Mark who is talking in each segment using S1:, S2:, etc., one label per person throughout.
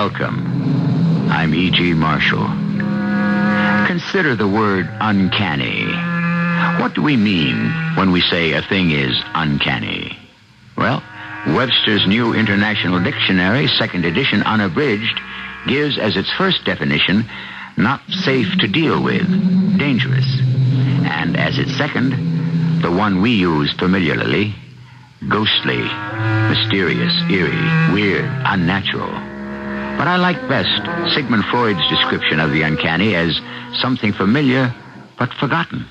S1: Welcome. I'm E.G. Marshall. Consider the word uncanny. What do we mean when we say a thing is uncanny? Well, Webster's New International Dictionary, second edition unabridged, gives as its first definition, not safe to deal with, dangerous. And as its second, the one we use familiarly, ghostly, mysterious, eerie, weird, unnatural. But I like best Sigmund Freud's description of the uncanny as something familiar but forgotten.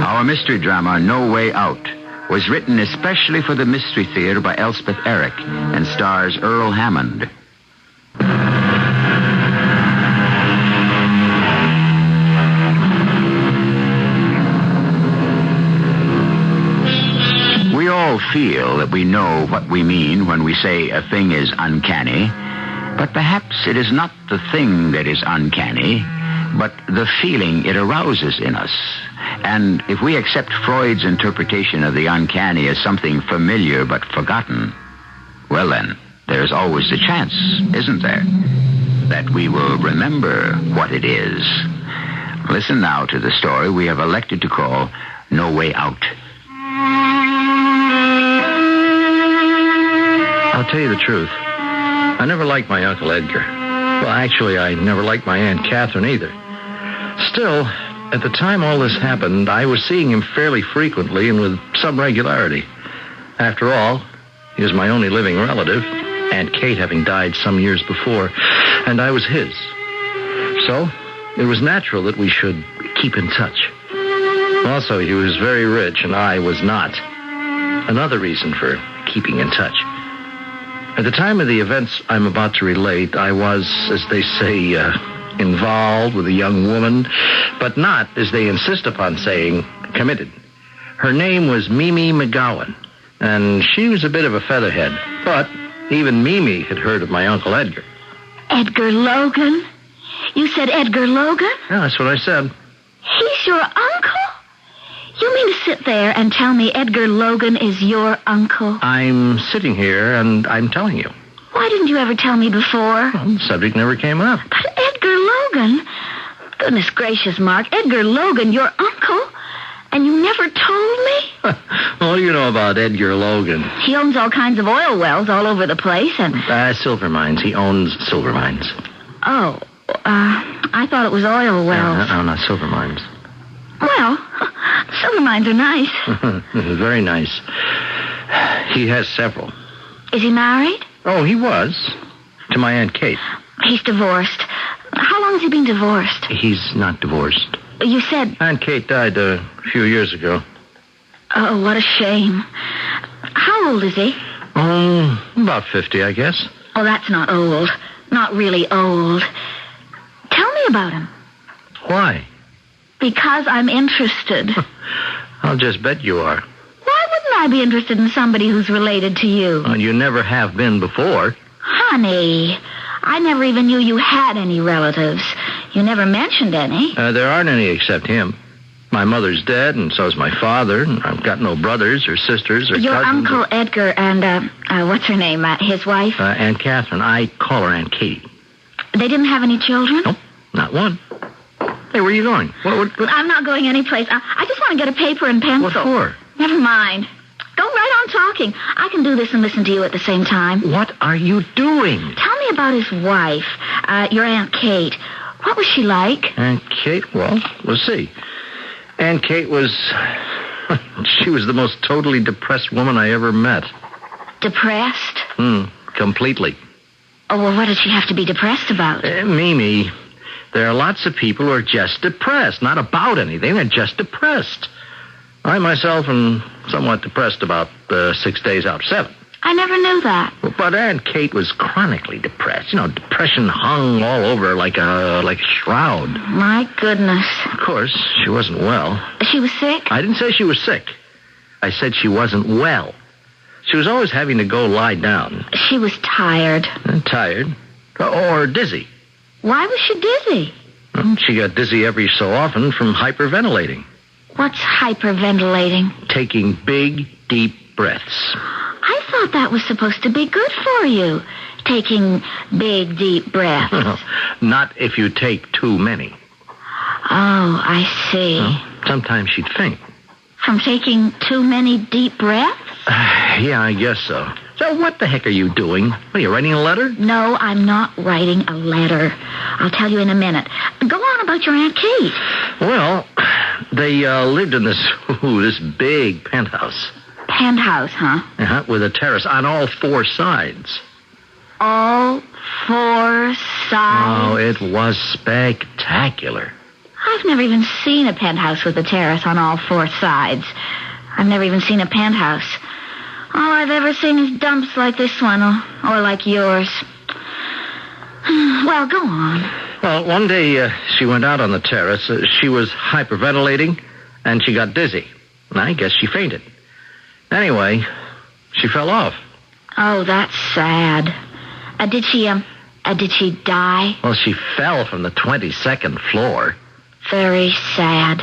S1: Our mystery drama, No Way Out, was written especially for the Mystery Theater by Elspeth Eric and stars Earl Hammond. We all feel that we know what we mean when we say a thing is uncanny, but perhaps it is not the thing that is uncanny, but the feeling it arouses in us. And if we accept Freud's interpretation of the uncanny as something familiar but forgotten, well then, there's always the chance, isn't there, that we will remember what it is. Listen now to the story we have elected to call No Way Out.
S2: I'll tell you the truth. I never liked my Uncle Edgar. Well, actually, I never liked my Aunt Catherine either. Still, at the time all this happened, I was seeing him fairly frequently and with some regularity. After all, he was my only living relative, Aunt Kate having died some years before, and I was his. So, it was natural that we should keep in touch. Also, he was very rich, and I was not. Another reason for keeping in touch. At the time of the events I'm about to relate, I was, as they say, involved with a young woman, but not, as they insist upon saying, committed. Her name was Mimi McGowan, and she was a bit of a featherhead, but even Mimi had heard of my Uncle Edgar.
S3: Edgar Logan? You said Edgar Logan?
S2: Yeah, that's what I said.
S3: He's your uncle? You mean to sit there and tell me Edgar Logan is your uncle?
S2: I'm sitting here, and I'm telling you.
S3: Why didn't you ever tell me before?
S2: Well, the subject never came up.
S3: But Edgar Logan? Goodness gracious, Mark. Edgar Logan, your uncle? And you never told me?
S2: What do you know about Edgar Logan?
S3: He owns all kinds of oil wells all over the place, and...
S2: Silver mines. He owns silver mines.
S3: Oh, I thought it was oil wells.
S2: No, not silver mines.
S3: Well, silver mines are nice.
S2: Very nice. He has several.
S3: Is he married?
S2: Oh, he was. To my Aunt Kate.
S3: He's divorced. How long has he been divorced?
S2: He's not divorced.
S3: You said...
S2: Aunt Kate died a few years ago.
S3: Oh, what a shame. How old is he?
S2: About 50, I guess.
S3: Oh, that's not old. Not really old. Tell me about him.
S2: Why?
S3: Because I'm interested.
S2: I'll just bet you are.
S3: Why wouldn't I be interested in somebody who's related to you?
S2: Well, you never have been before.
S3: Honey, I never even knew you had any relatives. You never mentioned any.
S2: There aren't any except him. My mother's dead, and so's my father. And I've got no brothers or sisters or
S3: Your
S2: cousins.
S3: Uncle Edgar and, what's her name, his wife?
S2: Aunt Catherine. I call her Aunt Katie.
S3: They didn't have any children?
S2: Nope, not one. Hey, where are you going? What?
S3: I'm not going anyplace. I just want to get a paper and pencil.
S2: What for?
S3: Never mind. Go right on talking. I can do this and listen to you at the same time.
S2: What are you doing?
S3: Tell me about his wife, your Aunt Kate. What was she like?
S2: Aunt Kate? Well, let's see. Aunt Kate was... she was the most totally depressed woman I ever met.
S3: Depressed?
S2: Completely.
S3: Oh, well, what did she have to be depressed about?
S2: Mimi, there are lots of people who are just depressed. Not about anything. They're just depressed. I myself am somewhat depressed about 6 days out of 7.
S3: I never knew that.
S2: But Aunt Kate was chronically depressed. You know, depression hung all over her like a shroud.
S3: My goodness.
S2: Of course, she wasn't well.
S3: She was sick?
S2: I didn't say she was sick. I said she wasn't well. She was always having to go lie down.
S3: She was tired.
S2: Tired? Or dizzy.
S3: Why was she dizzy?
S2: She got dizzy every so often from hyperventilating.
S3: What's hyperventilating?
S2: Taking big, deep breaths.
S3: I thought that was supposed to be good for you. Taking big, deep breaths.
S2: Not if you take too many.
S3: Oh, I see.
S2: Well, sometimes she'd faint.
S3: From taking too many deep breaths?
S2: Yeah, I guess so. So what the heck are you doing? What, are you writing a letter?
S3: No, I'm not writing a letter. I'll tell you in a minute. Go on about your Aunt Kate.
S2: Well, they lived in this big penthouse.
S3: Penthouse, huh?
S2: Uh-huh, with a terrace on all four sides.
S3: All four sides?
S2: Oh, it was spectacular.
S3: I've never even seen a penthouse with a terrace on all four sides. I've never even seen a penthouse. All I've ever seen is dumps like this one, or like yours. Well, go on.
S2: Well, one day she went out on the terrace. She was hyperventilating, and she got dizzy. And I guess she fainted. Anyway, she fell off.
S3: Oh, that's sad. Did she die?
S2: Well, she fell from the 22nd floor.
S3: Very sad.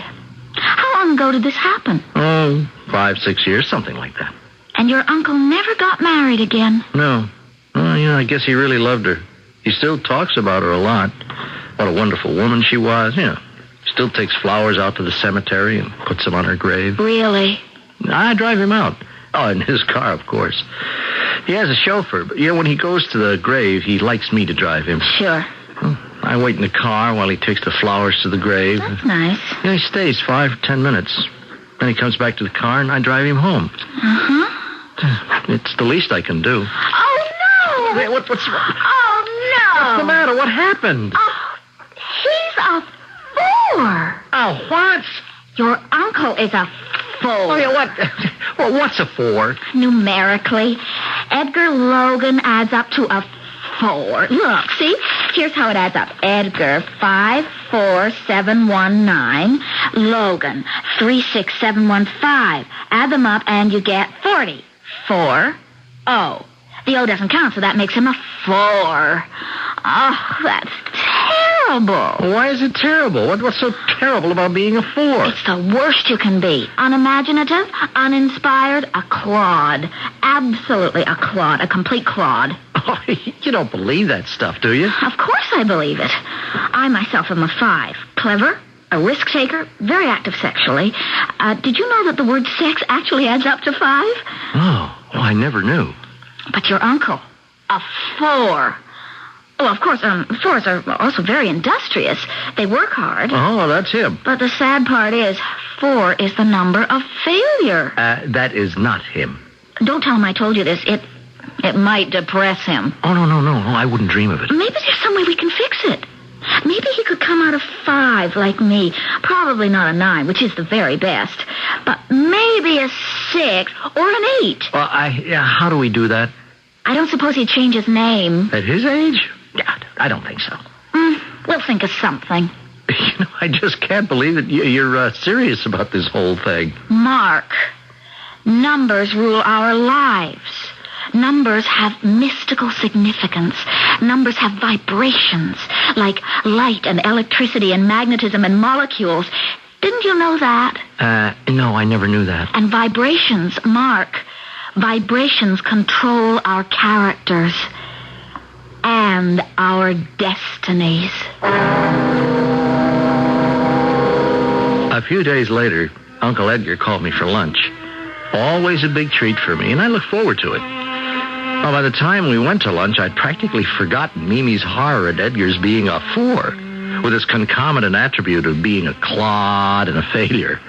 S3: How long ago did this happen?
S2: Oh, 5-6 years, something like that.
S3: And your uncle never got married again?
S2: No. Well, I guess he really loved her. He still talks about her a lot. What a wonderful woman she was. Still takes flowers out to the cemetery and puts them on her grave.
S3: Really?
S2: I drive him out. Oh, in his car, of course. He has a chauffeur, but when he goes to the grave, he likes me to drive him.
S3: Sure.
S2: I wait in the car while he takes the flowers to the grave.
S3: That's nice.
S2: He stays 5 or 10 minutes. Then he comes back to the car, and I drive him home.
S3: Uh-huh.
S2: It's the least I can do.
S3: Oh, no!
S2: Hey, what's wrong?
S3: Oh, no!
S2: What's the matter? What happened?
S3: Oh, he's a 4.
S2: Oh, what?
S3: Your uncle is a 4.
S2: Oh, yeah, what? Well, what's a 4?
S3: Numerically, Edgar Logan adds up to a 4. Look, see? Here's how it adds up. Edgar, 54719. Logan, 36715. Add them up and you get 40. 4. Oh. The O doesn't count, so that makes him a 4. Oh, that's terrible.
S2: Why is it terrible? What's so terrible about being a 4?
S3: It's the worst you can be. Unimaginative, uninspired, a clod. Absolutely a clod, a complete clod.
S2: Oh, you don't believe that stuff, do you?
S3: Of course I believe it. I myself am a 5. Clever, a risk taker, very active sexually. Did you know that the word sex actually adds up to 5?
S2: Oh, I never knew.
S3: But your uncle, a 4. Well, of course, 4s are also very industrious. They work hard.
S2: Oh, that's him.
S3: But the sad part is, 4 is the number of failure.
S2: That is not him.
S3: Don't tell him I told you this. It might depress him.
S2: Oh, no. I wouldn't dream of it.
S3: Maybe there's some way we can fix it. Maybe he could come out of 5 like me. Probably not a 9, which is the very best. But maybe a 6 or an 8.
S2: Well, how do we do that?
S3: I don't suppose he'd change his name.
S2: At his age? Yeah, I don't think so.
S3: We'll think of something.
S2: I just can't believe that you're serious about this whole thing.
S3: Mark, numbers rule our lives. Numbers have mystical significance. Numbers have vibrations, like light and electricity and magnetism and molecules. Didn't you know that?
S2: No, I never knew that.
S3: And vibrations, Mark. Vibrations control our characters and our destinies.
S2: A few days later, Uncle Edgar called me for lunch. Always a big treat for me, and I look forward to it. Well, by the time we went to lunch, I'd practically forgotten Mimi's horror at Edgar's being a 4, with his concomitant attribute of being a clod and a failure.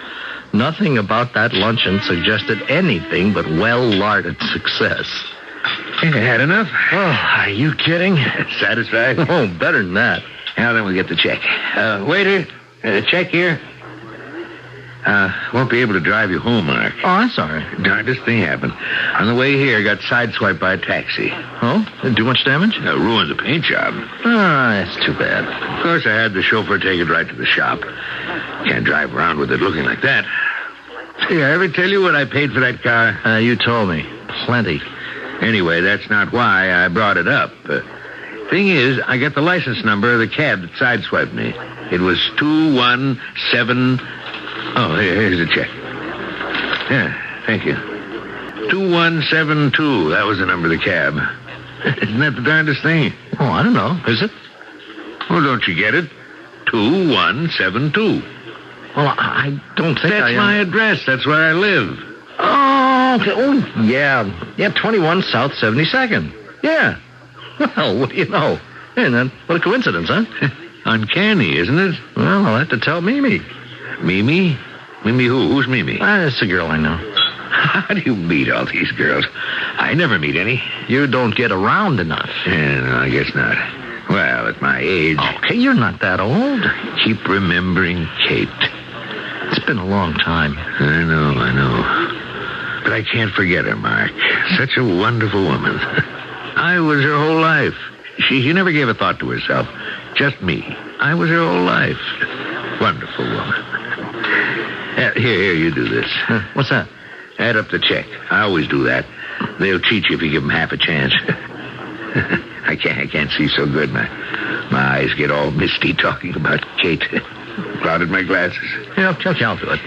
S2: Nothing about that luncheon suggested anything but well-larded success.
S4: You had enough?
S2: Oh, are you kidding?
S4: Satisfied?
S2: Oh, better than that.
S4: Now then we'll get the check. Waiter, check here. Won't be able to drive you home, Mark.
S2: Oh, I'm sorry.
S4: Darndest thing happened. On the way here, got sideswiped by a taxi.
S2: Oh? Did it do much damage?
S4: Ruined the paint job.
S2: That's too bad.
S4: Of course, I had the chauffeur take it right to the shop. Can't drive around with it looking like that. Hey, I ever tell you what I paid for that car?
S2: You told me. Plenty.
S4: Anyway, that's not why I brought it up. Thing is, I got the license number of the cab that sideswiped me. It was 217... Oh, here's the check. Yeah, thank you. 2172. That was the number of the cab. Isn't that the darndest thing?
S2: Oh, I don't know. Is it?
S4: Well, don't you get it? 2172.
S2: Well, I don't think
S4: That's my address. That's where I live.
S2: Oh, okay. Oh, yeah. Yeah, 21 South 72nd. Yeah. Well, what do you know? Hey, then, what a coincidence, huh?
S4: Uncanny, isn't it?
S2: Well, I'll have to tell Mimi.
S4: Mimi? Mimi who? Who's Mimi?
S2: It's a girl I know.
S4: How do you meet all these girls? I never meet any.
S2: You don't get around enough.
S4: Yeah, no, I guess not. Well, at my age...
S2: Okay, you're not that old.
S4: Keep remembering Kate.
S2: It's been a long time.
S4: I know. But I can't forget her, Mark. Such a wonderful woman. I was her whole life. She never gave a thought to herself. Just me. I was her whole life. Wonderful woman. Here, you do this.
S2: What's that?
S4: Add up the check. I always do that. They'll cheat you if you give them half a chance. I can't see so good. My eyes get all misty talking about Kate. Clouded my glasses.
S2: Yeah, I'll do it.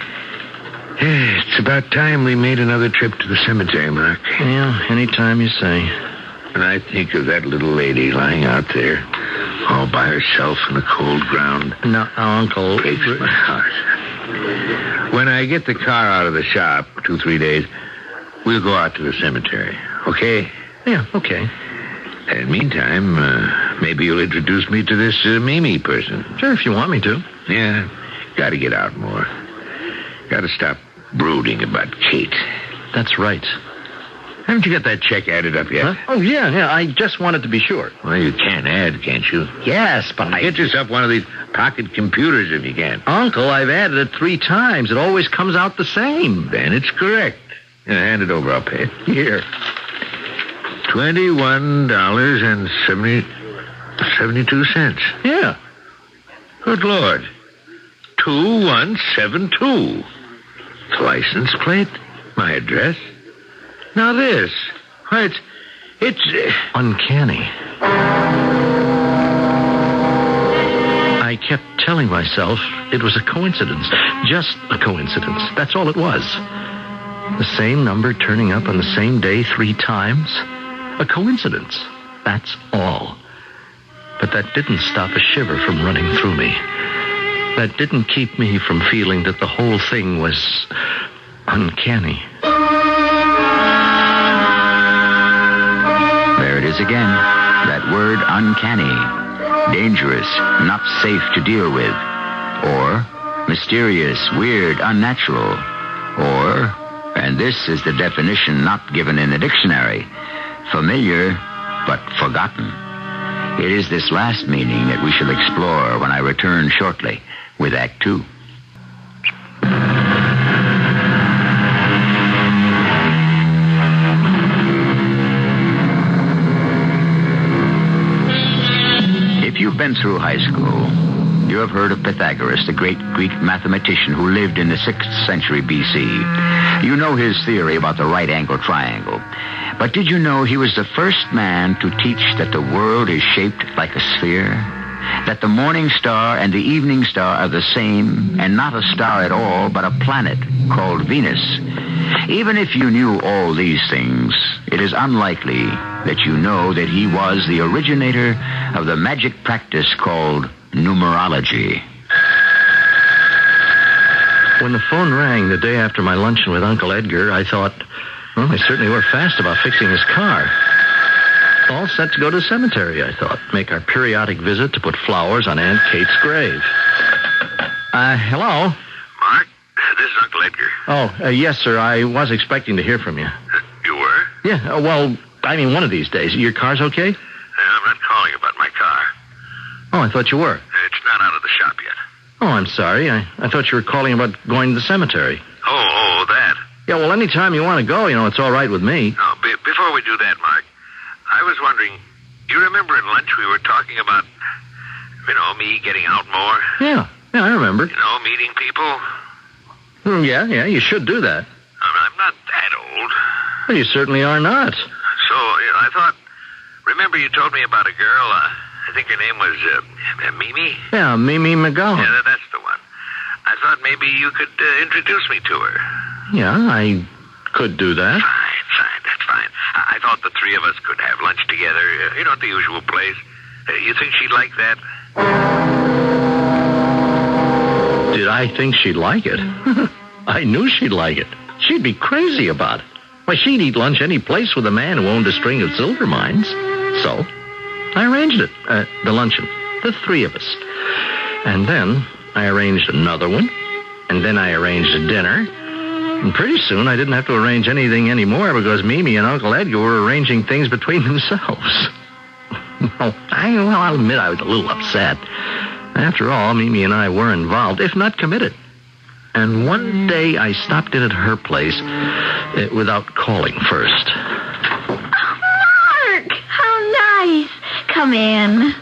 S4: It's about time we made another trip to the cemetery, Mark.
S2: Yeah, anytime you say.
S4: And I think of that little lady lying out there, all by herself in the cold ground.
S2: No, Uncle.
S4: Breaks my heart. When I get the car out of the shop, 2-3 days, we'll go out to the cemetery. Okay?
S2: Yeah, okay.
S4: And meantime, maybe you'll introduce me to this Mimi person.
S2: Sure, if you want me to.
S4: Yeah, gotta get out more. Gotta stop brooding about Kate.
S2: That's right.
S4: Haven't you got that check added up yet?
S2: Huh? Oh, yeah. I just wanted to be sure.
S4: Well, you can add, can't you?
S2: Yes, but
S4: Get yourself one of these pocket computers if you can.
S2: Uncle, I've added it 3 times. It always comes out the same.
S4: Then it's correct. Hand it over, I'll pay it.
S2: Here.
S4: $21.72.
S2: Yeah.
S4: Good Lord. 2172. The license plate. My address. Now this. Why, it's
S2: uncanny. I kept telling myself it was a coincidence. Just a coincidence. That's all it was. The same number turning up on the same day 3 times. A coincidence. That's all. But that didn't stop a shiver from running through me. That didn't keep me from feeling that the whole thing was uncanny.
S1: There it is again. That word uncanny. Dangerous, not safe to deal with. Or mysterious, weird, unnatural. Or, and this is the definition not given in the dictionary, familiar but forgotten. It is this last meaning that we shall explore when I return shortly with Act 2. If you've been through high school, you have heard of Pythagoras, the great Greek mathematician who lived in the 6th century B.C. You know his theory about the right-angle triangle. But did you know he was the first man to teach that the world is shaped like a sphere? That the morning star and the evening star are the same, and not a star at all, but a planet called Venus. Even if you knew all these things, it is unlikely that you know that he was the originator of the magic practice called numerology.
S2: When the phone rang the day after my luncheon with Uncle Edgar, I thought, well, they certainly were fast about fixing his car. All set to go to the cemetery, I thought. Make our periodic visit to put flowers on Aunt Kate's grave. Hello?
S4: Mark, this is Uncle Edgar.
S2: Oh, yes, sir. I was expecting to hear from you.
S4: You were?
S2: Yeah, well, I mean, one of these days. Your car's okay?
S4: I'm not calling about my car.
S2: Oh, I thought you were.
S4: It's not out of the shop yet.
S2: Oh, I'm sorry. I thought you were calling about going to the cemetery.
S4: Oh, that.
S2: Yeah, well, anytime you want to go, it's all right with me.
S4: No, before we do that, Mark, I was wondering, you remember at lunch we were talking about, me getting out more?
S2: Yeah, I remember.
S4: Meeting people?
S2: Yeah, you should do that.
S4: I'm not that old.
S2: Well, you certainly are not.
S4: So, I thought, remember you told me about a girl, I think her name was Mimi?
S2: Yeah, Mimi McGowan.
S4: Yeah, that's the one. I thought maybe you could introduce me to her.
S2: Yeah, I could do that.
S4: Fine, that's fine. I thought the three of us could have lunch together, at the usual place. You think she'd like that?
S2: Did I think she'd like it? I knew she'd like it. She'd be crazy about it. Why, she'd eat lunch any place with a man who owned a string of silver mines. So, I arranged it, the luncheon, the three of us. And then I arranged another one, and then I arranged a dinner. And pretty soon I didn't have to arrange anything anymore because Mimi and Uncle Edgar were arranging things between themselves. I'll admit I was a little upset. After all, Mimi and I were involved, if not committed. And one day I stopped in at her place without calling first.
S3: Oh, Mark! How nice. Come in.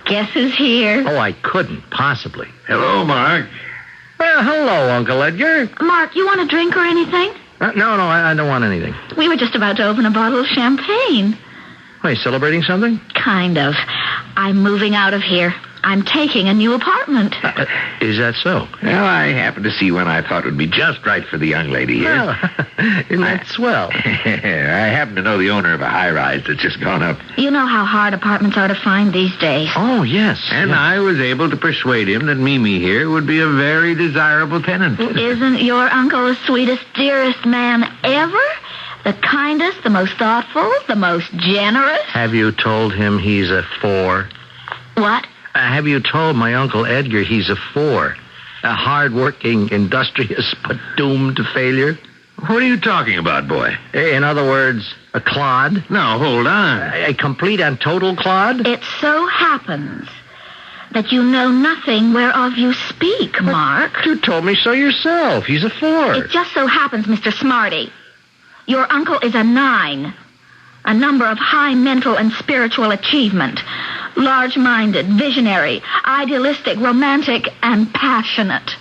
S3: Guess who's here?
S2: Oh, I couldn't possibly.
S4: Hello, Mark.
S2: Well, hello, Uncle Edgar.
S3: Mark, you want a drink or anything?
S2: No, I don't want anything.
S3: We were just about to open a bottle of champagne.
S2: Wait, celebrating something?
S3: Kind of. I'm moving out of here. I'm taking a new apartment.
S2: Is that so?
S4: Well, I happened to see one I thought would be just right for the young lady here.
S2: Well, isn't that swell?
S4: I happen to know the owner of a high-rise that's just gone up.
S3: You know how hard apartments are to find these days.
S2: Oh, yes.
S4: And
S2: yes.
S4: I was able to persuade him that Mimi here would be a very desirable tenant.
S3: Isn't your uncle the sweetest, dearest man ever? The kindest, the most thoughtful, the most generous?
S2: Have you told him he's a 4?
S3: What?
S2: Have you told my Uncle Edgar he's a 4? A hard-working, industrious, but doomed to failure?
S4: What are you talking about, boy?
S2: In other words, a clod?
S4: No, hold on.
S2: A complete and total clod?
S3: It so happens that you know nothing whereof you speak, Mark.
S2: You told me so yourself. He's a 4.
S3: It just so happens, Mr. Smarty, your uncle is a 9, a number of high mental and spiritual achievement, large-minded, visionary, idealistic, romantic, and passionate.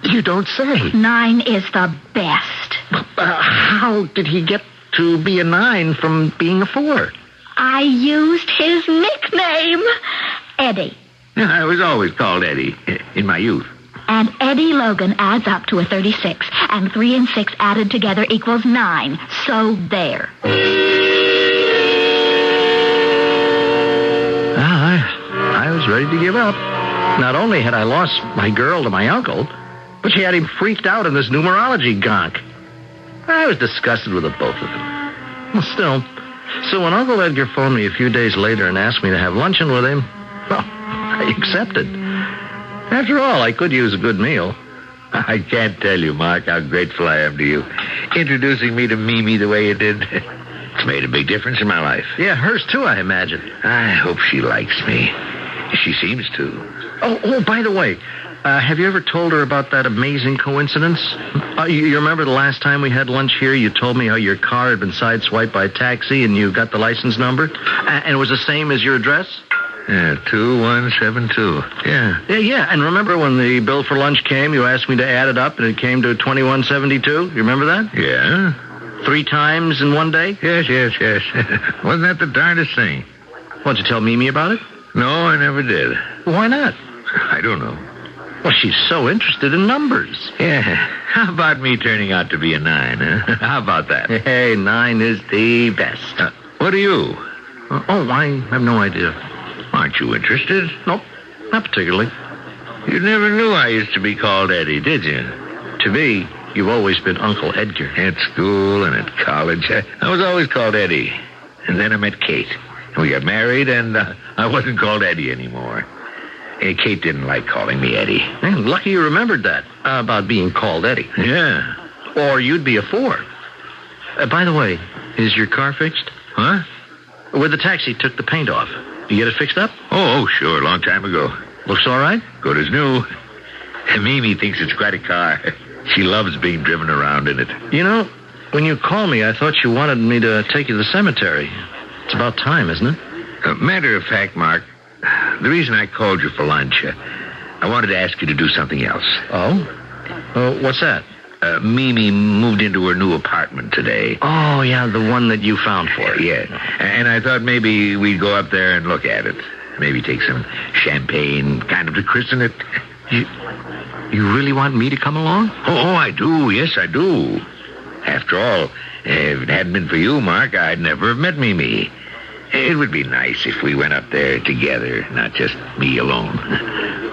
S2: You don't say.
S3: 9 is the best.
S2: How did he get to be a 9 from being a 4?
S3: I used his nickname, Eddie.
S4: I was always called Eddie in my youth.
S3: And Eddie Logan adds up to a 36, and 3 and 6 added together equals 9. So there.
S2: I was ready to give up. Not only had I lost my girl to my uncle, but she had him freaked out in this numerology gonk. I was disgusted with the both of them. Well, still, so when Uncle Edgar phoned me a few days later and asked me to have luncheon with him, well, I accepted. After all, I could use a good meal.
S4: I can't tell you, Mark, how grateful I am to you. Introducing me to Mimi the way you did. It's made a big difference in my life.
S2: Yeah, hers too, I imagine.
S4: I hope she likes me. She seems to.
S2: Oh, by the way, have you ever told her about that amazing coincidence? You remember the last time we had lunch here, you told me how your car had been sideswiped by a taxi and you got the license number? And it was the same as your address?
S4: Yeah, 2172.
S2: Yeah. And remember when the bill for lunch came, you asked me to add it up and it came to 2172? You remember that?
S4: Yeah.
S2: 3 times in one day?
S4: Yes. Wasn't that the darndest thing?
S2: What'd you tell Mimi about it?
S4: No, I never did.
S2: Why not?
S4: I don't know.
S2: Well, she's so interested in numbers.
S4: Yeah. How about me turning out to be a 9, huh? How about that?
S2: Hey, 9 is the best.
S4: What are you?
S2: I have no idea.
S4: Aren't you interested?
S2: Nope, not particularly.
S4: You never knew I used to be called Eddie, did you?
S2: To me, you've always been Uncle Edgar.
S4: At school and at college, I was always called Eddie. And then I met Kate. We got married, and I wasn't called Eddie anymore. Kate didn't like calling me Eddie.
S2: Man, lucky you remembered that, about being called Eddie.
S4: Yeah.
S2: Or you'd be a 4. By the way, is your car fixed?
S4: Huh?
S2: With the taxi took the paint off. You get it fixed up?
S4: Oh, sure, a long time ago.
S2: Looks all right?
S4: Good as new. Mimi thinks it's quite a car. She loves being driven around in it.
S2: You know, when you called me, I thought you wanted me to take you to the cemetery. It's about time, isn't it?
S4: Matter of fact, Mark, the reason I called you for lunch, I wanted to ask you to do something else.
S2: Oh? What's that?
S4: Mimi moved into her new apartment today.
S2: Oh, yeah, the one that you found for her.
S4: Yeah. And I thought maybe we'd go up there and look at it. Maybe take some champagne, kind of to christen it.
S2: You really want me to come along?
S4: Oh, I do. Yes, I do. After all, if it hadn't been for you, Mark, I'd never have met Mimi. It would be nice if we went up there together, not just me alone.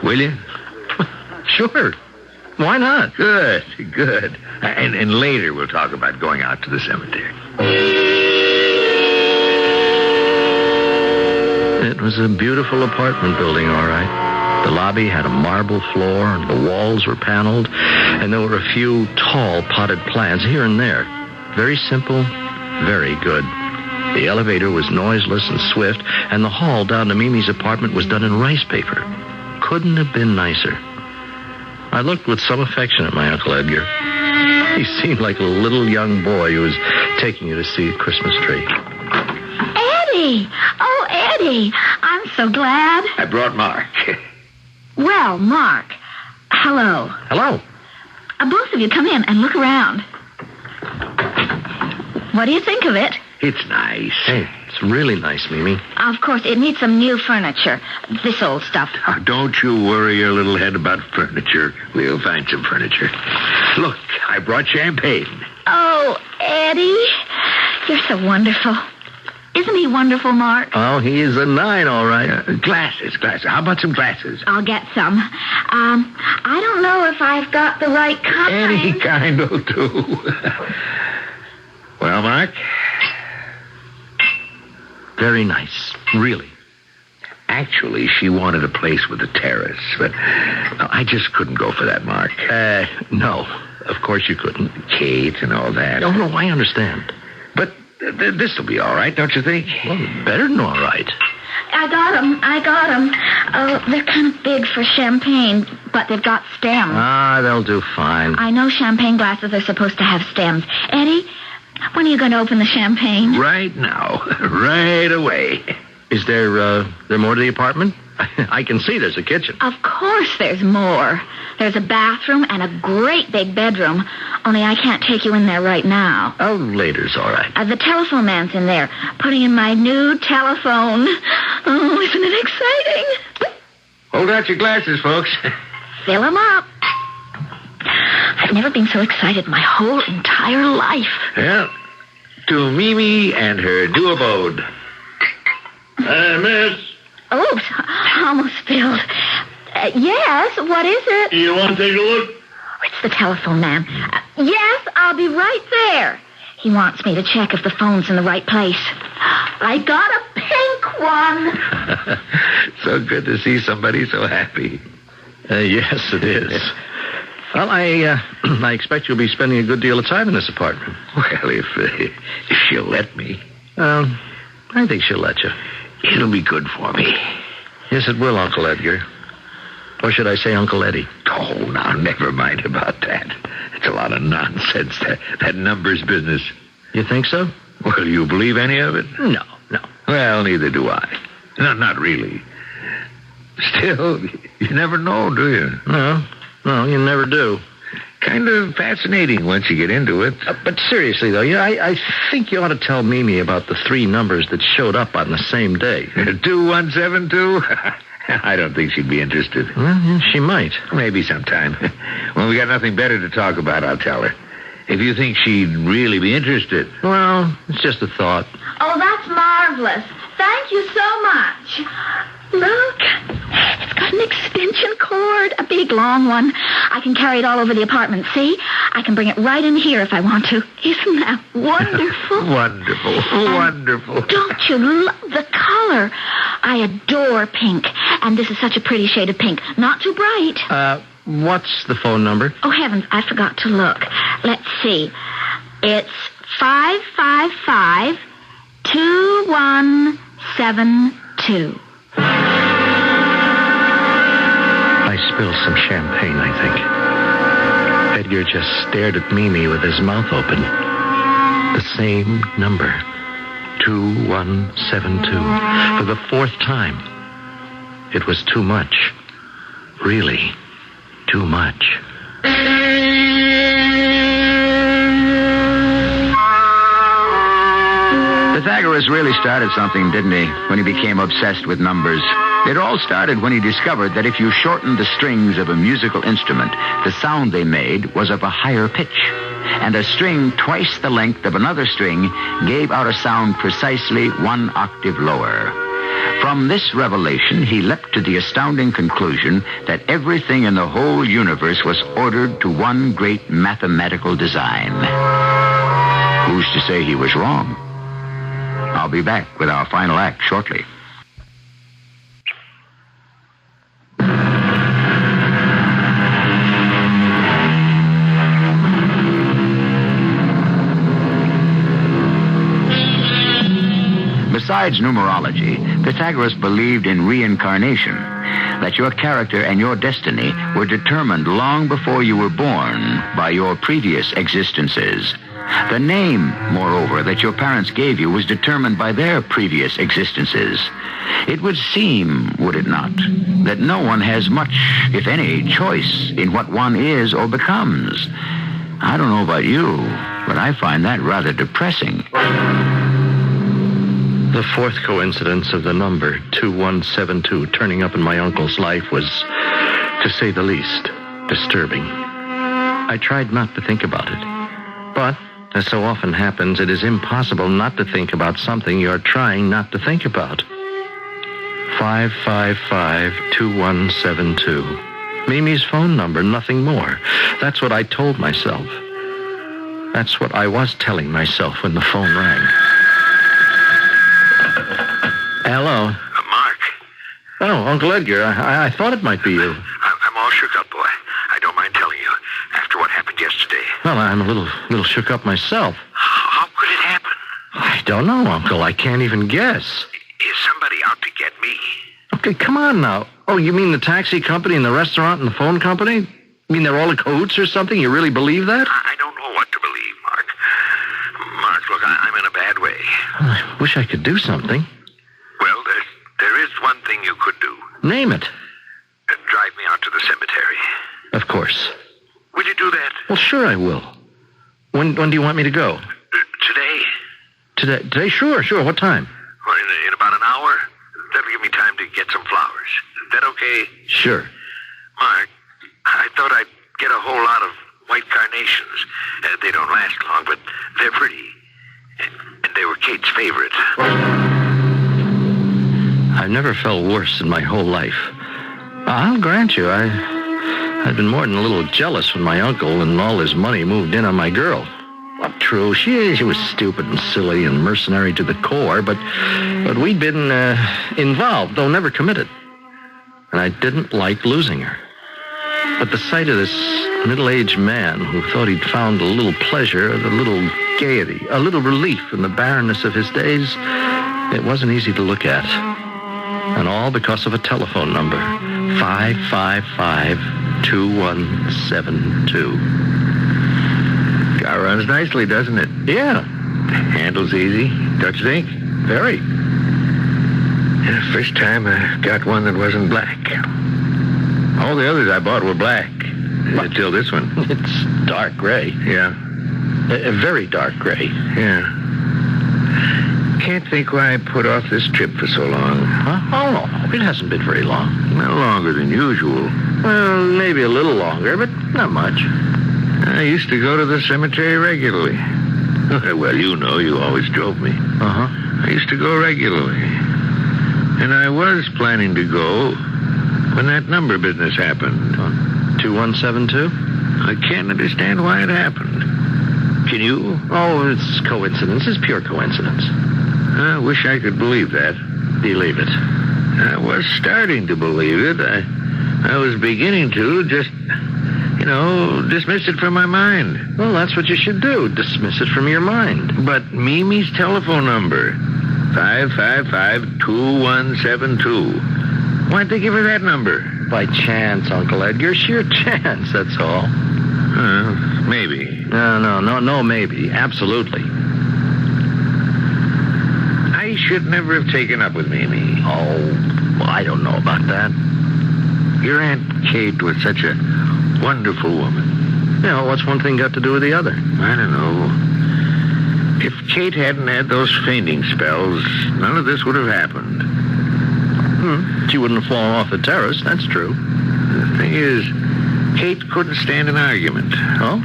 S4: Will you?
S2: Sure. Why not?
S4: Good. And later we'll talk about going out to the cemetery.
S2: It was a beautiful apartment building, all right. The lobby had a marble floor, and the walls were paneled, and there were a few tall potted plants here and there. Very simple, very good. The elevator was noiseless and swift, and the hall down to Mimi's apartment was done in rice paper. Couldn't have been nicer. I looked with some affection at my Uncle Edgar. He seemed like a little young boy who was taking you to see a Christmas tree.
S3: Eddie! Oh, Eddie! I'm so glad.
S4: I brought Mark.
S3: Well, Mark, hello.
S2: Hello.
S3: Both of you come in and look around. What do you think of it?
S4: It's nice.
S2: Hey, it's really nice, Mimi.
S3: Of course, it needs some new furniture. This old stuff.
S4: Oh, don't you worry your little head about furniture. We'll find some furniture. Look, I brought champagne.
S3: Oh, Eddie, you're so wonderful. Isn't he wonderful, Mark?
S2: Oh, he is a 9, all right.
S4: Glasses. How about some glasses?
S3: I'll get some. I don't know if I've got the right kind.
S4: Any kind will do. Well, Mark?
S2: Very nice, really.
S4: Actually, she wanted a place with a terrace, but I just couldn't go for that, Mark.
S2: No, of course you couldn't.
S4: Kate and all that.
S2: No, I understand.
S4: But this'll be all right, don't you think?
S2: Well, better than all right.
S3: I got them. Oh, they're kind of big for champagne, but they've got stems.
S2: They'll do fine.
S3: I know champagne glasses are supposed to have stems. Eddie, when are you going to open the champagne?
S4: Right now. Right away.
S2: Is there more to the apartment? I can see there's a kitchen.
S3: Of course there's more. There's a bathroom and a great big bedroom. Only I can't take you in there right now.
S2: Oh, later's all right.
S3: The telephone man's in there, putting in my new telephone. Oh, isn't it exciting?
S4: Hold out your glasses, folks.
S3: Fill them up. I've never been so excited my whole entire life.
S4: Well, to Mimi and her new abode. Miss.
S3: Oops, almost spilled. Yes, what is it?
S4: You want to take a look?
S3: It's the telephone man. Yes, I'll be right there. He wants me to check if the phone's in the right place. I got a pink one.
S4: So good to see somebody so happy.
S2: Yes, it is. Well, I expect you'll be spending a good deal of time in this apartment.
S4: Well, if she'll let me.
S2: I think she'll let you.
S4: It'll be good for me.
S2: Yes, it will, Uncle Edgar. Or should I say Uncle Eddie?
S4: Oh, now, never mind about that. It's a lot of nonsense, that numbers business.
S2: You think so?
S4: Well, you believe any of it?
S2: No.
S4: Well, neither do I. No, not really. Still, you never know, do you?
S2: No, you never do.
S4: Kind of fascinating once you get into it.
S2: But seriously, though, I think you ought to tell Mimi about the 3 numbers that showed up on the same day.
S4: 2172? I don't think she'd be interested.
S2: Well, yeah, she might.
S4: Maybe sometime. When we got nothing better to talk about, I'll tell her. If you think she'd really be interested.
S2: Well, it's just a thought.
S3: Oh, that's marvelous. Thank you so much. Look, it's got an extension cord, a big, long one. I can carry it all over the apartment. See? I can bring it right in here if I want to. Isn't that wonderful?
S4: Wonderful.
S3: Don't you love the color? I adore pink, and this is such a pretty shade of pink. Not too bright.
S2: What's the phone number?
S3: Oh, heavens, I forgot to look. Let's see. It's 555-2172.
S2: I spilled some champagne, I think. Edgar just stared at Mimi with his mouth open. The same number. 2172. For the 4th time. It was too much. Really, too much. Pythagoras
S1: Elvis really started something, didn't he, when he became obsessed with numbers? It all started when he discovered that if you shortened the strings of a musical instrument, the sound they made was of a higher pitch. And a string twice the length of another string gave out a sound precisely 1 octave lower. From this revelation, he leapt to the astounding conclusion that everything in the whole universe was ordered to one great mathematical design. Who's to say he was wrong? I'll be back with our final act shortly. Besides numerology, Pythagoras believed in reincarnation, that your character and your destiny were determined long before you were born by your previous existences. The name, moreover, that your parents gave you was determined by their previous existences. It would seem, would it not, that no one has much, if any, choice in what one is or becomes. I don't know about you, but I find that rather depressing.
S2: The fourth coincidence of the number 2172 turning up in my uncle's life was, to say the least, disturbing. I tried not to think about it. But, as so often happens, it is impossible not to think about something you're trying not to think about. 555-2172. Mimi's phone number, nothing more. That's what I told myself. That's what I was telling myself when the phone rang. Hello.
S4: Mark.
S2: Oh, Uncle Edgar, I thought it might be you.
S4: I'm all shook up, boy. I don't mind telling you. After what happened yesterday.
S2: Well, I'm a little shook up myself.
S4: How could it happen?
S2: I don't know, Uncle. I can't even guess.
S4: Is somebody out to get me?
S2: Okay, come on now. Oh, you mean the taxi company and the restaurant and the phone company? You mean they're all in cahoots or something? You really believe that?
S4: I don't know what to believe, Mark. Mark, look, I'm in a bad way.
S2: I wish I could do something.
S4: Well, there is one thing you could do.
S2: Name it.
S4: Drive me out to the cemetery.
S2: Of course.
S4: Will you do that?
S2: Well, sure I will. When do you want me to go?
S4: Today.
S2: Today? Sure. What time?
S4: Well, in about an hour. That'll give me time to get some flowers. Is that okay?
S2: Sure.
S4: Mark, I thought I'd get a whole lot of white carnations. They don't last long, but they're pretty. And they were Kate's favorite.
S2: I've never felt worse in my whole life. I'll grant you, I'd been more than a little jealous when my uncle and all his money moved in on my girl. Well, true, she was stupid and silly and mercenary to the core, but we'd been involved, though never committed. And I didn't like losing her. But the sight of this middle-aged man who thought he'd found a little pleasure, a little gaiety, a little relief in the barrenness of his days, it wasn't easy to look at. And all because of a telephone number, 555-2172.
S4: Car runs nicely, doesn't it?
S2: Yeah.
S4: Handles easy, don't you think?
S2: Very.
S4: Yeah, first time I got one that wasn't black. All the others I bought were black. Until this one.
S2: It's dark gray.
S4: Yeah.
S2: A very dark gray.
S4: Yeah. Can't think why I put off this trip for so long.
S2: Huh? Oh, no. It hasn't been very long.
S4: No longer than usual.
S2: Well, maybe a little longer, but not much.
S4: I used to go to the cemetery regularly. Well, you know, you always drove me.
S2: Uh-huh.
S4: I used to go regularly. And I was planning to go when that number business happened.
S2: 2172?
S4: I can't understand why it happened. Can you?
S2: Oh, it's coincidence. It's pure coincidence.
S4: I wish I could believe that.
S2: Believe it.
S4: I was starting to believe it. I was beginning to just, dismiss it from my mind.
S2: Well, that's what you should do. Dismiss it from your mind.
S4: But Mimi's telephone number, 555-2172. Why'd they give her that number?
S2: By chance, Uncle Edgar. Sheer chance, that's all.
S4: Maybe.
S2: No, maybe. Absolutely.
S4: I should never have taken up with Mimi.
S2: Oh, well, I don't know about that.
S4: Your Aunt Kate was such a wonderful woman.
S2: What's one thing got to do with the other?
S4: I don't know. If Kate hadn't had those fainting spells, none of this would have happened.
S2: She wouldn't have fallen off the terrace, that's true.
S4: The thing is, Kate couldn't stand an argument.
S2: Oh?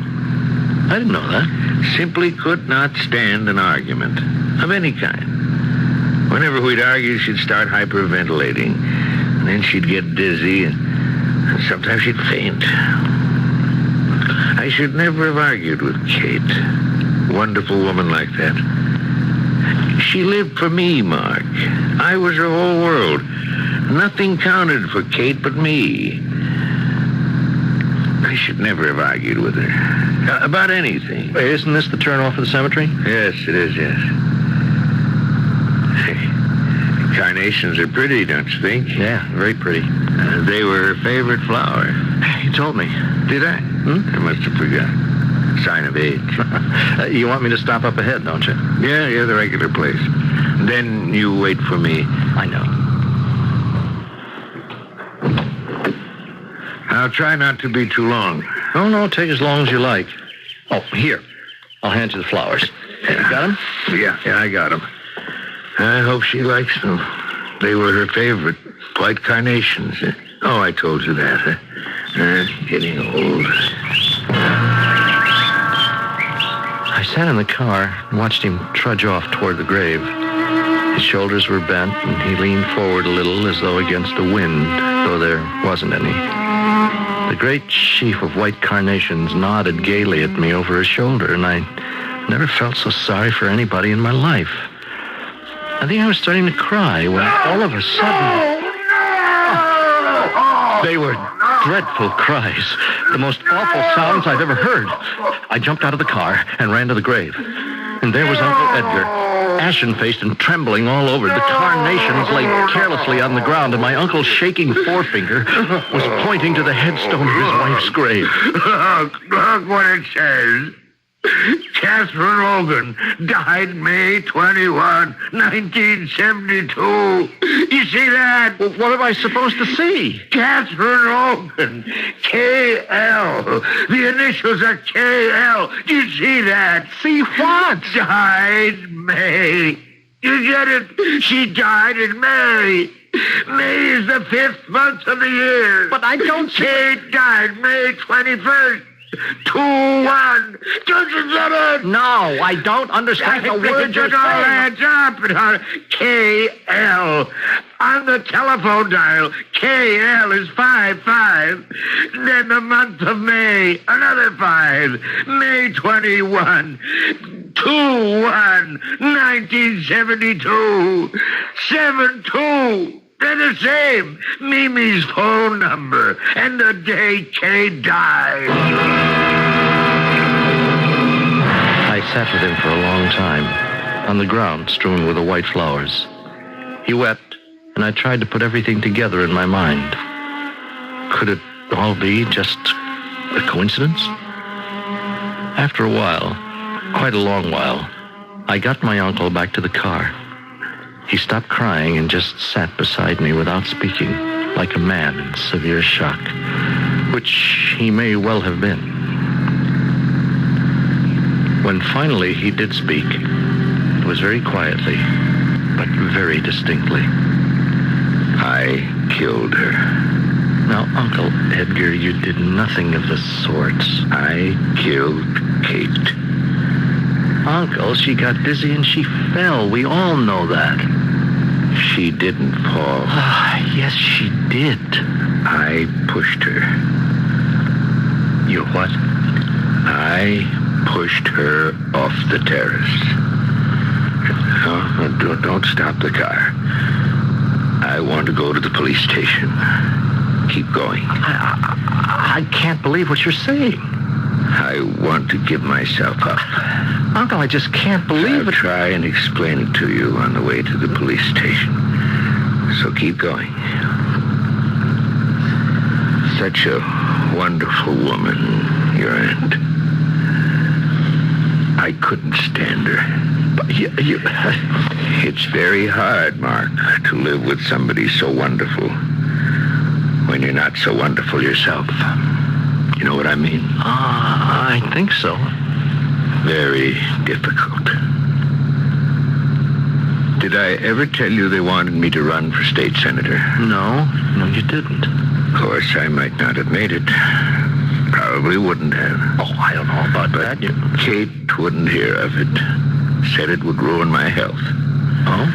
S2: I didn't know that.
S4: Simply could not stand an argument of any kind. Whenever we'd argue, she'd start hyperventilating. And then she'd get dizzy, and sometimes she'd faint. I should never have argued with Kate. Wonderful woman like that. She lived for me, Mark. I was her whole world. Nothing counted for Kate but me. I should never have argued with her. About anything.
S2: Wait, isn't this the turn off of the cemetery?
S4: Yes, it is, yes. Carnations are pretty, don't you think?
S2: Yeah, very pretty.
S4: They were her favorite flower.
S2: You told me.
S4: Did I? I must have forgotten. Sign of age.
S2: You want me to stop up ahead, don't you?
S4: Yeah, the regular place. Then you wait for me.
S2: I know.
S4: I'll try not to be too long.
S2: Oh, no, take as long as you like. Oh, here. I'll hand you the flowers. You got them?
S4: Yeah, I got them. I hope she likes them. They were her favorite. White carnations. Oh, I told you that. Getting old.
S2: I sat in the car and watched him trudge off toward the grave. His shoulders were bent, and he leaned forward a little as though against a wind, though there wasn't any. The great sheaf of white carnations nodded gaily at me over his shoulder, and I never felt so sorry for anybody in my life. I think I was starting to cry when all of a sudden... They were dreadful cries, the most awful sounds I've ever heard. I jumped out of the car and ran to the grave. And there was Uncle Edgar, ashen-faced and trembling all over. The carnations lay carelessly on the ground, and my uncle's shaking forefinger was pointing to the headstone of his wife's grave.
S4: Look what it says. Catherine Logan died May 21, 1972. You see that?
S2: Well, what am I supposed to see?
S4: Catherine Logan. K.L. The initials are K.L. Do you see that?
S2: See what?
S4: Died May. You get it? She died in May. May is the 5th month of the year.
S2: But I don't see...
S4: Kate died May 21st. 2-1. Don't you get it?
S2: No, I don't understand the word you're
S4: It all
S2: saying.
S4: adds up. K.L. On the telephone dial, K.L. is 5-5. Then the month of May, another 5. May 21. 2-1. 1972. 7-2. They're the same. Mimi's phone number and the day Kay died.
S2: I sat with him for a long time, on the ground strewn with the white flowers. He wept, and I tried to put everything together in my mind. Could it all be just a coincidence? After a while, quite a long while, I got my uncle back to the car. He stopped crying and just sat beside me without speaking, like a man in severe shock, which he may well have been. When finally he did speak, it was very quietly, but very distinctly.
S4: I killed her.
S2: Now, Uncle Edgar, you did nothing of the sort.
S4: I killed Kate.
S2: Uncle, she got dizzy and she fell. We all know that.
S4: She didn't fall.
S2: Yes, she did.
S4: I pushed her.
S2: You what?
S4: I pushed her off the terrace. No, don't stop the car. I want to go to the police station. Keep going.
S2: I can't believe what you're saying.
S4: I want to give myself up.
S2: Uncle, I just can't believe
S4: I'll
S2: it.
S4: try and explain it to you on the way to the police station. So keep going. Such a wonderful woman, your aunt. I couldn't stand her.
S2: But
S4: It's very hard, Mark, to live with somebody so wonderful when you're not so wonderful yourself. You know what I mean?
S2: I think so.
S4: Very difficult. Did I ever tell you they wanted me to run for state senator?
S2: No, you didn't.
S4: Of course, I might not have made it. Probably wouldn't have.
S2: Oh, I don't know about that.
S4: Kate wouldn't hear of it. Said it would ruin my health.
S2: Oh?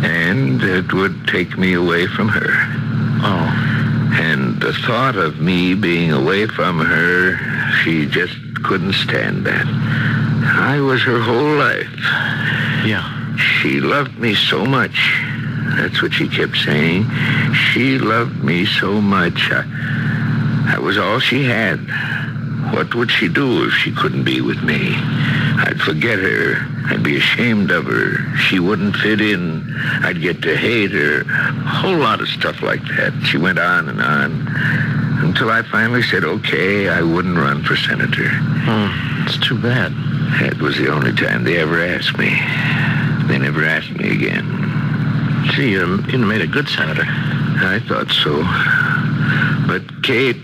S4: And it would take me away from her.
S2: Oh.
S4: And the thought of me being away from her, she just couldn't stand that. I was her whole life.
S2: Yeah.
S4: She loved me so much. That's what she kept saying. She loved me so much. I was all she had. What would she do if she couldn't be with me? I'd forget her. I'd be ashamed of her. She wouldn't fit in. I'd get to hate her. A whole lot of stuff like that. She went on and on until I finally said, okay, I wouldn't run for senator.
S2: Oh, it's too bad.
S4: That was the only time they ever asked me. They never asked me again.
S2: Gee, you made a good senator.
S4: I thought so. But Kate,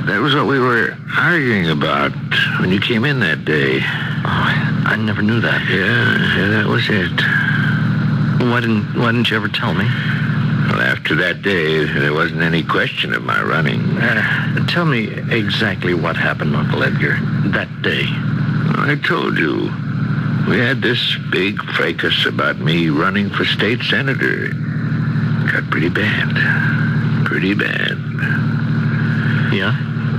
S4: that was what we were arguing about when you came in that day.
S2: Oh, I never knew that.
S4: Yeah, that was it.
S2: Why didn't you ever tell me?
S4: Well, after that day, there wasn't any question of my running.
S2: Tell me exactly what happened, Uncle Edgar, that day.
S4: I told you. We had this big fracas about me running for state senator. Got pretty bad. Pretty bad.
S2: Yeah?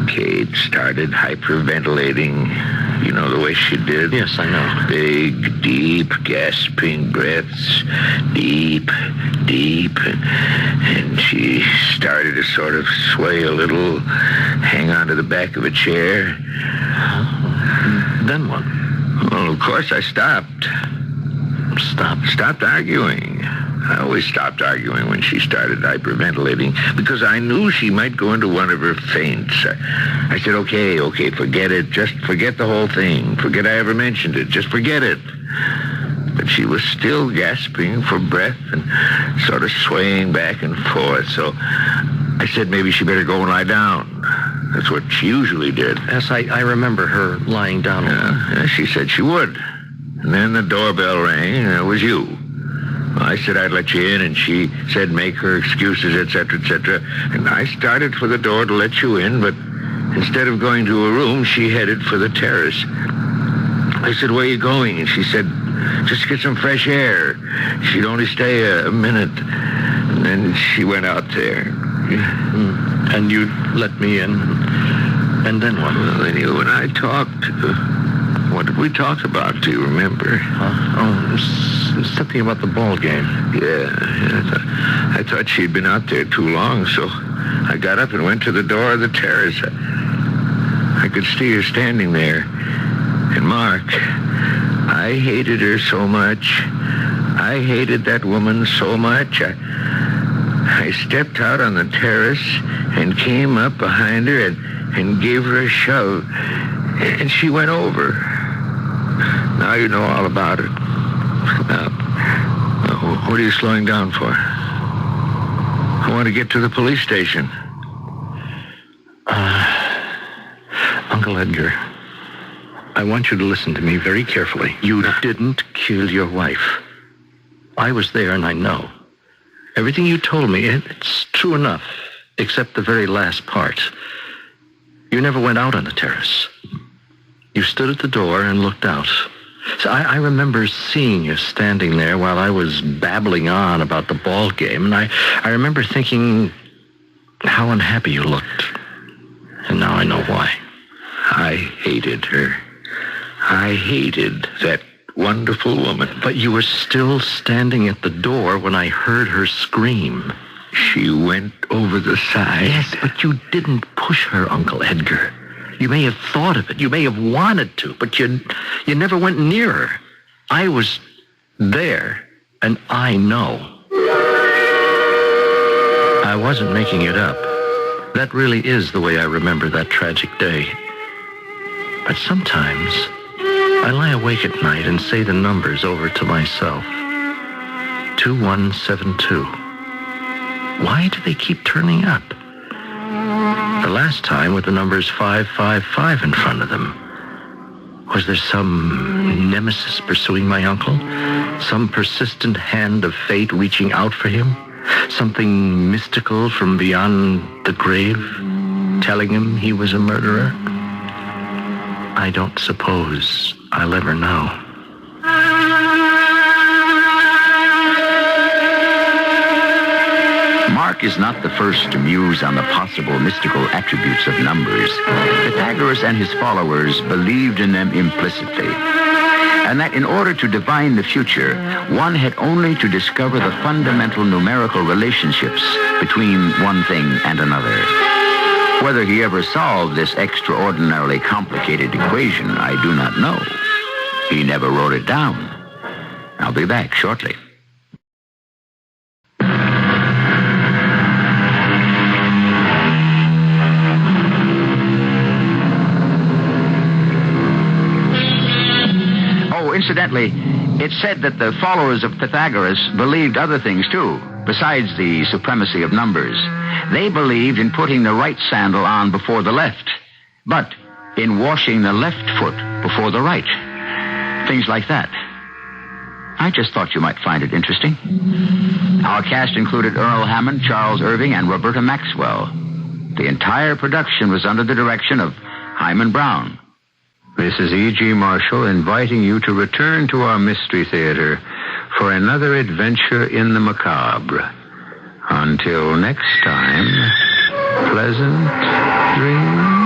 S4: Kate started hyperventilating. You know the way she did?
S2: Yes, I know.
S4: Big, deep, gasping breaths. Deep, deep. And she started to sort of sway a little, hang onto the back of a chair.
S2: Then what?
S4: Well, of course, I stopped. Stopped arguing. I always stopped arguing when she started hyperventilating because I knew she might go into one of her faints. I said, okay, forget it. Just forget the whole thing. Forget I ever mentioned it. Just forget it. But she was still gasping for breath and sort of swaying back and forth. So I said maybe she better go and lie down. That's what she usually did.
S2: Yes, I remember her lying down.
S4: Yeah, she said she would. And then the doorbell rang, and it was you. I said I'd let you in, and she said make her excuses, etc., etc. And I started for the door to let you in, but instead of going to a room, she headed for the terrace. I said, where are you going? And she said, just get some fresh air. She'd only stay a minute. And then she went out there.
S2: And you let me in. And then what?
S4: Well, then you and I talked. What did we talk about? Do you remember?
S2: Something about the ball game.
S4: Yeah. I thought she'd been out there too long, so I got up and went to the door of the terrace. I could see her standing there. And Mark, I hated her so much. I hated that woman so much. I stepped out on the terrace and came up behind her and gave her a shove. And she went over. Now you know all about it. What are you slowing down for? I want to get to the police station.
S2: Uncle Edgar, I want you to listen to me very carefully. You didn't kill your wife. I was there and I know. Everything you told me, it's true enough, except the very last part. You never went out on the terrace. You stood at the door and looked out. So I remember seeing you standing there while I was babbling on about the ball game, and I remember thinking how unhappy you looked. And now I know why.
S4: I hated her. I hated that wonderful woman.
S2: But you were still standing at the door when I heard her scream.
S4: She went over the side.
S2: Yes, but you didn't push her, Uncle Edgar. You may have thought of it. You may have wanted to, but you never went near her. I was there, and I know. I wasn't making it up. That really is the way I remember that tragic day. But sometimes I lie awake at night and say the numbers over to myself. 2172. Why do they keep turning up? The last time with the numbers 555 in front of them. Was there some nemesis pursuing my uncle? Some persistent hand of fate reaching out for him? Something mystical from beyond the grave, telling him he was a murderer? I don't suppose I'll ever know.
S1: Mark is not the first to muse on the possible mystical attributes of numbers. Pythagoras and his followers believed in them implicitly, and that in order to divine the future, one had only to discover the fundamental numerical relationships between one thing and another. Whether he ever solved this extraordinarily complicated equation, I do not know. He never wrote it down. I'll be back shortly. Incidentally, it's said that the followers of Pythagoras believed other things, too, besides the supremacy of numbers. They believed in putting the right sandal on before the left, but in washing the left foot before the right. Things like that. I just thought you might find it interesting. Our cast included Earl Hammond, Charles Irving, and Roberta Maxwell. The entire production was under the direction of Hyman Brown.
S4: This is E.G. Marshall inviting you to return to our Mystery Theater for another adventure in the macabre. Until next time, pleasant dreams.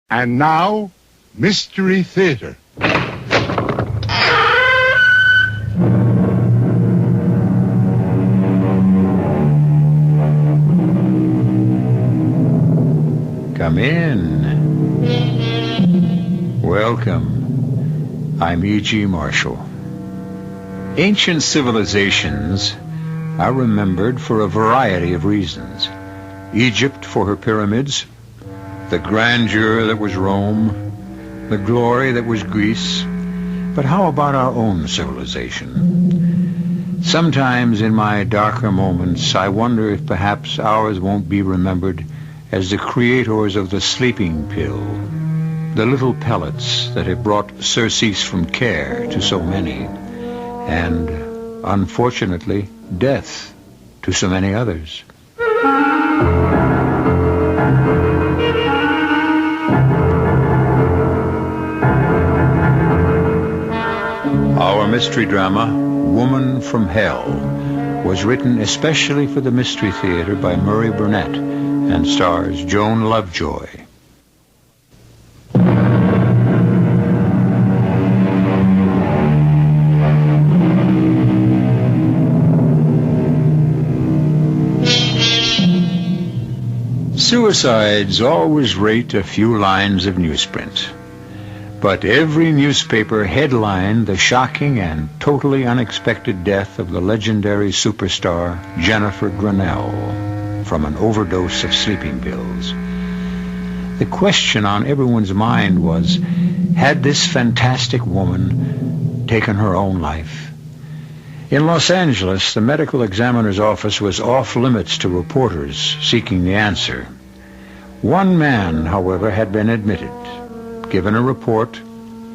S5: And now, Mystery Theater.
S6: Come in. Welcome. I'm E.G. Marshall. Ancient civilizations are remembered for a variety of reasons. Egypt for her pyramids, the grandeur that was Rome, the glory that was Greece. But how about our own civilization? Sometimes in my darker moments, I wonder if perhaps ours won't be remembered as the creators of the sleeping pill, the little pellets that have brought surcease from care to so many, and, unfortunately, death to so many others. Our mystery drama, Woman from Hell, was written especially for the Mystery Theater by Murray Burnett and stars Joan Lovejoy. Suicides always rate a few lines of newsprint. But every newspaper headlined the shocking and totally unexpected death of the legendary superstar Jennifer Grinnell from an overdose of sleeping pills. The question on everyone's mind was, had this fantastic woman taken her own life? In Los Angeles, the medical examiner's office was off limits to reporters seeking the answer. One man, however, had been admitted, given a report,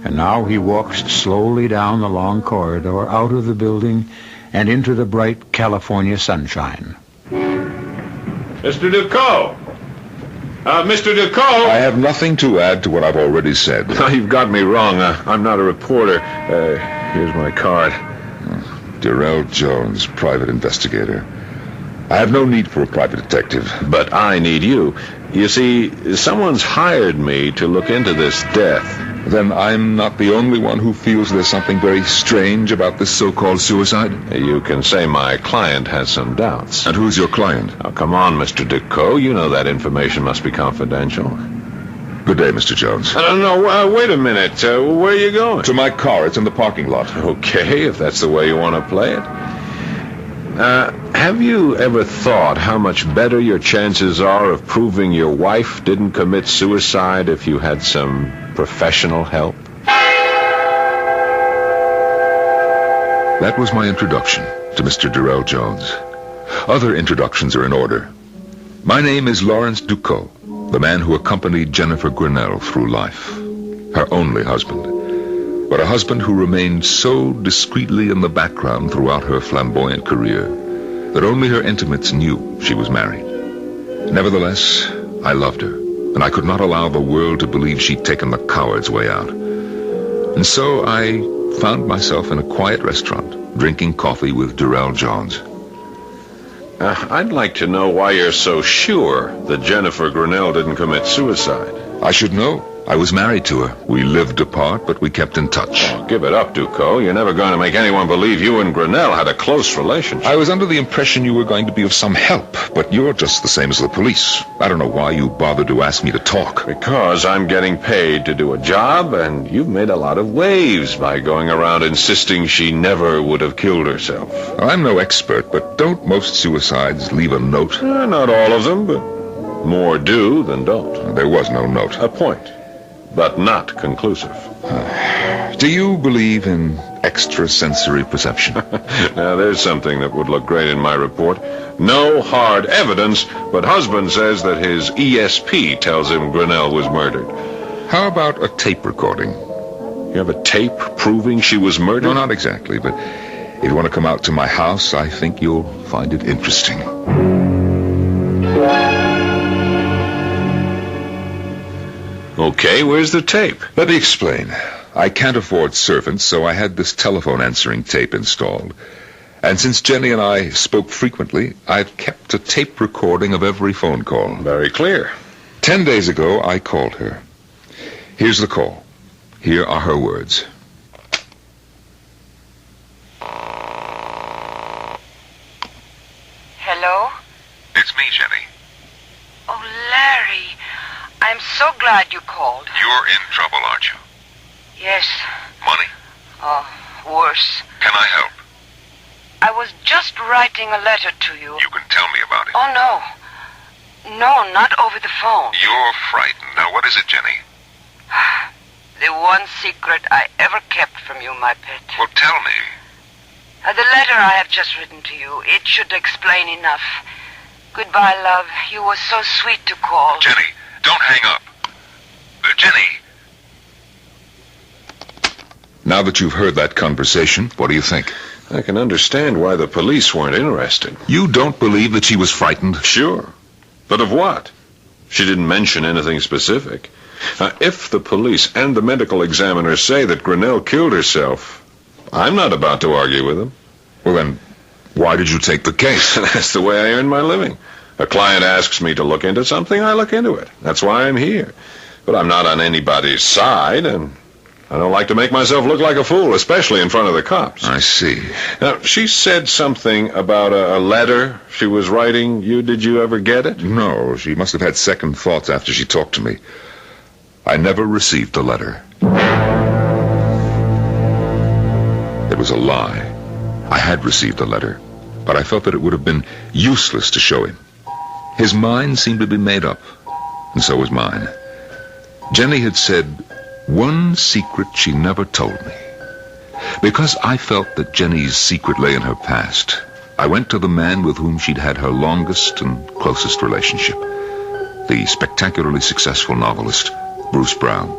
S6: and now he walks slowly down the long corridor, out of the building, and into the bright California sunshine.
S7: Mr. Ducot! Mr. Ducot!
S8: I have nothing to add to what I've already said.
S7: No, you've got me wrong. I'm not a reporter. Here's my card.
S8: Darrell Jones, private investigator. I have no need for a private detective.
S7: But I need you. You see, someone's hired me to look into this death.
S8: Then I'm not the only one who feels there's something very strange about this so-called suicide?
S7: You can say my client has some doubts.
S8: And who's your client?
S7: Now, come on, Mr. Ducot. You know that information must be confidential.
S8: Good day, Mr. Jones.
S7: No, wait a minute. Where are you going?
S8: To my car. It's in the parking lot.
S7: Okay, if that's the way you want to play it. Have you ever thought how much better your chances are of proving your wife didn't commit suicide if you had some professional help?
S8: That was my introduction to Mr. Durrell Jones. Other introductions are in order. My name is Lawrence Ducot, the man who accompanied Jennifer Grinnell through life, her only husband, but a husband who remained so discreetly in the background throughout her flamboyant career that only her intimates knew she was married. Nevertheless, I loved her, and I could not allow the world to believe she'd taken the coward's way out. And so I found myself in a quiet restaurant, drinking coffee with Durrell Jones.
S7: I'd like to know why you're so sure that Jennifer Grinnell didn't commit suicide.
S8: I should know. I was married to her. We lived apart, but we kept in touch.
S7: Oh, give it up, Ducot. You're never going to make anyone believe you and Grinnell had a close relationship.
S8: I was under the impression you were going to be of some help, but you're just the same as the police. I don't know why you bothered to ask me to talk.
S7: Because I'm getting paid to do a job, and you've made a lot of waves by going around insisting she never would have killed herself.
S8: I'm no expert, but don't most suicides leave a note?
S7: Not all of them, but more do than don't.
S8: There was no note.
S7: A point, but not conclusive.
S8: Do you believe in extrasensory perception?
S7: Now, there's something that would look great in my report. No hard evidence, but husband says that his ESP tells him Grinnell was murdered.
S8: How about a tape recording?
S7: You have a tape proving she was murdered?
S8: No, not exactly, but if you want to come out to my house, I think you'll find it interesting.
S7: Okay, where's the tape?
S8: Let me explain. I can't afford servants, so I had this telephone answering tape installed. And since Jenny and I spoke frequently, I've kept a tape recording of every phone call.
S7: Very clear.
S8: 10 days ago, I called her. Here's the call. Here are her words.
S9: Hello?
S8: It's me, Jenny.
S9: Oh, Larry. I'm so glad you called.
S8: You're in trouble, aren't you?
S9: Yes.
S8: Money?
S9: Oh, worse.
S8: Can I help?
S9: I was just writing a letter to you.
S8: You can tell me about it.
S9: Oh, no. No, not over the phone.
S8: You're frightened. Now, what is it, Jenny?
S9: The one secret I ever kept from you, my pet.
S8: Well, tell me.
S9: The letter I have just written to you, it should explain enough. Goodbye, love. You were so sweet to call.
S8: Jenny, don't hang up. Jenny. Now that you've heard that conversation, what do you think?
S7: I can understand why the police weren't interested.
S8: You don't believe that she was frightened?
S7: Sure. But of what? She didn't mention anything specific. If the police and the medical examiner say that Grinnell killed herself, I'm not about to argue with them.
S8: Well, then, why did you take the case?
S7: That's the way I earn my living. A client asks me to look into something, I look into it. That's why I'm here. But I'm not on anybody's side, and I don't like to make myself look like a fool, especially in front of the cops.
S8: I see.
S7: Now, she said something about a letter she was writing. Did you ever get it?
S8: No, she must have had second thoughts after she talked to me. I never received the letter. It was a lie. I had received the letter, but I felt that it would have been useless to show him. His mind seemed to be made up, and so was mine. Jenny had said one secret she never told me. Because I felt that Jenny's secret lay in her past, I went to the man with whom she'd had her longest and closest relationship, the spectacularly successful novelist, Bruce Brown.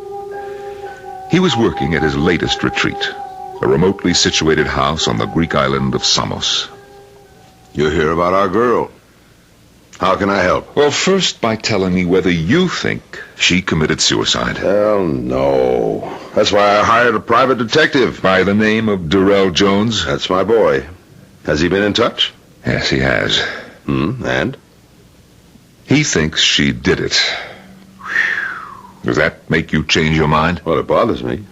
S8: He was working at his latest retreat, a remotely situated house on the Greek island of Samos.
S10: You hear about our girl. How can I help?
S8: Well, first by telling me whether you think she committed suicide.
S10: Hell no. That's why I hired a private detective.
S8: By the name of Durrell Jones?
S10: That's my boy. Has he been in touch?
S8: Yes, he has.
S10: And?
S8: He thinks she did it. Does that make you change your mind?
S10: Well, it bothers me.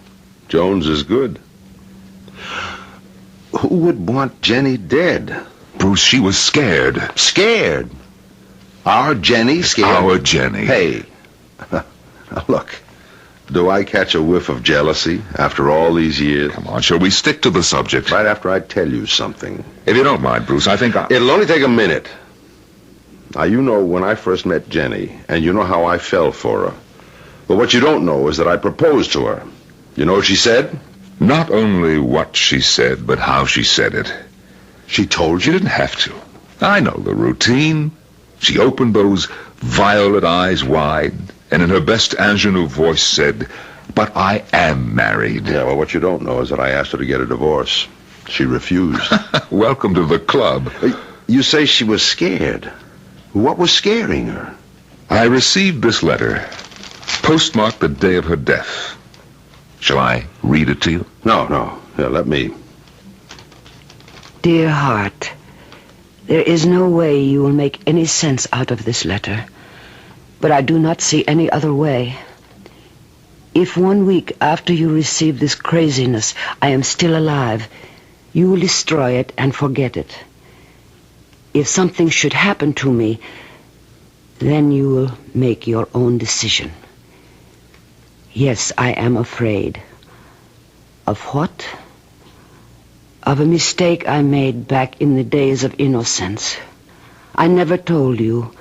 S10: Jones is good. Who would want Jenny dead?
S8: Bruce, she was scared.
S10: Scared? Our Jenny scared?
S8: Our Jenny.
S10: Hey, look, do I catch a whiff of jealousy after all these years?
S8: Come on, shall we stick to the subject?
S10: Right after I tell you something.
S8: If you don't mind, Bruce, I think
S10: It'll only take a minute. Now, you know when I first met Jenny, and you know how I fell for her. But what you don't know is that I proposed to her. You know what she said?
S8: Not only what she said, but how she said it.
S10: She told
S8: She
S10: you?
S8: didn't have to. I know the routine. She opened those violet eyes wide, and in her best ingenue voice said, "But I am married."
S10: Yeah, well, what you don't know is that I asked her to get a divorce. She refused.
S8: Welcome to the club.
S10: You say she was scared. What was scaring her?
S8: I received this letter, postmarked the day of her death. Shall I read it to you?
S10: No. Here, let me.
S11: Dear heart, there is no way you will make any sense out of this letter, but I do not see any other way. If 1 week after you receive this craziness I am still alive, you will destroy it and forget it. If something should happen to me, then you will make your own decision. Yes, I am afraid. Of what? Of a mistake I made back in the days of innocence. I never told you,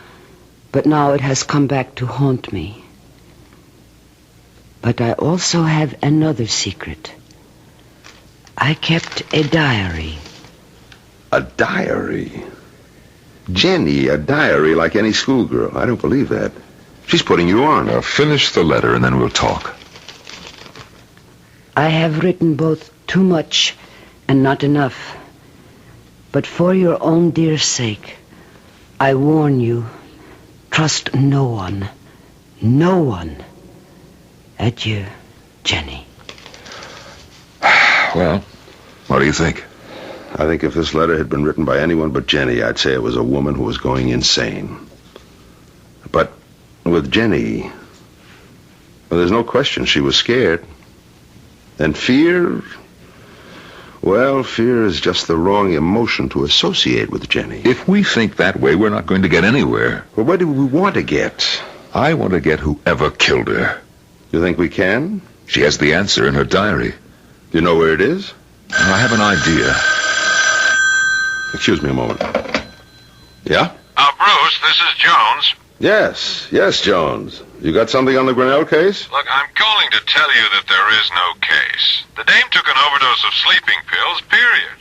S11: but now it has come back to haunt me. But I also have another secret. I kept a diary.
S10: A diary? Jenny, a diary like any schoolgirl. I don't believe that. She's putting you on.
S8: Now finish the letter and then we'll talk.
S11: I have written both too much and not enough. But for your own dear sake, I warn you, trust no one. No one. Adieu, Jenny.
S8: Well, what do you think?
S10: I think if this letter had been written by anyone but Jenny, I'd say it was a woman who was going insane. But with Jenny, well, there's no question she was scared. And fear, well, fear is just the wrong emotion to associate with Jenny.
S8: If we think that way, we're not going to get anywhere.
S10: Well, where do we want to get?
S8: I want to get whoever killed her.
S10: You think we can?
S8: She has the answer in her diary.
S10: Do you know where it is?
S8: I have an idea.
S10: Excuse me a moment. Yeah?
S7: Bruce, this is Jones.
S10: Yes, Jones. You got something on the Grinnell case?
S7: Look, I'm calling to tell you that there is no case. The dame took an overdose of sleeping pills, period.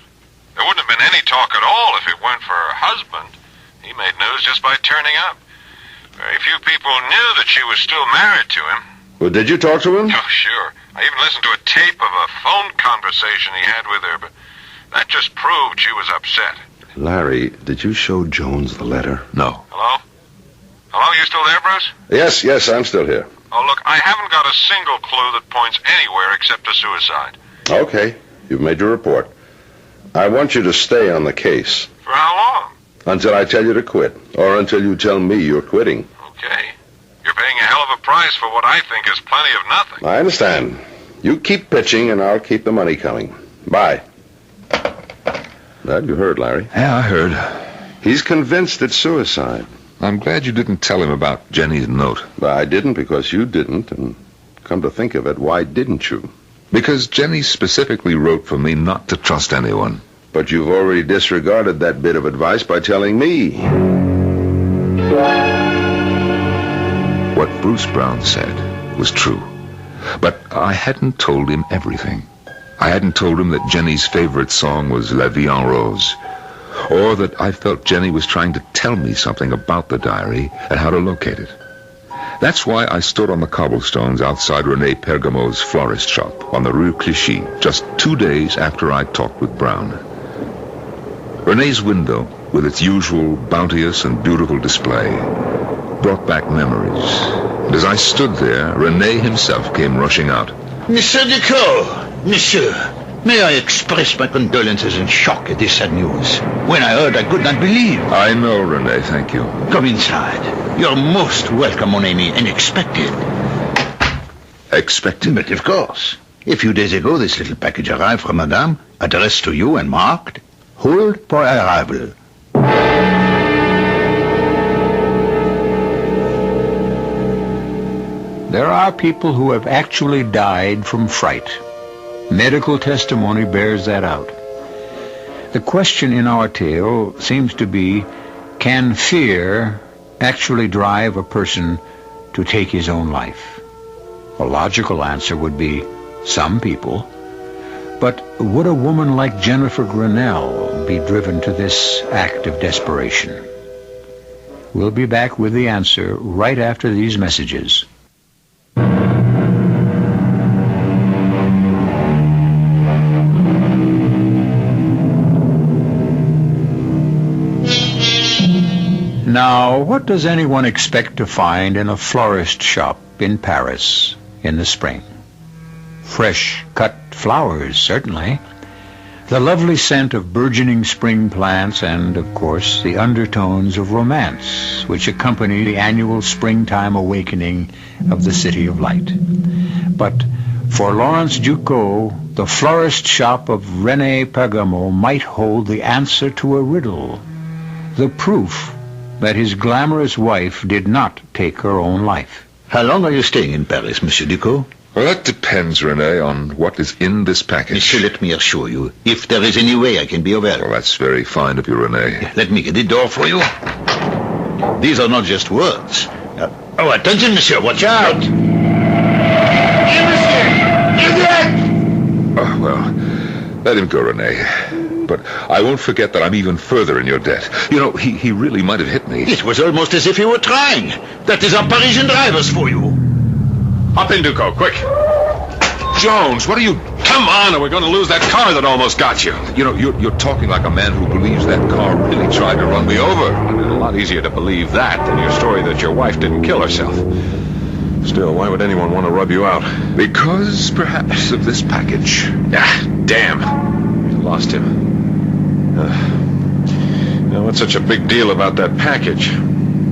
S7: There wouldn't have been any talk at all if it weren't for her husband. He made news just by turning up. Very few people knew that she was still married to him.
S10: Well, did you talk to him?
S7: Oh, sure. I even listened to a tape of a phone conversation he had with her, but that just proved she was upset.
S10: Larry, did you show Jones the letter?
S8: No.
S7: Hello? Hello, you still there, Bruce?
S10: Yes, I'm still here.
S7: Oh, look, I haven't got a single clue that points anywhere except to suicide.
S10: Okay, you've made your report. I want you to stay on the case.
S7: For how long?
S10: Until I tell you to quit, or until you tell me you're quitting.
S7: Okay. You're paying a hell of a price for what I think is plenty of nothing.
S10: I understand. You keep pitching, and I'll keep the money coming. Bye. That you heard, Larry.
S8: Yeah, I heard.
S10: He's convinced it's suicide.
S8: I'm glad you didn't tell him about Jenny's note.
S10: But I didn't because you didn't, and come to think of it, why didn't you?
S8: Because Jenny specifically wrote for me not to trust anyone.
S10: But you've already disregarded that bit of advice by telling me.
S8: What Bruce Brown said was true. But I hadn't told him everything. I hadn't told him that Jenny's favorite song was La Vie en Rose, or that I felt Jenny was trying to tell me something about the diary and how to locate it. That's why I stood on the cobblestones outside René Pergamo's florist shop on the Rue Clichy just 2 days after I talked with Brown. René's window, with its usual bounteous and beautiful display, brought back memories. And as I stood there, René himself came rushing out.
S12: Monsieur Duclos, monsieur, may I express my condolences and shock at this sad news. When I heard, I could not believe.
S8: I know, René, thank you.
S12: Come inside. You're most welcome, mon ami, and expected.
S8: Expected?
S12: But of course. A few days ago, this little package arrived from Madame, addressed to you and marked, "Hold for arrival."
S6: There are people who have actually died from fright. Medical testimony bears that out. The question in our tale seems to be, can fear actually drive a person to take his own life? A logical answer would be some people. But would a woman like Jennifer Grinnell be driven to this act of desperation? We'll be back with the answer right after these messages. Now, what does anyone expect to find in a florist shop in Paris in the spring? Fresh cut flowers, certainly. The lovely scent of burgeoning spring plants and, of course, the undertones of romance which accompany the annual springtime awakening of the City of Light. But for Lawrence Ducot, the florist shop of René Pergamo might hold the answer to a riddle, the proof that his glamorous wife did not take her own life.
S12: How long are you staying in Paris, Monsieur Ducot?
S8: Well, that depends, René, on what is in this package.
S12: Monsieur, let me assure you, if there is any way I can be of help.
S8: Well, that's very fine of you, René.
S12: Let me get the door for you. These are not just words. Attention, monsieur, watch out!
S8: Oh, well, let him go, René. But I won't forget that I'm even further in your debt. You know, he really might have hit me.
S12: It was almost as if he were trying. That is our Parisian drivers for you.
S7: Hop in, Ducot, quick. Jones, what are you... Come on, or we're going to lose that car that almost got you.
S8: You know, you're talking like a man who believes that car really tried to run me over.
S7: It's a lot easier to believe that than your story that your wife didn't kill herself. Still, why would anyone want to rub you out?
S8: Because, perhaps, of this package.
S7: Ah, damn. Lost him. Now, what's such a big deal about that package?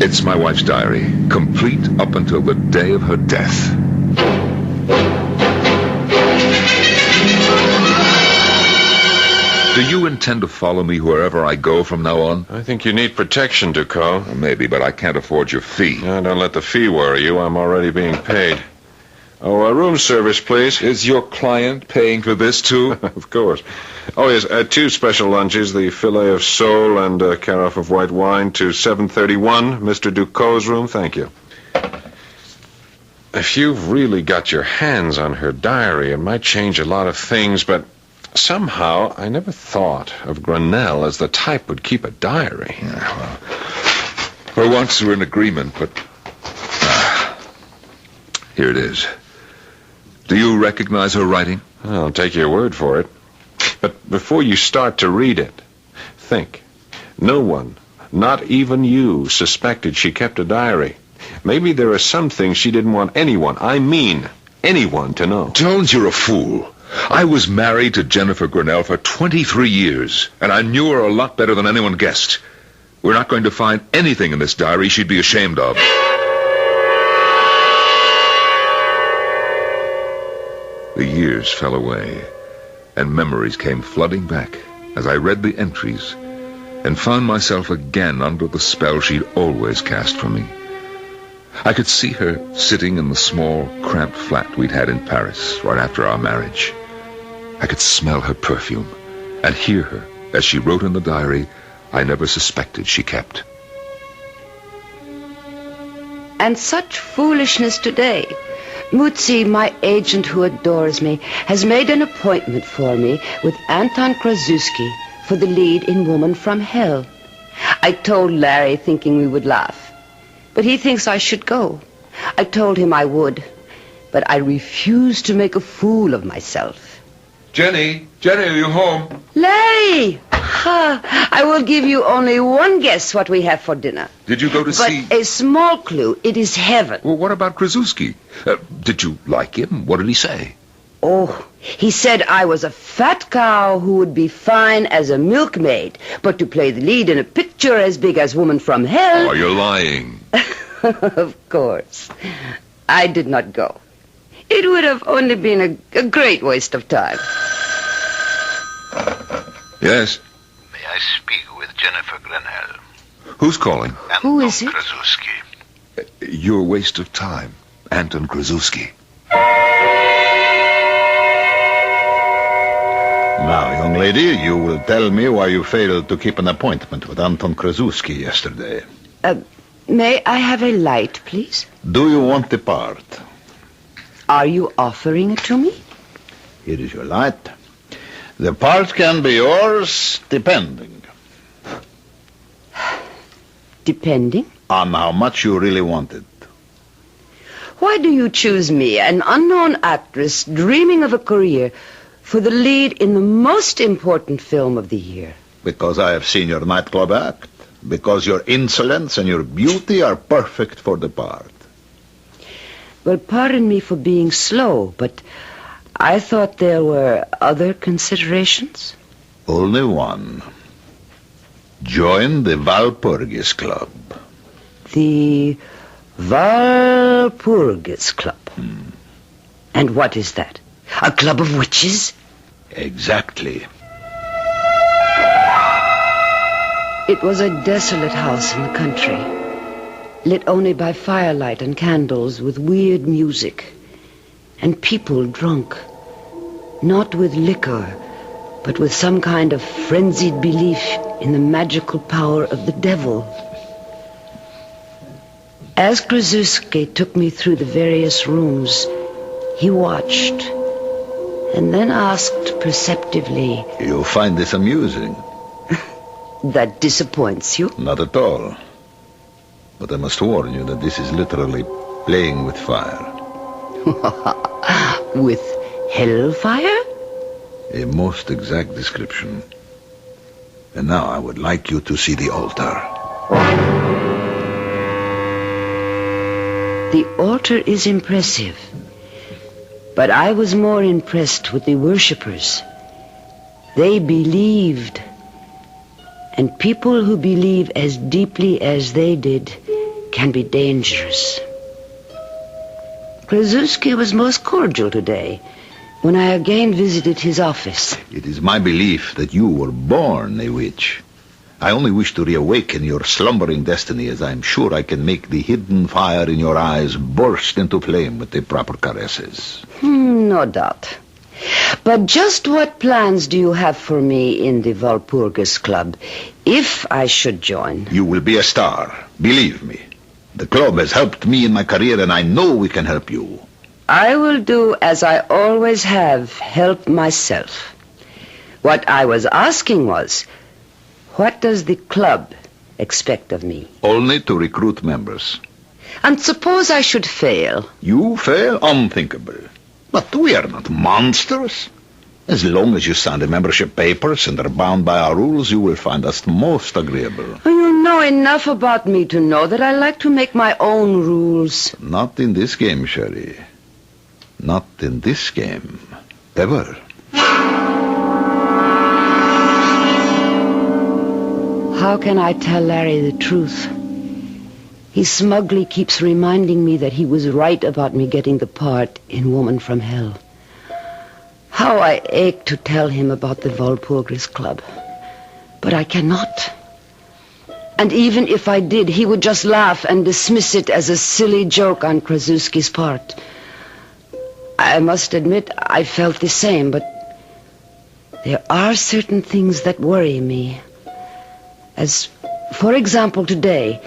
S8: It's my wife's diary, complete up until the day of her death. Do you intend to follow me wherever I go from now on?
S7: I think you need protection, Ducot.
S8: Well, maybe, but I can't afford your fee.
S7: No, don't let the fee worry you. I'm already being paid. Oh, room service, please.
S8: Is your client paying for this, too?
S7: Of course. Oh, yes, 2 special lunches, the filet of sole and a carafe of white wine to 731, Mr. Ducot's room. Thank you. If you've really got your hands on her diary, it might change a lot of things, but somehow I never thought of Grinnell as the type would keep a diary.
S8: Yeah, well, for once we're in agreement, but... here it is. Do you recognize her writing?
S7: I'll take your word for it. But before you start to read it, think. No one, not even you, suspected she kept a diary. Maybe there are some things she didn't want anyone, I mean anyone, to know.
S8: Jones, you're a fool. I was married to Jennifer Grinnell for 23 years, and I knew her a lot better than anyone guessed. We're not going to find anything in this diary she'd be ashamed of. The years fell away, and memories came flooding back as I read the entries and found myself again under the spell she'd always cast for me. I could see her sitting in the small, cramped flat we'd had in Paris right after our marriage. I could smell her perfume and hear her as she wrote in the diary I never suspected she kept.
S11: And such foolishness today. Mutzi, my agent who adores me, has made an appointment for me with Anton Krasuski for the lead in Woman from Hell. I told Larry thinking we would laugh, but he thinks I should go. I told him I would, but I refused to make a fool of myself.
S8: Jenny, are you home?
S11: Larry! I will give you only one guess what we have for dinner.
S8: Did you go to see...
S11: But a small clue. It is heaven.
S8: Well, what about Krasuski? Did you like him? What did he say?
S11: Oh, he said I was a fat cow who would be fine as a milkmaid, but to play the lead in a picture as big as Woman from Hell...
S8: Oh, you're lying.
S11: Of course. I did not go. It would have only been a great waste of time.
S8: Yes?
S12: May I speak with Jennifer Grenell?
S8: Who's calling?
S11: Who is it?
S12: Krasuski.
S8: Your waste of time, Anton Krasuski.
S12: Now, young lady, you will tell me why you failed to keep an appointment with Anton Krasuski yesterday.
S11: May I have a light, please?
S12: Do you want the part?
S11: Are you offering it to me?
S12: Here is your light. The part can be yours, depending.
S11: Depending?
S12: On how much you really want it.
S11: Why do you choose me, an unknown actress dreaming of a career, for the lead in the most important film of the year?
S12: Because I have seen your nightclub act. Because your insolence and your beauty are perfect for the part.
S11: Well, pardon me for being slow, but I thought there were other considerations.
S12: Only one. Join the Walpurgis Club.
S11: The Walpurgis Club. And what is that? A club of witches?
S12: Exactly.
S11: It was a desolate house in the country, lit only by firelight and candles, with weird music, and people drunk, not with liquor, but with some kind of frenzied belief in the magical power of the devil. As Krasuski took me through the various rooms, he watched, and then asked perceptively,
S12: You find this amusing?
S11: That disappoints you?
S12: Not at all. But I must warn you that this is literally playing with fire.
S11: With hellfire?
S12: A most exact description. And now I would like you to see the altar.
S11: The altar is impressive. But I was more impressed with the worshippers. They believed. And people who believe as deeply as they did can be dangerous. Krasuski was most cordial today when I again visited his office.
S12: It is my belief that you were born a witch. I only wish to reawaken your slumbering destiny, as I am sure I can make the hidden fire in your eyes burst into flame with the proper caresses.
S11: No doubt. But just what plans do you have for me in the Walpurgis Club, if I should join?
S12: You will be a star, believe me. The club has helped me in my career, and I know we can help you.
S11: I will do as I always have, help myself. What I was asking was, what does the club expect of me?
S12: Only to recruit members.
S11: And suppose I should fail?
S12: You fail? Unthinkable. But we are not monsters. As long as you sign the membership papers and are bound by our rules, you will find us most agreeable.
S11: You know enough about me to know that I like to make my own rules.
S12: Not in this game, Sherry. Not in this game. Ever.
S11: How can I tell Larry the truth? He smugly keeps reminding me that he was right about me getting the part in Woman from Hell. How I ache to tell him about the Walpurgis Club. But I cannot. And even if I did, he would just laugh and dismiss it as a silly joke on Krasuski's part. I must admit I felt the same, but there are certain things that worry me. As, for example, today,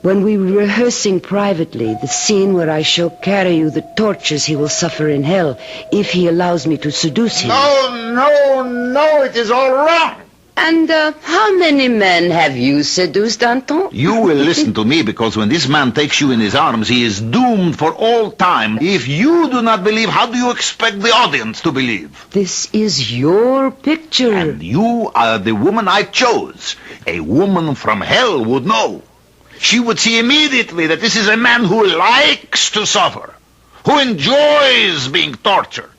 S11: when we were rehearsing privately the scene where I shall carry you the tortures he will suffer in hell if he allows me to seduce him.
S12: No, it is all wrong.
S11: And how many men have you seduced, Anton?
S12: You will listen to me, because when this man takes you in his arms, he is doomed for all time. If you do not believe, how do you expect the audience to believe?
S11: This is your picture.
S12: And you are the woman I chose. A woman from hell would know. She would see immediately that this is a man who likes to suffer, who enjoys being tortured,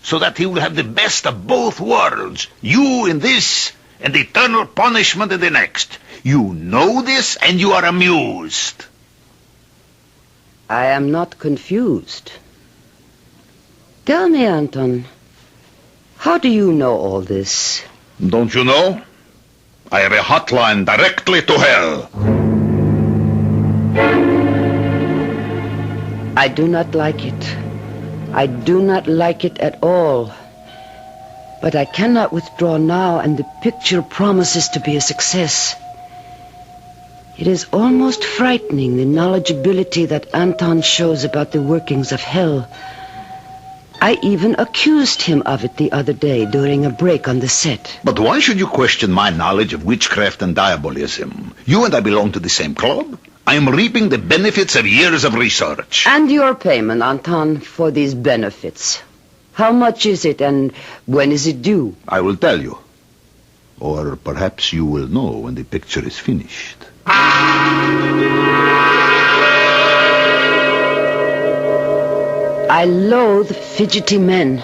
S12: so that he will have the best of both worlds, you in this and eternal punishment in the next. You know this, and you are amused.
S11: I am not confused. Tell me, Anton, how do you know all this?
S12: Don't you know? I have a hotline directly to hell.
S11: I do not like it. I do not like it at all. But I cannot withdraw now, and the picture promises to be a success. It is almost frightening, the knowledgeability that Anton shows about the workings of hell. I even accused him of it the other day during a break on the set.
S12: But why should you question my knowledge of witchcraft and diabolism? You and I belong to the same club. I am reaping the benefits of years of research.
S11: And your payment, Anton, for these benefits. How much is it, and when is it due?
S12: I will tell you. Or perhaps you will know when the picture is finished.
S11: I loathe fidgety men,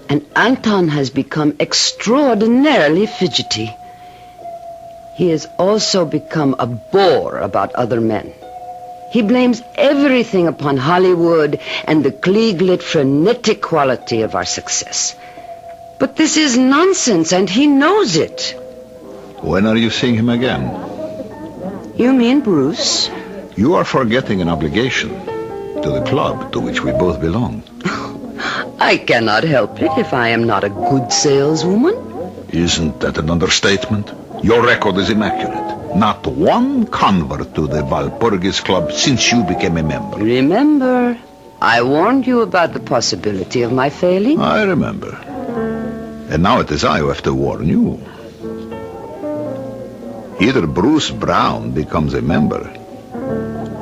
S11: and Anton has become extraordinarily fidgety. He has also become a bore about other men. He blames everything upon Hollywood and the Klieg-lit frenetic quality of our success. But this is nonsense, and he knows it.
S12: When are you seeing him again?
S11: You mean Bruce?
S12: You are forgetting an obligation to the club to which we both belong.
S11: I cannot help it if I am not a good saleswoman.
S12: Isn't that an understatement? Your record is immaculate. Not one convert to the Walpurgis Club since you became a member.
S11: Remember, I warned you about the possibility of my failing.
S12: I remember. And now it is I who have to warn you. Either Bruce Brown becomes a member,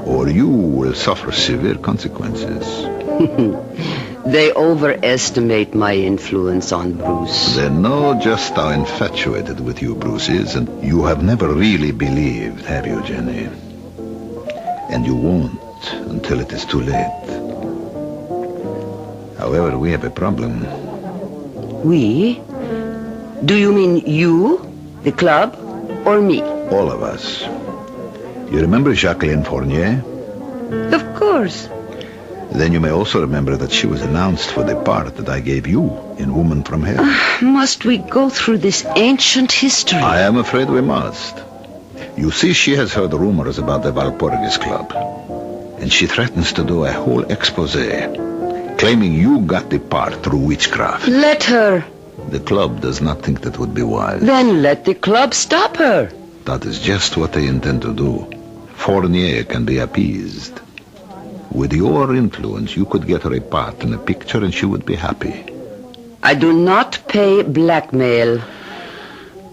S12: or you will suffer severe consequences.
S11: They overestimate my influence on Bruce.
S12: They know just how infatuated with you Bruce is, and you have never really believed, have you, Jenny? And you won't until it is too late. However, we have a problem.
S11: We? Do you mean you, the club, or me?
S12: All of us. You remember Jacqueline Fournier?
S11: Of course.
S12: Then you may also remember that she was announced for the part that I gave you in Woman from Hell.
S11: Must we go through this ancient history?
S12: I am afraid we must. You see, she has heard rumors about the Walpurgis Club, and she threatens to do a whole expose, claiming you got the part through witchcraft.
S11: Let her.
S12: The club does not think that would be wise.
S11: Then let the club stop her.
S12: That is just what they intend to do. Fournier can be appeased. With your influence, you could get her a part in a picture and she would be happy.
S11: I do not pay blackmail.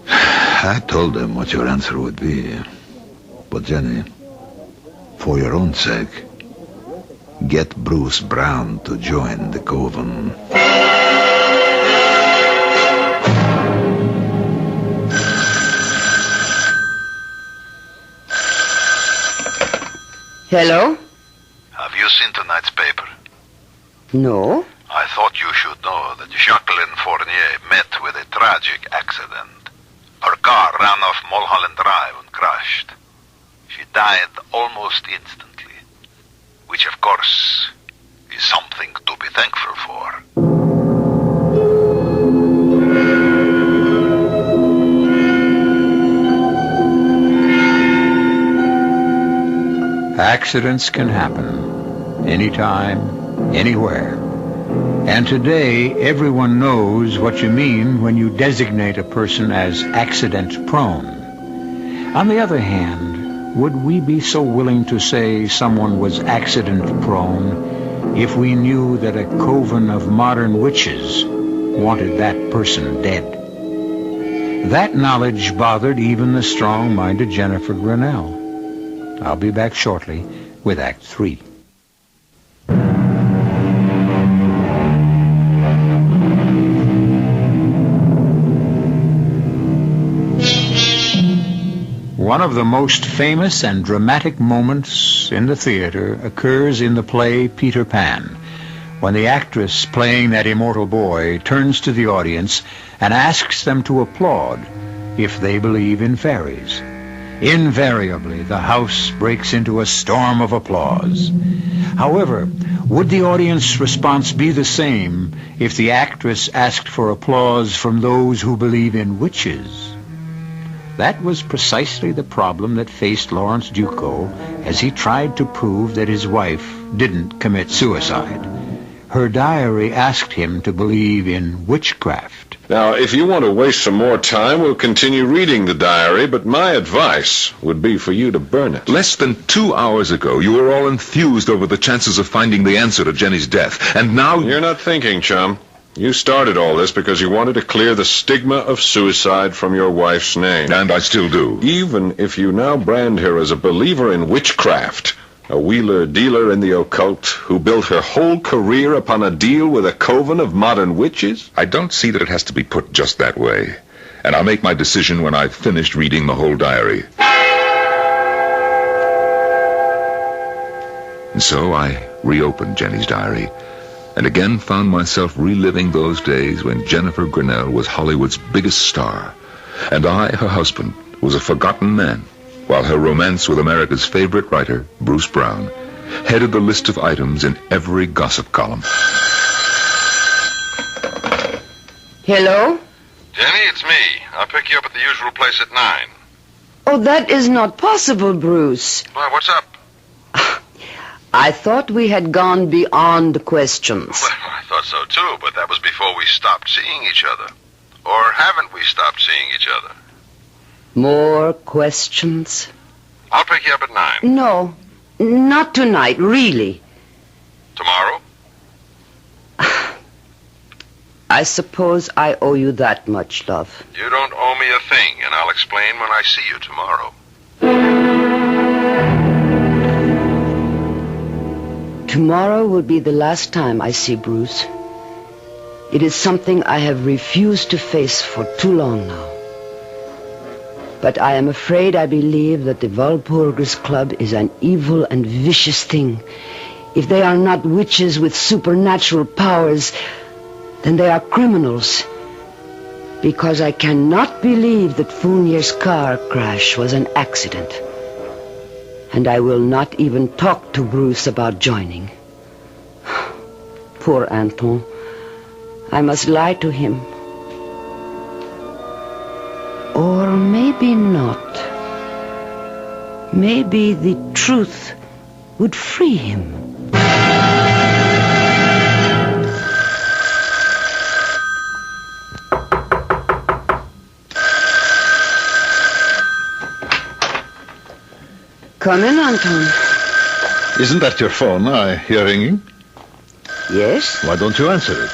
S12: I told them what your answer would be. But Jenny, for your own sake, get Bruce Brown to join the coven.
S11: Hello?
S12: Have you seen tonight's paper?
S11: No.
S12: I thought you should know that Jacqueline Fournier met with a tragic accident. Her car ran off Mulholland Drive and crashed. She died almost instantly, which of course is something to be thankful for.
S6: Accidents can happen anytime, anywhere. And today, everyone knows what you mean when you designate a person as accident-prone. On the other hand, would we be so willing to say someone was accident-prone if we knew that a coven of modern witches wanted that person dead? That knowledge bothered even the strong-minded Jennifer Grinnell. I'll be back shortly with Act 3. One of the most famous and dramatic moments in the theater occurs in the play Peter Pan, when the actress playing that immortal boy turns to the audience and asks them to applaud if they believe in fairies. Invariably, the house breaks into a storm of applause. However, would the audience response be the same if the actress asked for applause from those who believe in witches? That was precisely the problem that faced Lawrence Duco as he tried to prove that his wife didn't commit suicide. Her diary asked him to believe in witchcraft.
S7: Now, if you want to waste some more time, we'll continue reading the diary, but my advice would be for you to burn it.
S8: Less than 2 hours ago, you were all enthused over the chances of finding the answer to Jenny's death, and now...
S7: You're not thinking, chum. You started all this because you wanted to clear the stigma of suicide from your wife's name.
S8: And I still do.
S7: Even if you now brand her as a believer in witchcraft, a wheeler-dealer in the occult who built her whole career upon a deal with a coven of modern witches?
S8: I don't see that it has to be put just that way. And I'll make my decision when I've finished reading the whole diary. And so I reopened Jenny's diary, and again found myself reliving those days when Jennifer Grinnell was Hollywood's biggest star, and I, her husband, was a forgotten man, while her romance with America's favorite writer, Bruce Brown, headed the list of items in every gossip column.
S11: Hello?
S13: Jenny, it's me. I'll pick you up at the usual place at 9.
S11: Oh, that is not possible, Bruce.
S13: Why, what's up?
S11: I thought we had gone beyond questions.
S13: Well, I thought so too, but that was before we stopped seeing each other. Or haven't we stopped seeing each other?
S11: More questions?
S13: I'll pick you up at 9.
S11: No, not tonight, really.
S13: Tomorrow?
S11: I suppose I owe you that much, love.
S13: You don't owe me a thing, and I'll explain when I see you tomorrow.
S11: Tomorrow will be the last time I see Bruce. It is something I have refused to face for too long now. But I am afraid I believe that the Walpurgis Club is an evil and vicious thing. If they are not witches with supernatural powers, then they are criminals. Because I cannot believe that Fournier's car crash was an accident. And I will not even talk to Bruce about joining. Poor Anton. I must lie to him. Or maybe not. Maybe the truth would free him. Come in, Anton.
S12: Isn't that your phone I hear ringing?
S11: Yes?
S12: Why don't you answer it?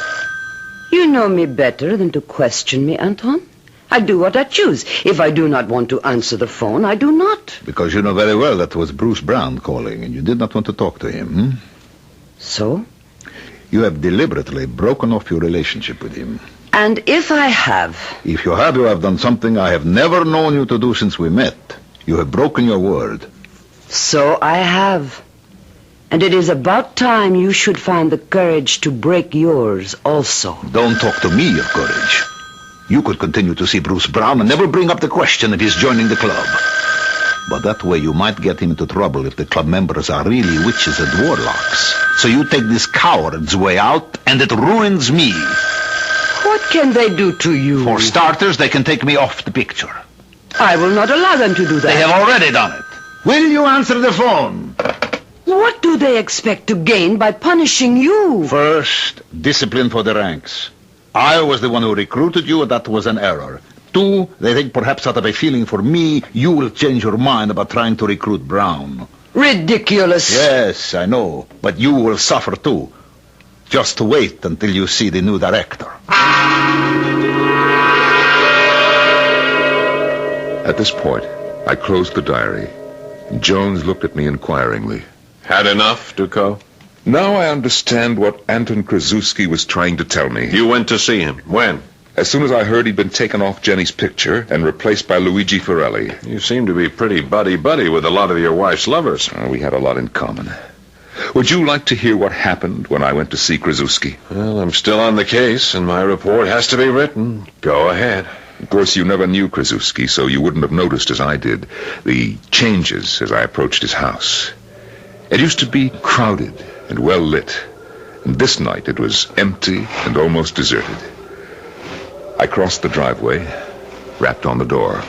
S11: You know me better than to question me, Anton. I do what I choose. If I do not want to answer the phone, I do not.
S12: Because you know very well that was Bruce Brown calling, and you did not want to talk to him.
S11: So?
S12: You have deliberately broken off your relationship with him.
S11: And if I have?
S12: If you have done something I have never known you to do since we met. You have broken your word.
S11: So I have. And it is about time you should find the courage to break yours also.
S12: Don't talk to me of courage. You could continue to see Bruce Brown and never bring up the question of his joining the club. But that way you might get him into trouble if the club members are really witches and warlocks. So you take this coward's way out, and it ruins me.
S11: What can they do to you?
S12: For starters, they can take me off the picture.
S11: I will not allow them to do that.
S12: They have already done it. Will you answer the phone?
S11: What do they expect to gain by punishing you?
S12: First, discipline for the ranks. I was the one who recruited you, and that was an error. 2, they think perhaps out of a feeling for me, you will change your mind about trying to recruit Brown.
S11: Ridiculous.
S12: Yes, I know, but you will suffer too. Just wait until you see the new director.
S8: At this point, I closed the diary. Jones looked at me inquiringly.
S7: Had enough, Duco?
S8: Now I understand what Anton Krasuski was trying to tell me.
S7: You went to see him. When?
S8: As soon as I heard he'd been taken off Jenny's picture and replaced by Luigi Forelli.
S7: You seem to be pretty buddy-buddy with a lot of your wife's lovers.
S8: We had a lot in common. Would you like to hear what happened when I went to see Krasuski?
S7: Well, I'm still on the case, and my report has to be written. Go ahead.
S8: Of course, you never knew Krasuski, so you wouldn't have noticed, as I did, the changes as I approached his house. It used to be crowded and well lit, and this night it was empty and almost deserted. I crossed the driveway, rapped on the door.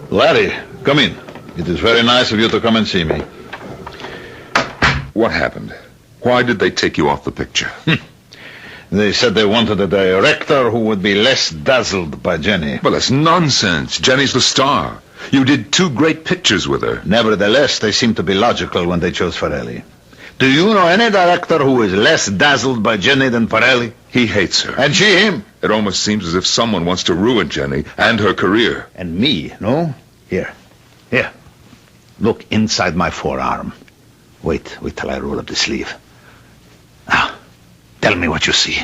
S14: Larry, come in. It is very nice of you to come and see me.
S8: What happened? Why did they take you off the picture?
S14: They said they wanted a director who would be less dazzled by Jenny.
S8: Well, that's nonsense. Jenny's the star. You did 2 great pictures with her.
S14: Nevertheless, they seemed to be logical when they chose Farelli. Do you know any director who is less dazzled by Jenny than Farelli?
S8: He hates her.
S14: And she him.
S8: It almost seems as if someone wants to ruin Jenny and her career.
S14: And me, no? Here. Look inside my forearm. Wait till I roll up the sleeve. Now, tell me what you see.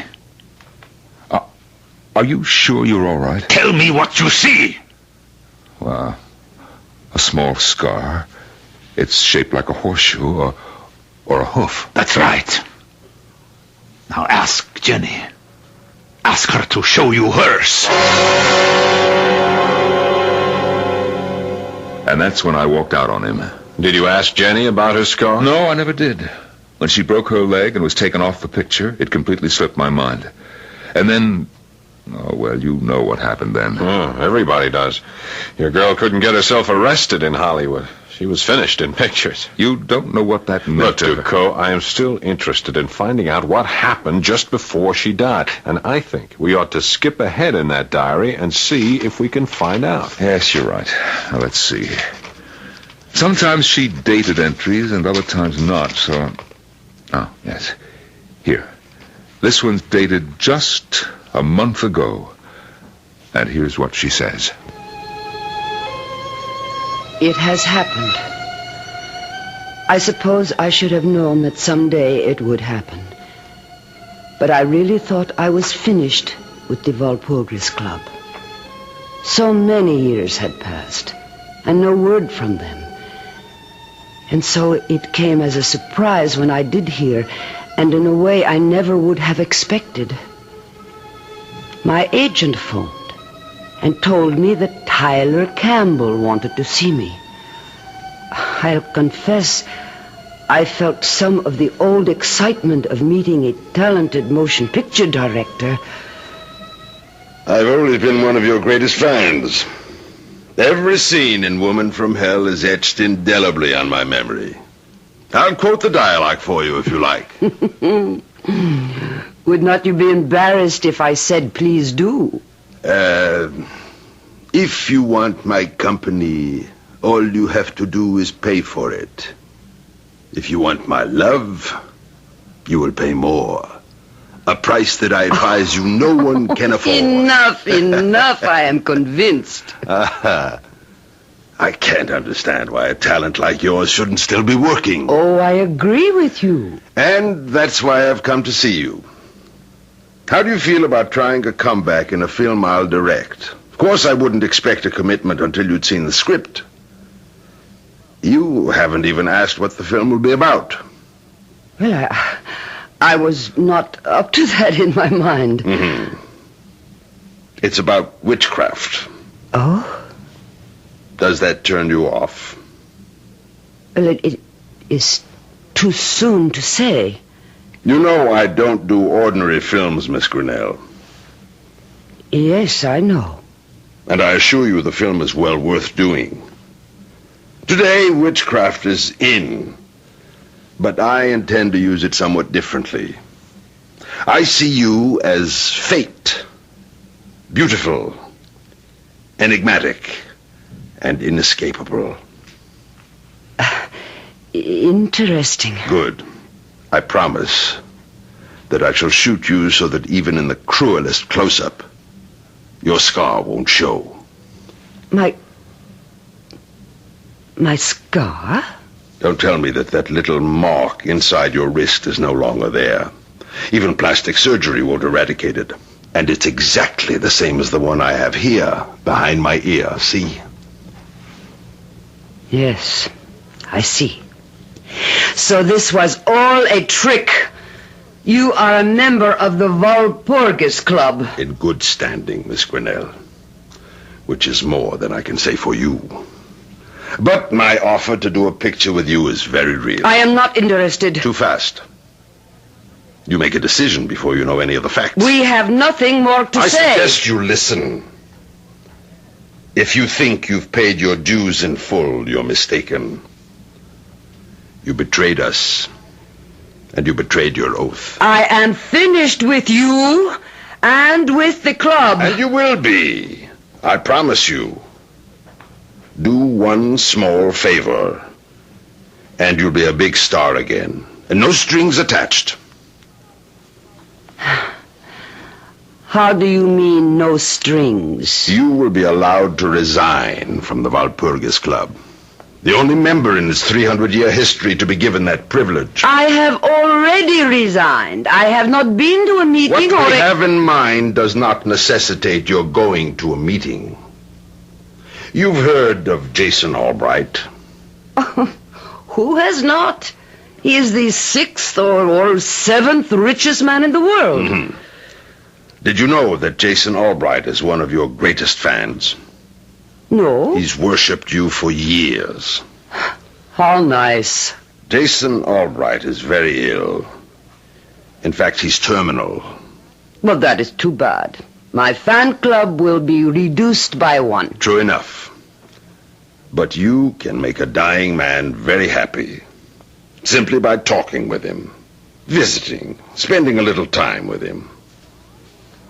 S8: Are you sure you're all right?
S14: Tell me what you see!
S8: Well, a small scar. It's shaped like a horseshoe or a hoof.
S14: That's right. Now ask Jenny. Ask her to show you hers.
S8: And that's when I walked out on him.
S7: Did you ask Jenny about her scar?
S8: No, I never did. When she broke her leg and was taken off the picture, it completely slipped my mind. And then... Oh, well, you know what happened then.
S7: Oh, everybody does. Your girl couldn't get herself arrested in Hollywood. She was finished in pictures.
S8: You don't know what that meant.
S7: Look, Ducot, I am still interested in finding out what happened just before she died. And I think we ought to skip ahead in that diary and see if we can find out.
S8: Yes, you're right. Now, let's see. Sometimes she dated entries and other times not, so... Oh, yes. Here. This one's dated just a month ago. And here's what she says.
S11: It has happened. I suppose I should have known that someday it would happen. But I really thought I was finished with the Walpurgis Club. So many years had passed, and no word from them. And so it came as a surprise when I did hear, and in a way I never would have expected. My agent phoned and told me that Tyler Campbell wanted to see me. I'll confess, I felt some of the old excitement of meeting a talented motion picture director.
S10: I've always been one of your greatest fans. Every scene in Woman from Hell is etched indelibly on my memory. I'll quote the dialogue for you if you like.
S11: Would not you be embarrassed if I said, please do?
S10: If you want my company, all you have to do is pay for it. If you want my love, you will pay more. A price that I advise you no one can afford.
S11: Enough, I am convinced.
S10: I can't understand why a talent like yours shouldn't still be working.
S11: Oh, I agree with you.
S10: And that's why I've come to see you. How do you feel about trying a comeback in a film I'll direct? Of course, I wouldn't expect a commitment until you'd seen the script. You haven't even asked what the film will be about.
S11: Well, I was not up to that in my mind.
S10: Mm-hmm. It's about witchcraft.
S11: Oh?
S10: Does that turn you off?
S11: Well, it is too soon to say.
S10: You know I don't do ordinary films, Miss Grinnell.
S11: Yes, I know.
S10: And I assure you the film is well worth doing. Today, witchcraft is in, but I intend to use it somewhat differently. I see you as fate, beautiful, enigmatic, and inescapable.
S11: Interesting.
S10: Good. I promise that I shall shoot you so that even in the cruelest close-up, your scar won't show.
S11: My scar?
S10: Don't tell me that little mark inside your wrist is no longer there. Even plastic surgery won't eradicate it. And it's exactly the same as the one I have here, behind my ear, see?
S11: Yes, I see. So this was all a trick. You are a member of the Walpurgis Club.
S10: In good standing, Miss Grinnell. Which is more than I can say for you. But my offer to do a picture with you is very real.
S11: I am not interested.
S10: Too fast. You make a decision before you know any of the facts.
S11: We have nothing more to say.
S10: I suggest you listen. If you think you've paid your dues in full, you're mistaken. You betrayed us. And you betrayed your oath.
S11: I am finished with you and with the club.
S10: And you will be. I promise you. Do one small favor, and you'll be a big star again. And no strings attached.
S11: How do you mean, no strings?
S10: You will be allowed to resign from the Walpurgis Club. The only member in its 300-year history to be given that privilege.
S11: I have already resigned. I have not been to a meeting
S10: What we have in mind does not necessitate your going to a meeting. You've heard of Jason Albright.
S11: Who has not? He is the 6th or 7th richest man in the world.
S10: Mm-hmm. Did you know that Jason Albright is one of your greatest fans?
S11: No.
S10: He's worshipped you for years.
S11: How nice.
S10: Jason Albright is very ill. In fact, he's terminal.
S11: Well, that is too bad. My fan club will be reduced by 1.
S10: True enough. But you can make a dying man very happy. Simply by talking with him, visiting, spending a little time with him.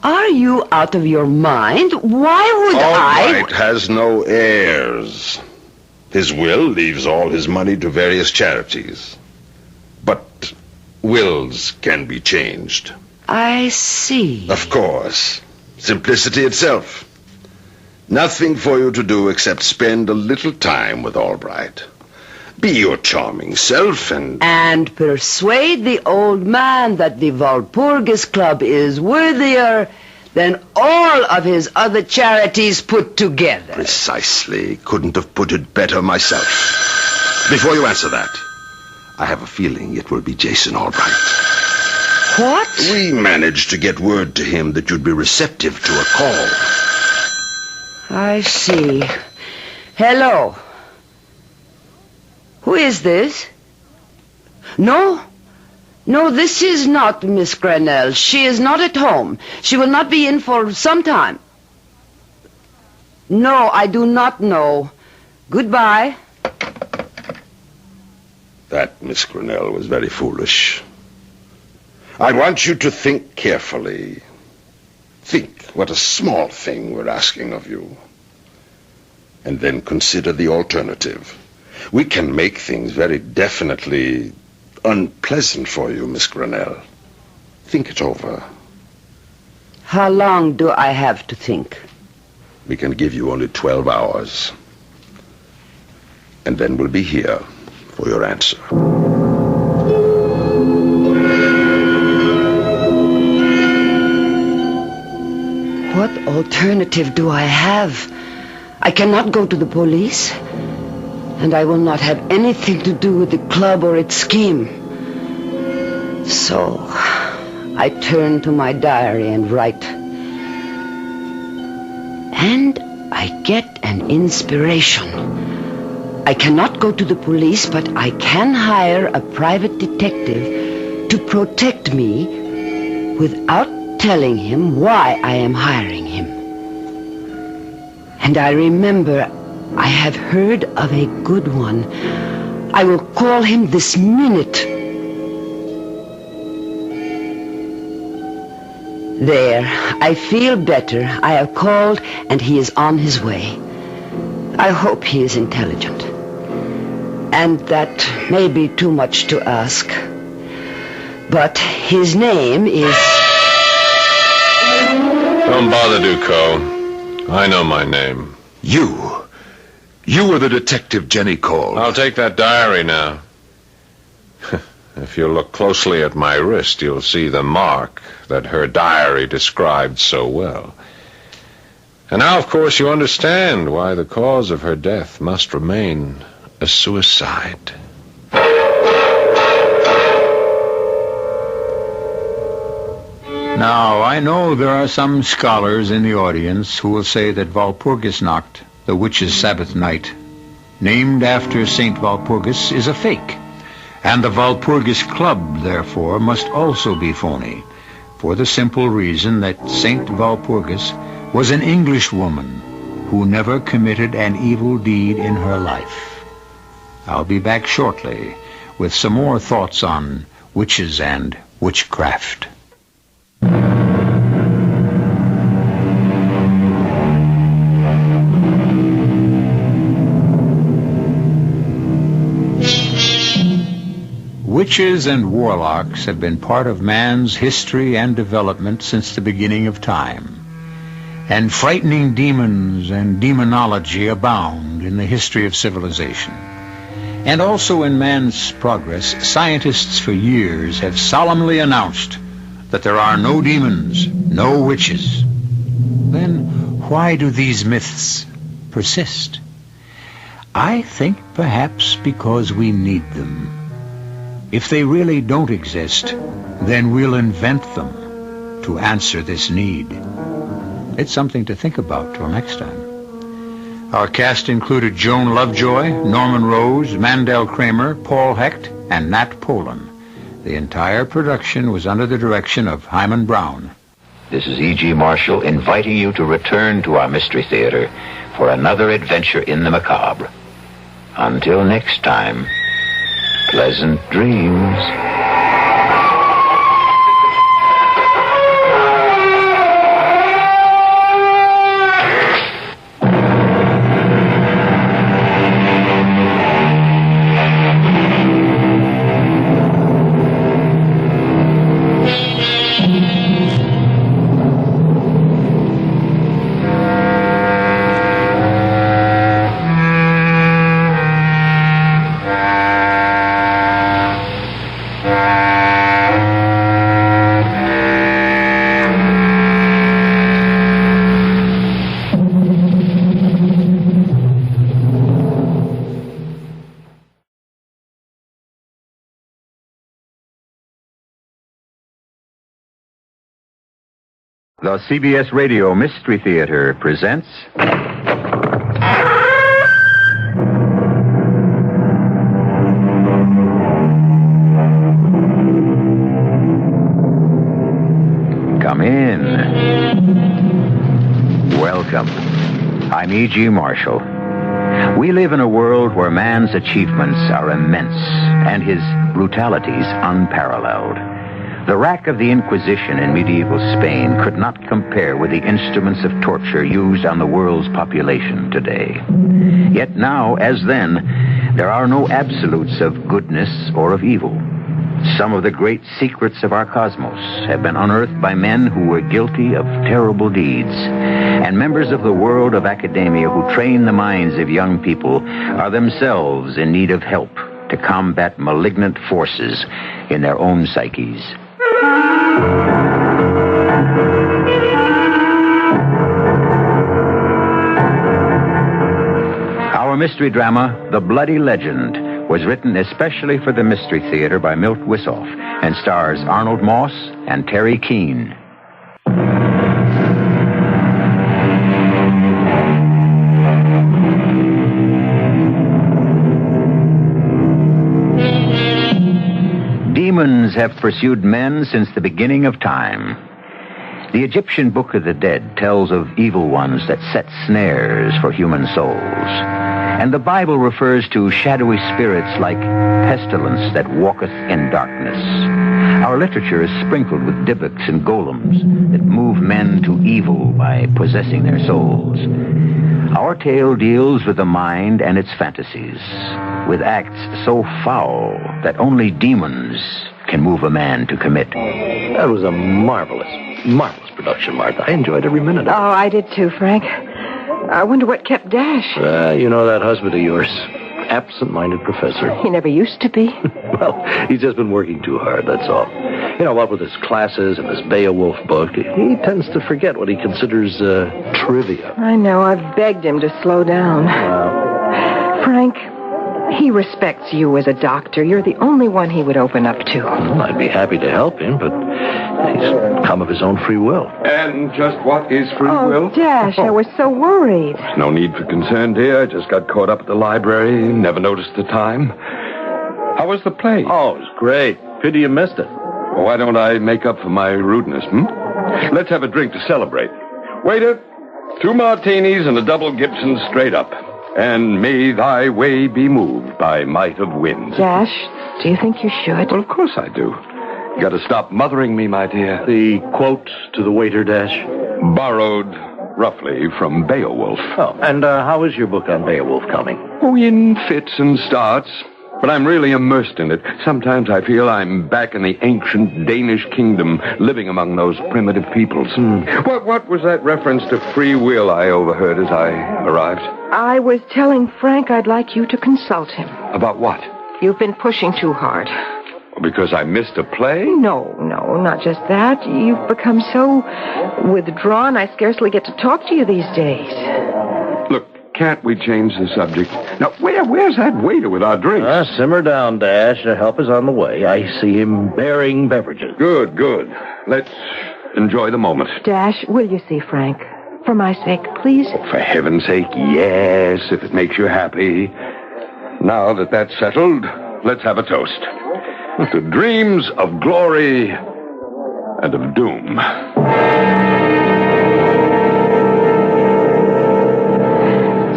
S11: Are you out of your mind? Why would
S10: Albright has no heirs. His will leaves all his money to various charities. But wills can be changed.
S11: I see.
S10: Of course. Simplicity itself. Nothing for you to do except spend a little time with Albright. Be your charming self
S11: and persuade the old man that the Walpurgis Club is worthier than all of his other charities put together.
S10: Precisely. Couldn't have put it better myself. Before you answer that, I have a feeling it will be Jason Albright.
S11: What?
S10: We managed to get word to him that you'd be receptive to a call.
S11: I see. Hello. Who is this? No, this is not Miss Grinnell. She is not at home. She will not be in for some time. No, I do not know. Goodbye.
S10: That, Miss Grinnell, was very foolish. I want you to think carefully. Think what a small thing we're asking of you. And then consider the alternative. We can make things very definitely unpleasant for you, Miss Grinnell. Think it over.
S11: How long do I have to think?
S10: We can give you only 12 hours. And then we'll be here for your answer.
S11: What alternative do I have? I cannot go to the police. And I will not have anything to do with the club or its scheme. So, I turn to my diary and write. And I get an inspiration. I cannot go to the police, but I can hire a private detective to protect me without telling him why I am hiring him. And I remember I have heard of a good one. I will call him this minute. There, I feel better. I have called and he is on his way. I hope he is intelligent. And that may be too much to ask. But his name is...
S7: Don't bother, Ducot. I know my name.
S8: You were the detective Jenny called.
S7: I'll take that diary now. If you look closely at my wrist, you'll see the mark that her diary described so well. And now, of course, you understand why the cause of her death must remain a suicide.
S6: Now, I know there are some scholars in the audience who will say that Walpurgisnacht, the witch's Sabbath night, named after St. Walpurgis, is a fake, and the Walpurgis Club, therefore, must also be phony, for the simple reason that St. Walpurgis was an English woman who never committed an evil deed in her life. I'll be back shortly with some more thoughts on witches and witchcraft. Witches and warlocks have been part of man's history and development since the beginning of time. And frightening demons and demonology abound in the history of civilization. And also in man's progress, scientists for years have solemnly announced that there are no demons, no witches. Then why do these myths persist? I think perhaps because we need them. If they really don't exist, then we'll invent them to answer this need. It's something to think about till next time. Our cast included Joan Lovejoy, Norman Rose, Mandel Kramer, Paul Hecht, and Nat Polan. The entire production was under the direction of Hyman Brown.
S1: This is E.G. Marshall inviting you to return to our Mystery Theater for another adventure in the macabre. Until next time, pleasant dreams.
S15: The CBS Radio Mystery Theater presents... Come in. Welcome. I'm E.G. Marshall. We live in a world where man's achievements are immense and his brutalities unparalleled. The rack of the Inquisition in medieval Spain could not compare with the instruments of torture used on the world's population today. Yet now, as then, there are no absolutes of goodness or of evil. Some of the great secrets of our cosmos have been unearthed by men who were guilty of terrible deeds. And members of the world of academia who train the minds of young people are themselves in need of help to combat malignant forces in their own psyches. Our mystery drama, The Bloody Legend, was written especially for the Mystery Theater by Milt Wissoff and stars Arnold Moss and Terry Keane. Demons have pursued men since the beginning of time. The Egyptian Book of the Dead tells of evil ones that set snares for human souls. And the Bible refers to shadowy spirits like pestilence that walketh in darkness. Our literature is sprinkled with Dybbuk's and golems that move men to evil by possessing their souls. Our tale deals with the mind and its fantasies, with acts so foul that only demons can move a man to commit.
S2: That was a marvelous production, Martha. I enjoyed every minute of it.
S9: Oh, I did too, Frank. I wonder what kept Dash.
S2: You know that husband of yours. Absent-minded professor.
S9: He never used to be.
S2: Well, he's just been working too hard, that's all. You know, what with his classes and his Beowulf book, he tends to forget what he considers trivia.
S9: I know. I've begged him to slow down. Frank, he respects you as a doctor. You're the only one he would open up to.
S2: Well, I'd be happy to help him, but
S14: He's come of his own free will.
S16: And just what is free will?
S17: Oh, Dash, I was so worried.
S16: No need for concern, dear. I just got caught up at the library. Never noticed the time. How was the play?
S2: Oh, it was great. Pity you missed it.
S16: Well, why don't I make up for my rudeness, Let's have a drink to celebrate. Waiter, 2 martinis and a double Gibson straight up. And may thy way be moved by might of winds.
S17: Dash, do you think you should?
S16: Well, of course I do. You got to stop mothering me, my dear.
S2: The quote to the waiter, Dash?
S16: Borrowed, roughly, from Beowulf.
S2: Oh, and how is your book on Beowulf coming?
S16: Oh, in fits and starts. But I'm really immersed in it. Sometimes I feel I'm back in the ancient Danish kingdom, living among those primitive peoples. What was that reference to free will I overheard as I arrived?
S17: I was telling Frank I'd like you to consult him.
S16: About what?
S17: You've been pushing too hard.
S16: Because I missed a play?
S17: No, not just that. You've become so withdrawn, I scarcely get to talk to you these days.
S16: Look, can't we change the subject? Now, where's that waiter with our drinks?
S2: Simmer down, Dash. Help is on the way. I see him bearing beverages.
S16: Good. Let's enjoy the moment.
S17: Dash, will you see Frank? For my sake, please?
S16: For heaven's sake, yes, if it makes you happy. Now that that's settled, let's have a toast. To dreams of glory and of doom.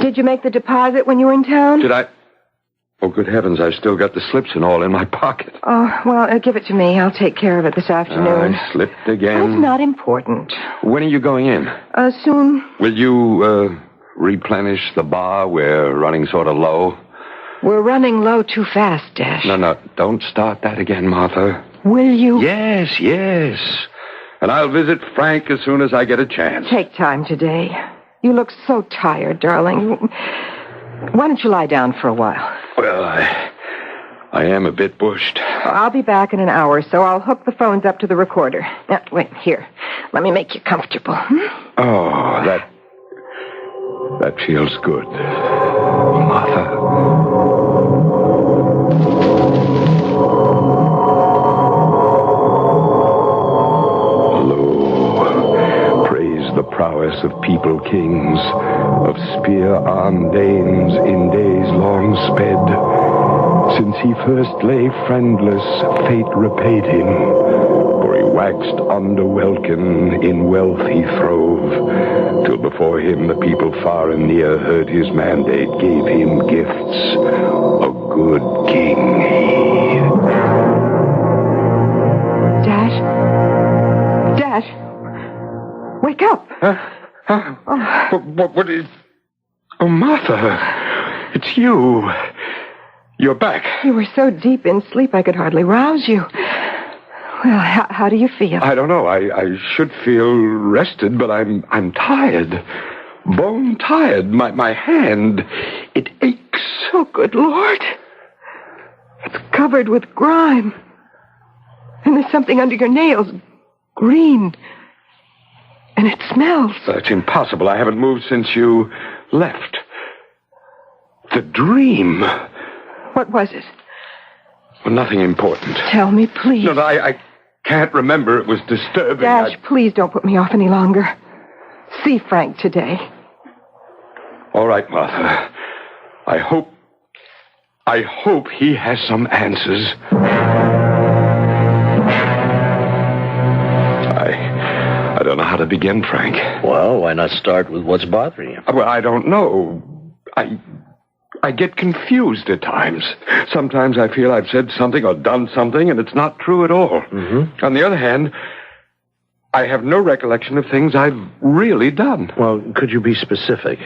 S17: Did you make the deposit when you were in town?
S16: Did I? Oh, good heavens, I've still got the slips and all in my pocket.
S17: Oh, well, give it to me. I'll take care of it this afternoon.
S16: I slipped again.
S17: That's not important.
S16: When are you going in?
S17: Soon.
S16: Will you, replenish the bar? We're running sort of low.
S17: We're running low too fast, Dash.
S16: No, don't start that again, Martha.
S17: Will you?
S16: Yes. And I'll visit Frank as soon as I get a chance.
S17: Take time today. You look so tired, darling. Why don't you lie down for a while?
S16: Well, I am a bit bushed.
S17: I'll be back in an hour or so. I'll hook the phones up to the recorder. Now, wait, here. Let me make you comfortable.
S16: Oh, that feels good. Martha. The prowess of people kings, of spear-armed dames in days long sped. Since he first lay friendless, fate repaid him, for he waxed under welkin, in wealth he throve, till before him the people far and near heard his mandate, gave him gifts, a good king he.
S17: Dash, wake up.
S16: What is... Oh, Martha, it's you. You're back.
S17: You were so deep in sleep I could hardly rouse you. Well, how do you feel?
S16: I don't know. I should feel rested, but I'm tired. Bone tired. My hand, it aches.
S17: Oh, good Lord. It's covered with grime. And there's something under your nails. Green. And it smells.
S16: That's impossible. I haven't moved since you left. The dream.
S17: What was it?
S16: Well, nothing important.
S17: Tell me, please.
S16: No, I can't remember. It was disturbing.
S17: Dash, please don't put me off any longer. See Frank today.
S16: All right, Martha. I hope he has some answers. I don't know how to begin, Frank.
S2: Well, why not start with what's bothering you?
S16: Well, I don't know. I get confused at times. Sometimes I feel I've said something or done something, and it's not true at all. Mm-hmm. On the other hand, I have no recollection of things I've really done.
S2: Well, could you be specific?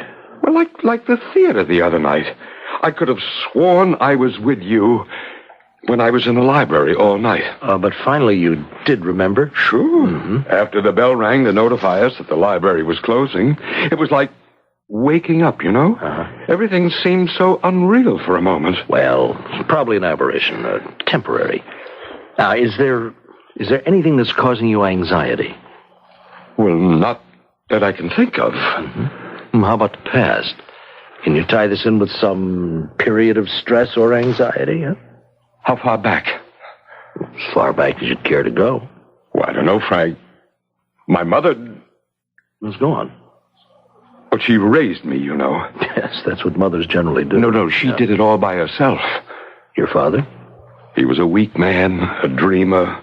S16: Well, like the theater the other night. I could have sworn I was with you when I was in the library all night.
S2: But finally you did remember?
S16: Sure. Mm-hmm. After the bell rang to notify us that the library was closing, it was like waking up, you know? Uh-huh. Everything seemed so unreal for a moment.
S2: Well, probably an aberration, temporary. Now, is there anything that's causing you anxiety?
S16: Well, not that I can think of.
S2: Mm-hmm. How about the past? Can you tie this in with some period of stress or anxiety? Huh?
S16: How far back?
S2: As far back as you'd care to go.
S16: Well, I don't know, Frank. My mother...
S18: Let's go on.
S16: Well, she raised me, you know.
S18: Yes, that's what mothers generally do.
S16: No, she did it all by herself.
S18: Your father?
S16: He was a weak man, a dreamer,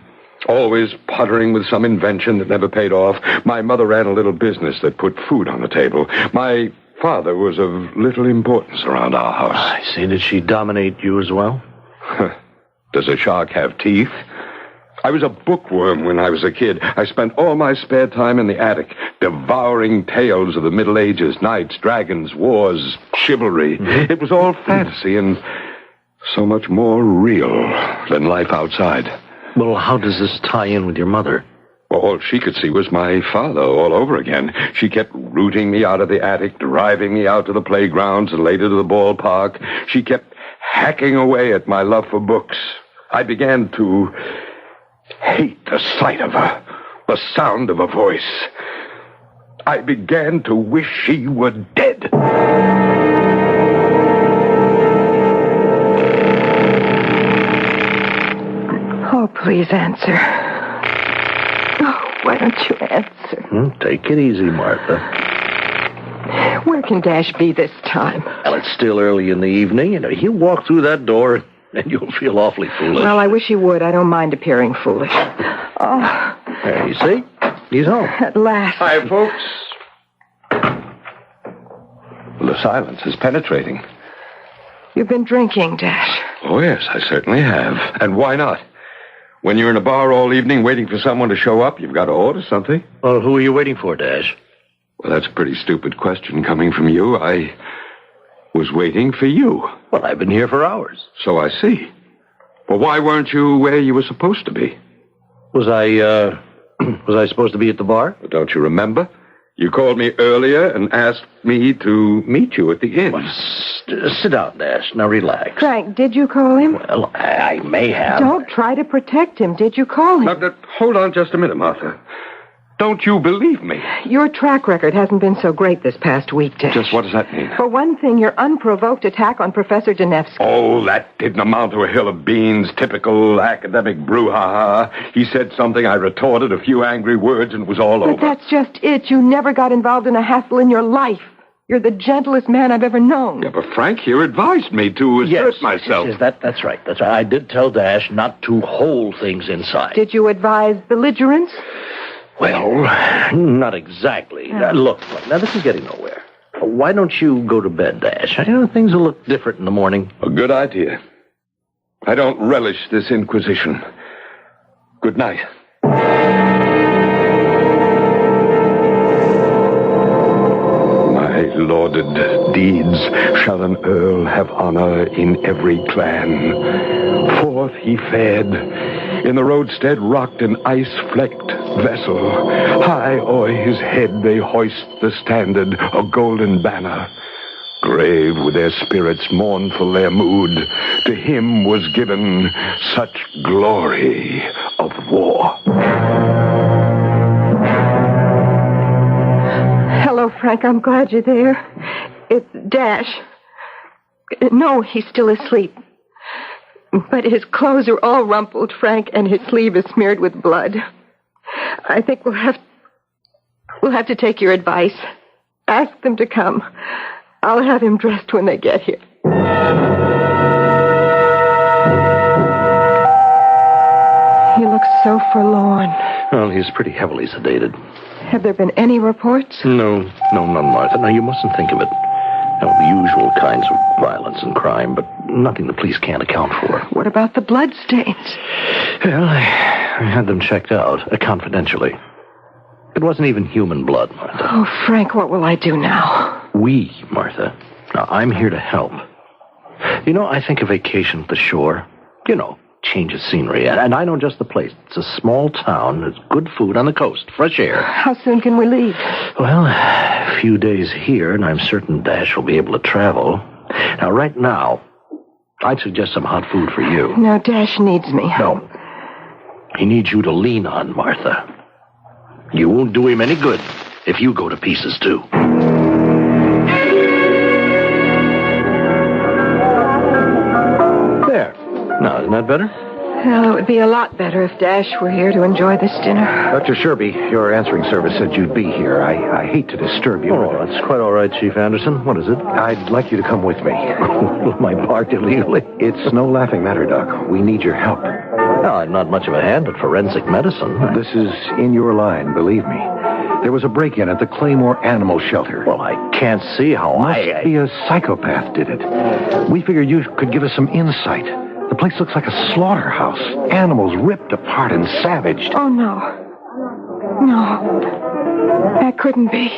S16: always puttering with some invention that never paid off. My mother ran a little business that put food on the table. My father was of little importance around our house.
S18: I see. Did she dominate you as well?
S16: Does a shark have teeth? I was a bookworm when I was a kid. I spent all my spare time in the attic, devouring tales of the Middle Ages, knights, dragons, wars, chivalry. It was all fantasy and so much more real than life outside.
S18: Well, how does this tie in with your mother?
S16: Well, all she could see was my father all over again. She kept rooting me out of the attic, driving me out to the playgrounds and later to the ballpark. She kept hacking away at my love for books. I began to hate the sight of her, the sound of her voice. I began to wish she were dead.
S17: Oh, please answer. Oh, why don't you answer?
S18: Take it easy, Martha.
S17: Where can Dash be this time?
S18: Well, it's still early in the evening. He'll walk through that door and you'll feel awfully foolish.
S17: Well, I wish he would. I don't mind appearing foolish. Oh.
S18: There, you see? He's home.
S17: At last.
S16: Hi, folks. Well, the silence is penetrating.
S17: You've been drinking, Dash.
S16: Oh, yes, I certainly have. And why not? When you're in a bar all evening waiting for someone to show up, you've got to order something.
S18: Well, who are you waiting for, Dash?
S16: Well, that's a pretty stupid question coming from you. I was waiting for you.
S18: Well, I've been here for hours.
S16: So I see. Well, why weren't you where you were supposed to be?
S18: Was I supposed to be at the bar?
S16: Well, don't you remember? You called me earlier and asked me to meet you at the inn.
S18: Well, sit down, Dash. Now relax.
S17: Frank, did you call him?
S18: Well, I may have.
S17: Don't try to protect him. Did you call him?
S16: Now, hold on just a minute, Martha. Don't you believe me?
S17: Your track record hasn't been so great this past week, Dash.
S16: Just what does that mean?
S17: For one thing, your unprovoked attack on Professor Janevsky.
S16: Oh, that didn't amount to a hill of beans. Typical academic brouhaha. He said something, I retorted a few angry words, and it was all over.
S17: But that's just it. You never got involved in a hassle in your life. You're the gentlest man I've ever known.
S16: Yeah, but Frank here advised me to assert myself.
S18: Yes, that's right. That's right. I did tell Dash not to hold things inside.
S17: Did you advise belligerence?
S18: Well, not exactly. Look, now this is getting nowhere. Why don't you go to bed, Dash? Things will look different in the morning.
S16: A good idea. I don't relish this inquisition. Good night. My lauded deeds shall an earl have honor in every clan. Forth he fared. In the roadstead rocked an ice-flecked vessel. High o'er his head they hoist the standard, a golden banner. Grave with their spirits, mournful their mood, to him was given such glory of war.
S17: Hello, Frank. I'm glad you're there. It's Dash. No, he's still asleep. But his clothes are all rumpled, Frank, and his sleeve is smeared with blood. I think we'll have to take your advice. Ask them to come. I'll have him dressed when they get here. He looks so forlorn.
S18: Well, he's pretty heavily sedated.
S17: Have there been any reports?
S18: No, none, Martha. Now, you mustn't think of it. The usual kinds of violence and crime, but nothing the police can't account for.
S17: What about the bloodstains?
S18: Well, I had them checked out, confidentially. It wasn't even human blood, Martha.
S17: Oh, Frank, what will I do now?
S18: We, Martha. Now, I'm here to help. I think a vacation at the shore, change of scenery. And I know just the place. It's a small town. There's good food on the coast, fresh air.
S17: How soon can we leave?
S18: Well, a few days here, and I'm certain Dash will be able to travel. Now, right now, I'd suggest some hot food for you.
S17: No, Dash needs me.
S18: No. He needs you to lean on, Martha. You won't do him any good if you go to pieces, too. There. Now, isn't that better?
S17: Well, it would be a lot better if Dash were here to enjoy this dinner.
S18: Dr. Sherby, your answering service said you'd be here. I hate to disturb you.
S19: Oh, that's quite all right, Chief Anderson. What is it?
S18: I'd like you to come with me. Am I barked illegally? It's no laughing matter, Doc. We need your help.
S19: Well, I'm not much of a hand at forensic medicine.
S18: This is in your line, believe me. There was a break-in at the Claymore Animal Shelter.
S19: Well, I can't see how
S18: Must be a psychopath did it. We figured you could give us some insight. The place looks like a slaughterhouse. Animals ripped apart and savaged.
S17: Oh, no. No. That couldn't be.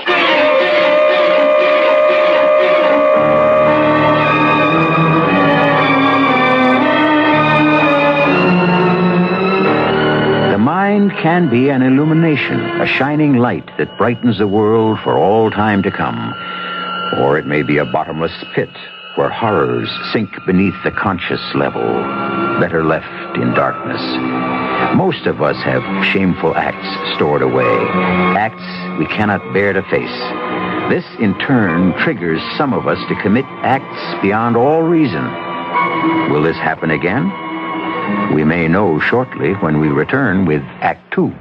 S15: The mind can be an illumination, a shining light that brightens the world for all time to come. Or it may be a bottomless pit where horrors sink beneath the conscious level, better left in darkness. Most of us have shameful acts stored away, acts we cannot bear to face. This, in turn, triggers some of us to commit acts beyond all reason. Will this happen again? We may know shortly when we return with Act 2.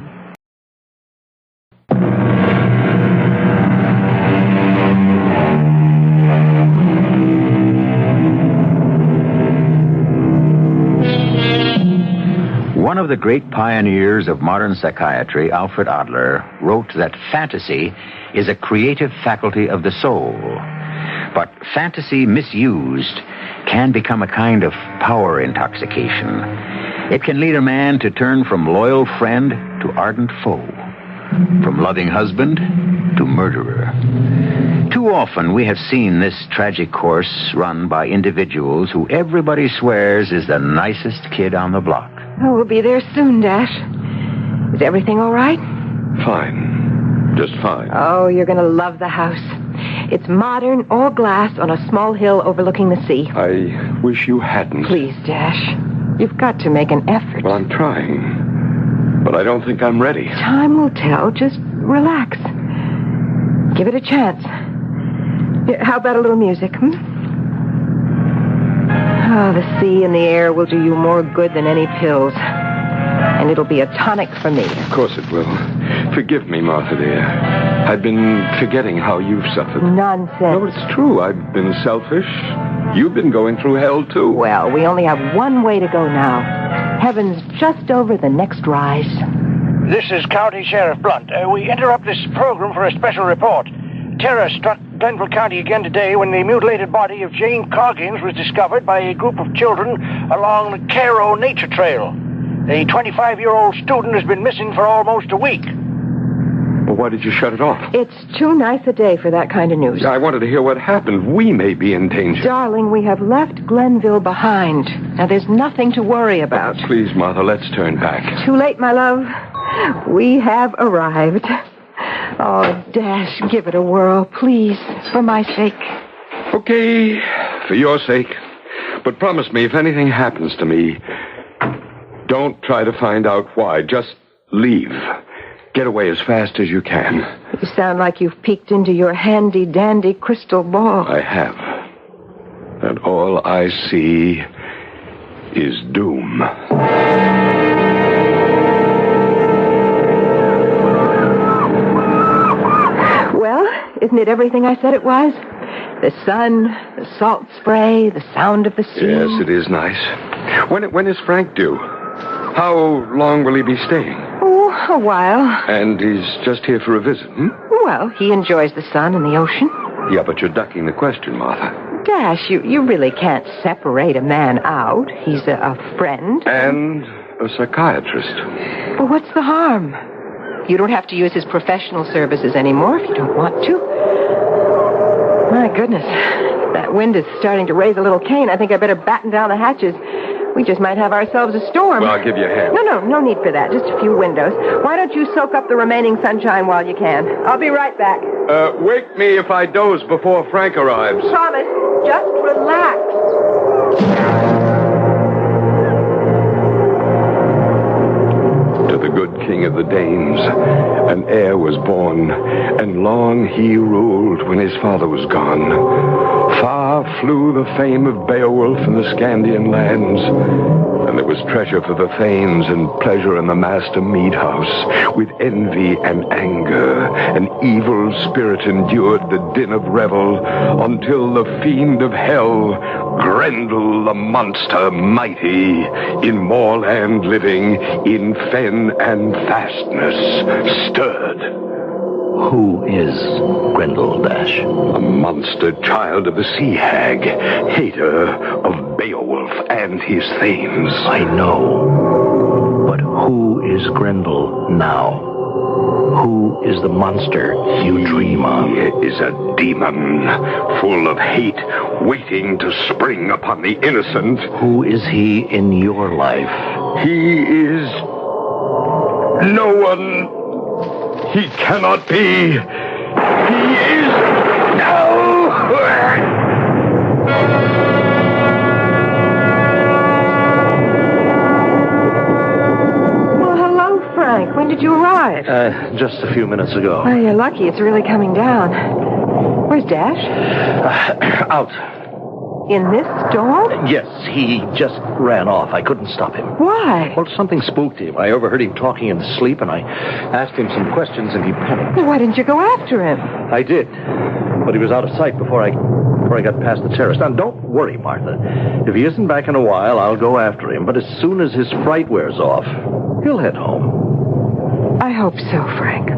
S15: One of the great pioneers of modern psychiatry, Alfred Adler, wrote that fantasy is a creative faculty of the soul. But fantasy misused can become a kind of power intoxication. It can lead a man to turn from loyal friend to ardent foe, from loving husband to murderer. Too often we have seen this tragic course run by individuals who everybody swears is the nicest kid on the block.
S17: Oh, we'll be there soon, Dash. Is everything all right?
S8: Fine. Just fine.
S17: Oh, you're going to love the house. It's modern, all glass, on a small hill overlooking the sea.
S8: I wish you hadn't.
S17: Please, Dash. You've got to make an effort.
S8: Well, I'm trying. But I don't think I'm ready.
S17: Time will tell. Just relax. Give it a chance. How about a little music, Oh, the sea and the air will do you more good than any pills. And it'll be a tonic for me.
S8: Of course it will. Forgive me, Martha, dear. I've been forgetting how you've suffered.
S17: Nonsense.
S8: No, it's true. I've been selfish. You've been going through hell, too.
S17: Well, we only have one way to go now. Heaven's just over the next rise.
S20: This is County Sheriff Blunt. We interrupt this program for a special report. Terror struck Glenville County again today when the mutilated body of Jane Coggins was discovered by a group of children along the Cairo Nature Trail. A 25-year-old student has been missing for almost a week.
S8: Well, why did you shut it off?
S17: It's too nice a day for that kind of news.
S8: I wanted to hear what happened. We may be in danger.
S17: Darling, we have left Glenville behind. Now, there's nothing to worry about.
S8: Oh, please, Martha, let's turn back.
S17: Too late, my love. We have arrived. Oh, Dash, give it a whirl, please, for my sake.
S8: Okay, for your sake. But promise me, if anything happens to me, don't try to find out why. Just leave. Get away as fast as you can.
S17: You sound like you've peeked into your handy-dandy crystal ball.
S8: I have. And all I see is doom.
S17: Isn't it everything I said it was? The sun, the salt spray, the sound of the sea.
S8: Yes, it is nice. When is Frank due? How long will he be staying?
S17: Oh, a while.
S8: And he's just here for a visit,
S17: Well, he enjoys the sun and the ocean.
S8: Yeah, but you're ducking the question, Martha.
S17: Dash, you really can't separate a man out. He's a friend.
S8: And a psychiatrist.
S17: Well, what's the harm? You don't have to use his professional services anymore if you don't want to. My goodness. That wind is starting to raise a little cane. I think I better batten down the hatches. We just might have ourselves a storm.
S8: Well, I'll give you a hand.
S17: No need for that. Just a few windows. Why don't you soak up the remaining sunshine while you can? I'll be right back.
S8: Wake me if I doze before Frank arrives.
S17: Promise. Just relax.
S8: To the good king of the Danes, an heir was born, and long he ruled when his father was gone. Far
S16: far flew the fame of Beowulf in the Scandian lands. And there was treasure for the thanes and pleasure in the master mead house. With envy and anger, an evil spirit endured the din of revel until the fiend of hell, Grendel the monster mighty, in moorland living, in fen and fastness, stirred.
S18: Who is Grendel, Dash?
S16: A monster child of the sea hag, hater of Beowulf and his thanes.
S18: I know. But who is Grendel now? Who is the monster you dream of?
S16: He is a demon, full of hate, waiting to spring upon the innocent.
S18: Who is he in your life?
S16: He is no one. He cannot be. He is no.
S17: Well, hello, Frank. When did you arrive?
S18: Just a few minutes ago.
S17: Oh, you're lucky. It's really coming down. Where's Dash?
S18: Out.
S17: In this storm?
S18: Yes, he just ran off. I couldn't stop him.
S17: Why?
S18: Well, something spooked him. I overheard him talking in his sleep, and I asked him some questions, and he panicked.
S17: Well, why didn't you go after him?
S18: I did, but he was out of sight before I got past the terrace. Now, don't worry, Martha. If he isn't back in a while, I'll go after him. But as soon as his fright wears off, he'll head home.
S17: I hope so, Frank.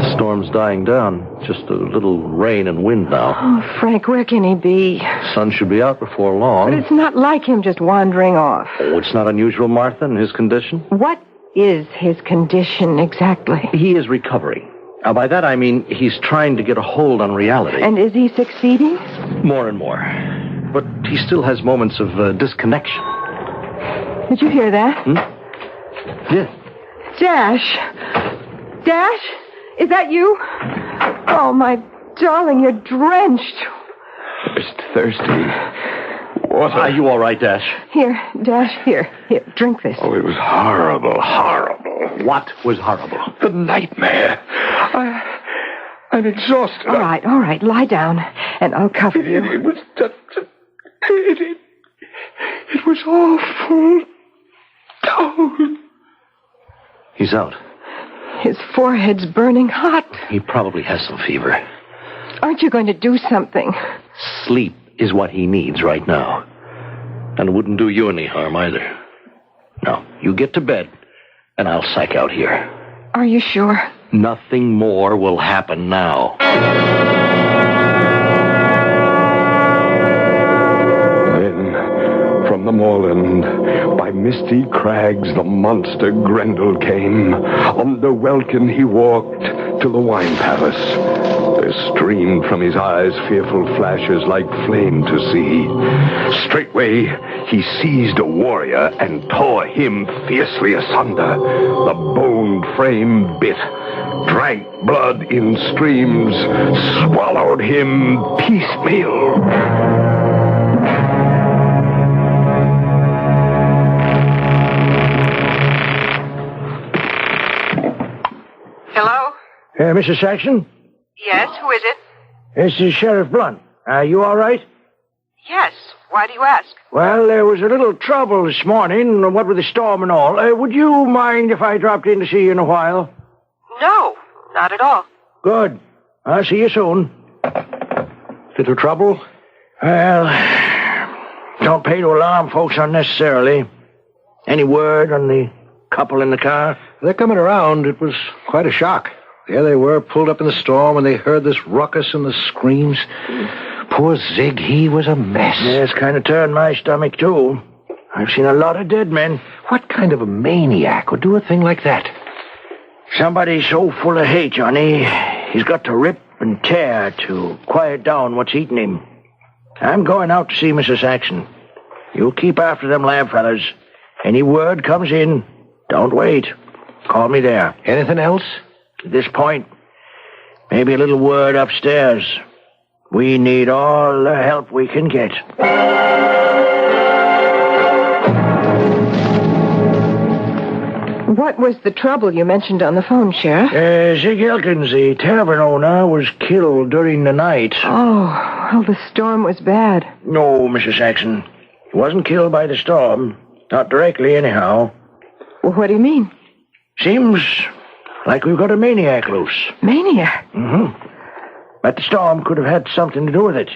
S18: The storm's dying down. Just a little rain and wind now.
S17: Oh, Frank, where can he be?
S18: Sun should be out before long.
S17: But it's not like him just wandering off.
S18: Oh, it's not unusual, Martha, in his condition.
S17: What is his condition exactly?
S18: He is recovering. Now, by that I mean he's trying to get a hold on reality.
S17: And is he succeeding?
S18: More and more. But he still has moments of disconnection.
S17: Did you hear that?
S18: Yeah.
S17: Dash! Dash? Is that you? Oh, my darling, you're drenched.
S16: Just thirsty. Water.
S18: Are you all right, Dash?
S17: Here, Dash, here, drink this.
S16: Oh, it was horrible, horrible.
S18: What was horrible?
S16: The nightmare. I'm exhausted.
S17: All right, lie down, and I'll cover you.
S16: It was it was awful. Oh.
S18: He's out.
S17: His forehead's burning hot.
S18: He probably has some fever.
S17: Aren't you going to do something?
S18: Sleep is what he needs right now. And it wouldn't do you any harm either. Now, you get to bed, and I'll psych out here.
S17: Are you sure?
S18: Nothing more will happen now.
S16: Then, from the moorland, by misty crags, the monster Grendel came. Under welkin he walked to the wine palace. There streamed from his eyes fearful flashes like flame to see. Straightway he seized a warrior and tore him fiercely asunder. The boned frame bit, drank blood in streams, swallowed him piecemeal.
S9: Hello?
S20: Mrs. Saxon?
S9: Yes, who is it?
S20: This is Sheriff Blunt. Are you all right?
S9: Yes. Why do you ask?
S20: Well, there was a little trouble this morning, what with the storm and all. Would you mind if I dropped in to see you in a while?
S9: No, not at all.
S20: Good. I'll see you soon. Little trouble? Well, don't pay to alarm folks unnecessarily. Any word on the couple in the car?
S2: They're coming around. It was quite a shock. There they were, pulled up in the storm, and they heard this ruckus and the screams. Poor Zig, he was a mess.
S20: Yes, kind of turned my stomach, too. I've seen a lot of dead men.
S2: What kind of a maniac would do a thing like that?
S20: Somebody so full of hate, Johnny, he's got to rip and tear to quiet down what's eating him. I'm going out to see Mrs. Saxon. You keep after them lab fellas. Any word comes in, don't wait. Call me there.
S2: Anything else?
S20: At this point, maybe a little word upstairs. We need all the help we can get.
S17: What was the trouble you mentioned on the phone, Sheriff?
S20: Zig Elkins, the tavern owner, was killed during the night.
S17: Oh, well, the storm was bad.
S20: No, Mrs. Saxon. He wasn't killed by the storm. Not directly, anyhow.
S17: Well, what do you mean?
S20: Seems like we've got a maniac loose.
S17: Maniac?
S20: Mm-hmm. But the storm could have had something to do with it.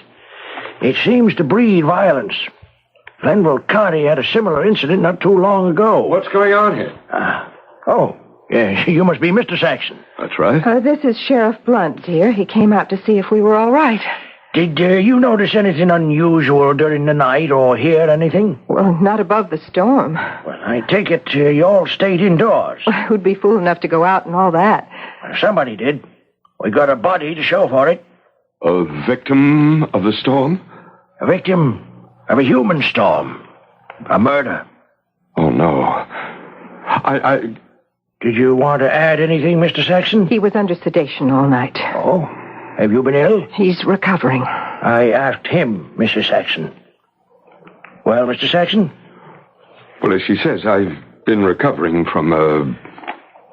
S20: It seems to breed violence. Glenville County had a similar incident not too long ago.
S13: What's going on here?
S20: Yeah, you must be Mr. Saxon.
S13: That's right.
S17: This is Sheriff Blunt, dear. He came out to see if we were all right.
S20: Did you notice anything unusual during the night or hear anything?
S17: Well, not above the storm.
S20: Well, I take it you all stayed indoors.
S17: Who'd be fool enough to go out and all that?
S20: Somebody did. We got a body to show for it.
S13: A victim of the storm?
S20: A victim of a human storm. A murder.
S13: Oh, no.
S20: Did you want to add anything, Mr. Saxon?
S17: He was under sedation all night.
S20: Oh? Have you been ill?
S17: He's recovering.
S20: I asked him, Mrs. Saxon. Well, Mr. Saxon?
S13: Well, as she says, I've been recovering from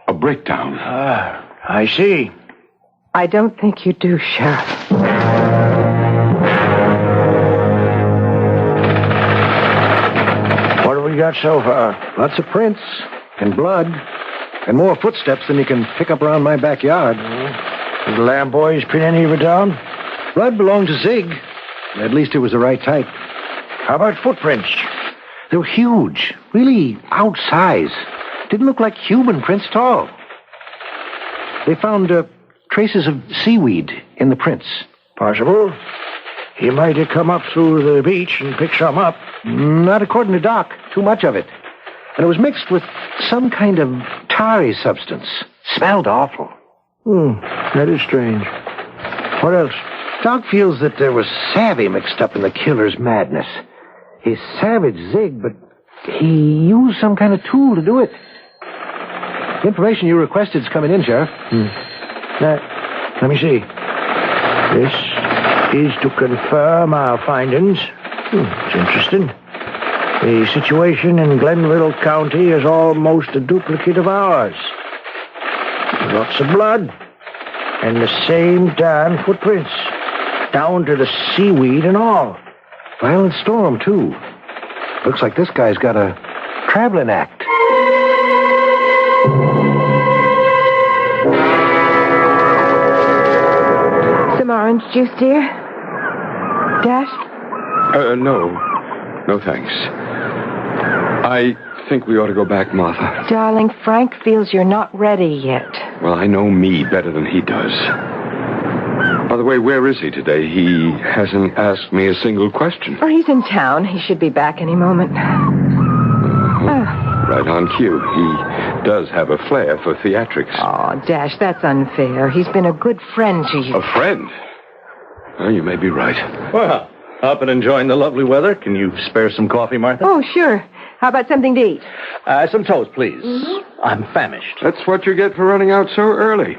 S13: a breakdown.
S20: I see.
S17: I don't think you do, Sheriff.
S20: What have we got so far?
S18: Lots of prints and blood and more footsteps than you can pick up around my backyard.
S20: Did the Lamb boys pin any of it down?
S18: Blood belonged to Zig. At least it was the right type.
S20: How about footprints?
S18: They were huge, really outsized. Didn't look like human prints at all. They found traces of seaweed in the prints.
S20: Possible. He might have come up through the beach and picked some up.
S18: Not according to Doc. Too much of it. And it was mixed with some kind of tarry substance. Smelled awful.
S20: That is strange. What else?
S18: Doc feels that there was savvy mixed up in the killer's madness. He savaged Zig, but he used some kind of tool to do it. The information you requested is coming in, Sheriff.
S20: Let me see. This is to confirm our findings. It's interesting. The situation in Glenville County is almost a duplicate of ours. Lots of blood. And the same darn footprints. Down to the seaweed and all.
S18: Violent storm, too. Looks like this guy's got a traveling act.
S17: Some orange juice, dear? Dash?
S13: No, thanks. I think we ought to go back, Martha.
S17: Darling, Frank feels you're not ready yet.
S13: Well, I know me better than he does. By the way, where is he today? He hasn't asked me a single question.
S17: Oh, he's in town. He should be back any moment.
S13: Right on cue. He does have a flair for theatrics.
S17: Oh, Dash, that's unfair. He's been a good friend to you.
S13: A friend? Oh, you may be right.
S18: Well, up and enjoying the lovely weather. Can you spare some coffee, Martha?
S17: Oh, sure. How about something to eat?
S18: Some toast, please. I'm famished.
S13: That's what you get for running out so early.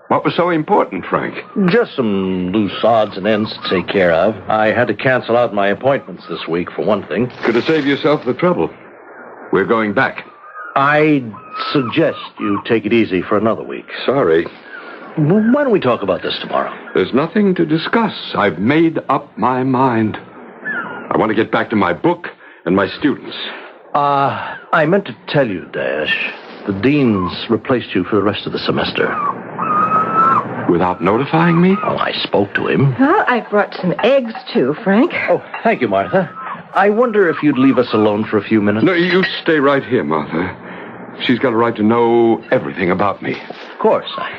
S13: What was so important, Frank?
S18: Just some loose odds and ends to take care of. I had to cancel out my appointments this week, for one thing.
S13: Could have saved yourself the trouble. We're going back.
S18: I'd suggest you take it easy for another week.
S13: Sorry.
S18: Why don't we talk about this tomorrow?
S13: There's nothing to discuss. I've made up my mind. I want to get back to my book and my students.
S18: I meant to tell you, Dash, the dean's replaced you for the rest of the semester.
S13: Without notifying me?
S18: Oh, I spoke to him.
S17: Well, I brought some eggs, too, Frank.
S18: Oh, thank you, Martha. I wonder if you'd leave us alone for a few minutes.
S13: No, you stay right here, Martha. She's got a right to know everything about me.
S18: Of course. I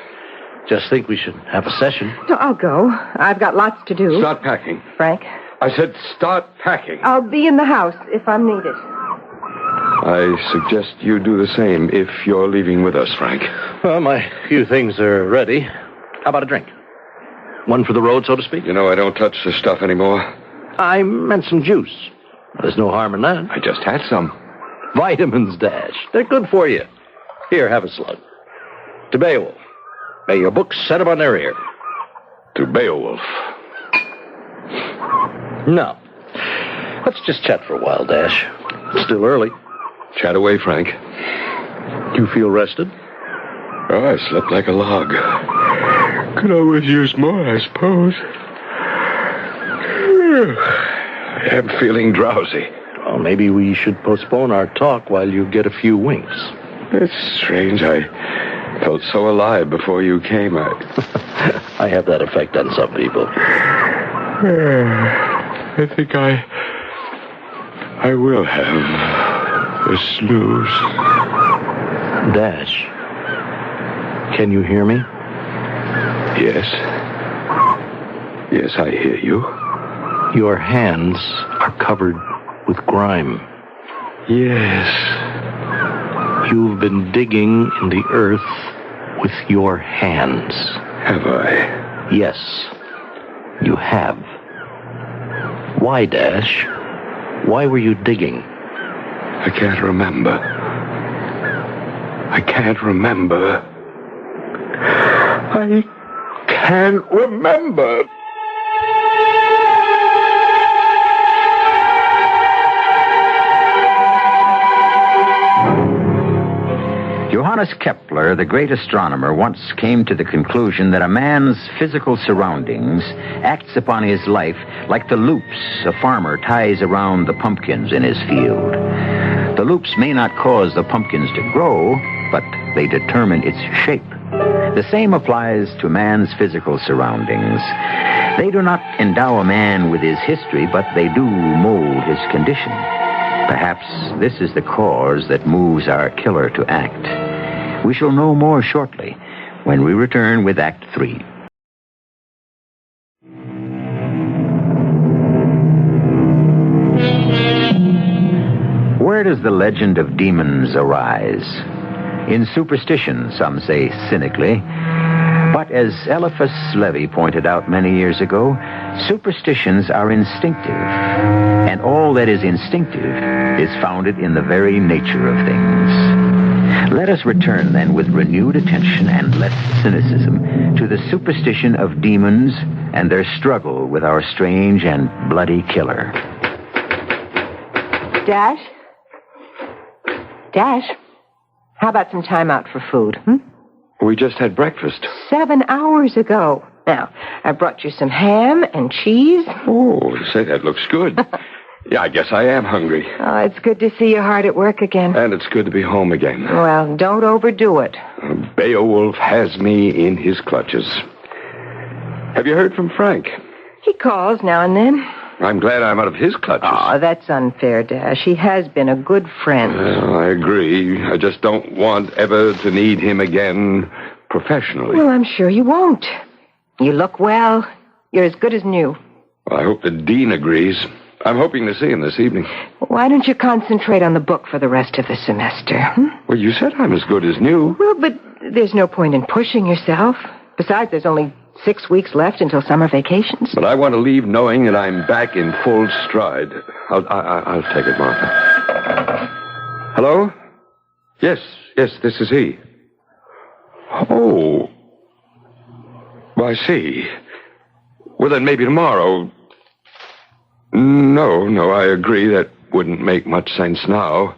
S18: just think we should have a session.
S17: No, I'll go. I've got lots to do.
S13: Start packing.
S17: Frank?
S13: I said start packing.
S17: I'll be in the house if I'm needed.
S13: I suggest you do the same if you're leaving with us, Frank.
S18: Well, my few things are ready. How about a drink? One for the road, so to speak?
S13: You know, I don't touch this stuff anymore.
S18: I meant some juice. There's no harm in that.
S13: I just had some.
S18: Vitamins, Dash. They're good for you. Here, have a slug. To Beowulf. May your books set them on their ear.
S13: To Beowulf.
S18: Now, let's just chat for a while, Dash. It's still early.
S13: Chat away, Frank.
S18: Do you feel rested?
S16: Oh, I slept like a log. Could always use more, I suppose. I am feeling drowsy.
S18: Well, maybe we should postpone our talk while you get a few winks.
S16: It's strange. I felt so alive before you came.
S18: I have that effect on some people.
S16: I think I will have a snooze.
S18: Dash, can you hear me?
S16: Yes. Yes, I hear you.
S18: Your hands are covered with grime.
S16: Yes.
S18: You've been digging in the earth with your hands.
S16: Have I?
S18: Yes, you have. Why, Dash? Why were you digging?
S16: I can't remember. I can't remember. I can't remember.
S15: Johannes Kepler, the great astronomer, once came to the conclusion that a man's physical surroundings acts upon his life like the loops a farmer ties around the pumpkins in his field. The loops may not cause the pumpkins to grow, but they determine its shape. The same applies to man's physical surroundings. They do not endow a man with his history, but they do mold his condition. Perhaps this is the cause that moves our killer to act. We shall know more shortly when we return with Act 3. Where does the legend of demons arise? In superstition, some say cynically. But as Eliphas Levi pointed out many years ago, superstitions are instinctive. And all that is instinctive is founded in the very nature of things. Let us return then with renewed attention and less cynicism to the superstition of demons and their struggle with our strange and bloody killer.
S17: Dash? Dash? How about some time out for food,
S16: We just had breakfast.
S17: 7 hours ago. Now, I brought you some ham and cheese.
S16: Oh, say, that looks good. Yeah, I guess I am hungry.
S17: Oh, it's good to see you hard at work again.
S16: And it's good to be home again.
S17: Well, don't overdo it.
S16: Beowulf has me in his clutches. Have you heard from Frank?
S17: He calls now and then.
S16: I'm glad I'm out of his clutches.
S17: Oh, that's unfair, Dash. He has been a good friend.
S16: Well, I agree. I just don't want ever to need him again professionally.
S17: Well, I'm sure you won't. You look well. You're as good as new.
S16: Well, I hope the dean agrees. I'm hoping to see him this evening.
S17: Why don't you concentrate on the book for the rest of the semester?
S16: Well, you said I'm as good as new.
S17: Well, but there's no point in pushing yourself. Besides, there's only 6 weeks left until summer vacations.
S16: But I want to leave knowing that I'm back in full stride. I'll take it, Martha. Hello? Yes, this is he. Oh. Well, I see. Well, then maybe tomorrow. No, I agree. That wouldn't make much sense now.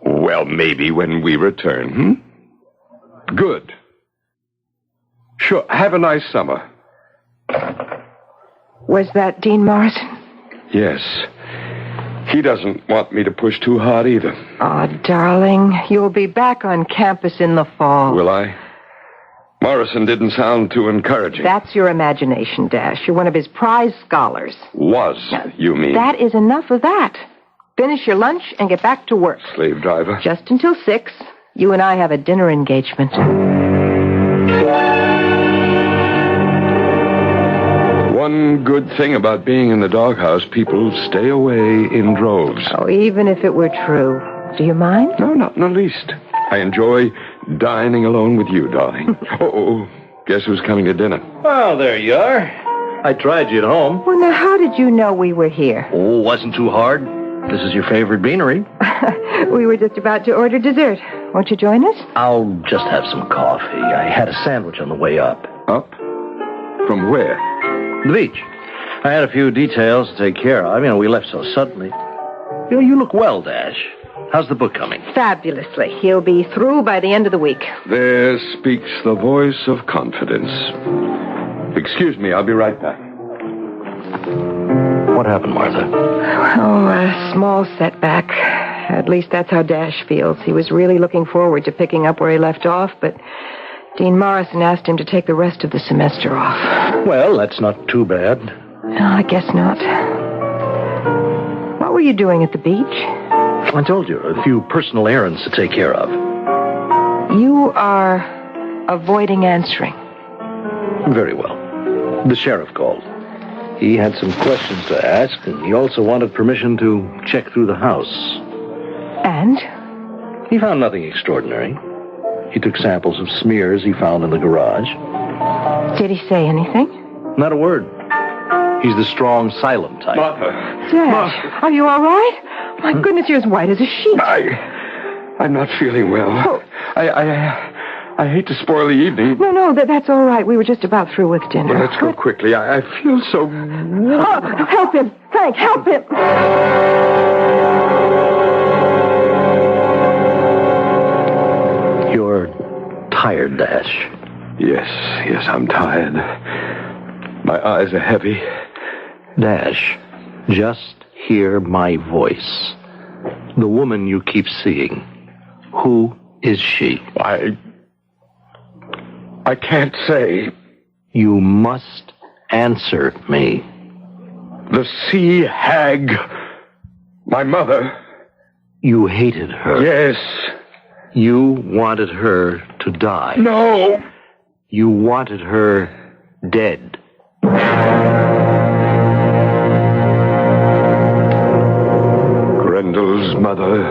S16: Well, maybe when we return, Good. Sure. Have a nice summer.
S17: Was that Dean Morrison?
S16: Yes. He doesn't want me to push too hard either.
S17: Oh, darling, you'll be back on campus in the fall.
S16: Will I? Morrison didn't sound too encouraging.
S17: That's your imagination, Dash. You're one of his prize scholars.
S16: Was, you mean?
S17: That is enough of that. Finish your lunch and get back to work.
S16: Slave driver.
S17: Just until 6. You and I have a dinner engagement.
S16: One good thing about being in the doghouse, people stay away in droves.
S17: Oh, even if it were true. Do you mind?
S16: No, not in the least. I enjoy dining alone with you, darling. Guess who's coming to dinner?
S18: Well, there you are. I tried you at home.
S17: Well, now, how did you know we were here?
S18: Oh, wasn't too hard. This is your favorite beanery.
S17: We were just about to order dessert. Won't you join us?
S18: I'll just have some coffee. I had a sandwich on the way up.
S16: Up? From where?
S18: The beach. I had a few details to take care of. We left so suddenly. You look well, Dash. How's the book coming?
S17: Fabulously. He'll be through by the end of the week.
S16: There speaks the voice of confidence. Excuse me, I'll be right back.
S18: What happened, Martha?
S17: Oh, a small setback. At least that's how Dash feels. He was really looking forward to picking up where he left off, but Dean Morrison asked him to take the rest of the semester off.
S18: Well, that's not too bad.
S17: No, I guess not. What were you doing at the beach?
S18: I told you, a few personal errands to take care of.
S17: You are avoiding answering.
S18: Very well. The sheriff called. He had some questions to ask, and he also wanted permission to check through the house.
S17: And?
S18: He found nothing extraordinary. He took samples of smears he found in the garage.
S17: Did he say anything?
S18: Not a word. He's the strong, silent type.
S16: Martha.
S17: Dash, are you all right? My goodness, you're as white as a sheet.
S16: I'm not feeling well.
S17: Oh.
S16: I hate to spoil the evening.
S17: No, that's all right. We were just about through with dinner.
S16: Well, let's go quickly. I feel so...
S17: Oh, help him. Frank, help him.
S18: You're tired, Dash.
S16: Yes, I'm tired. My eyes are heavy.
S18: Dash, just hear my voice. The woman you keep seeing. Who is she?
S16: I can't say.
S18: You must answer me.
S16: The sea hag. My mother.
S18: You hated her.
S16: Yes.
S18: You wanted her to die.
S16: No.
S18: You wanted her dead.
S16: Grendel's mother,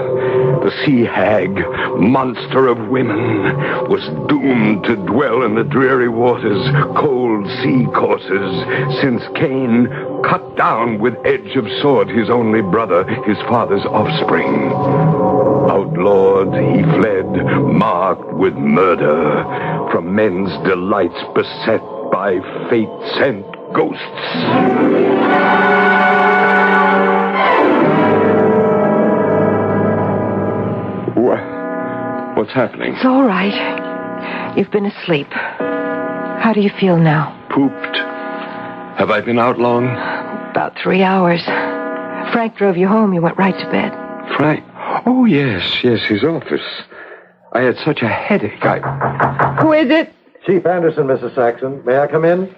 S16: the sea hag, monster of women, was doomed to dwell in the dreary waters, cold sea courses, since Cain cut down with edge of sword his only brother, his father's offspring. Outlawed, he fled, marked with murder, from men's delights beset by fate-sent ghosts. What's happening?
S17: It's all right. You've been asleep. How do you feel now?
S16: Pooped. Have I been out long?
S17: About 3 hours. Frank drove you home. You went right to bed.
S16: Frank? Oh, yes, his office. I had such a headache.
S17: Who is it?
S18: Chief Anderson, Mrs. Saxon. May I come in?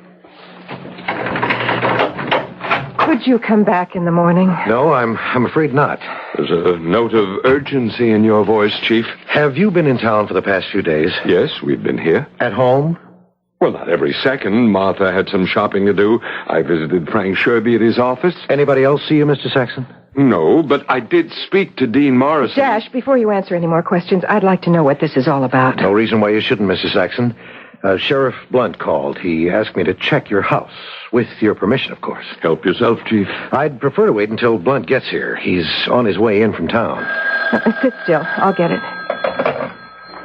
S17: Could you come back in the morning?
S18: No, I'm afraid not.
S16: There's a note of urgency in your voice, Chief.
S18: Have you been in town for the past few days?
S16: Yes, we've been here.
S18: At home?
S16: Well, not every second. Martha had some shopping to do. I visited Frank Sherby at his office.
S18: Anybody else see you, Mr. Saxon?
S16: No, but I did speak to Dean Morrison.
S17: Dash, before you answer any more questions, I'd like to know what this is all about.
S18: No reason why you shouldn't, Mrs. Saxon. Sheriff Blunt called. He asked me to check your house. With your permission, of course.
S16: Help yourself, Chief.
S18: I'd prefer to wait until Blunt gets here. He's on his way in from town.
S17: Sit still. I'll get it.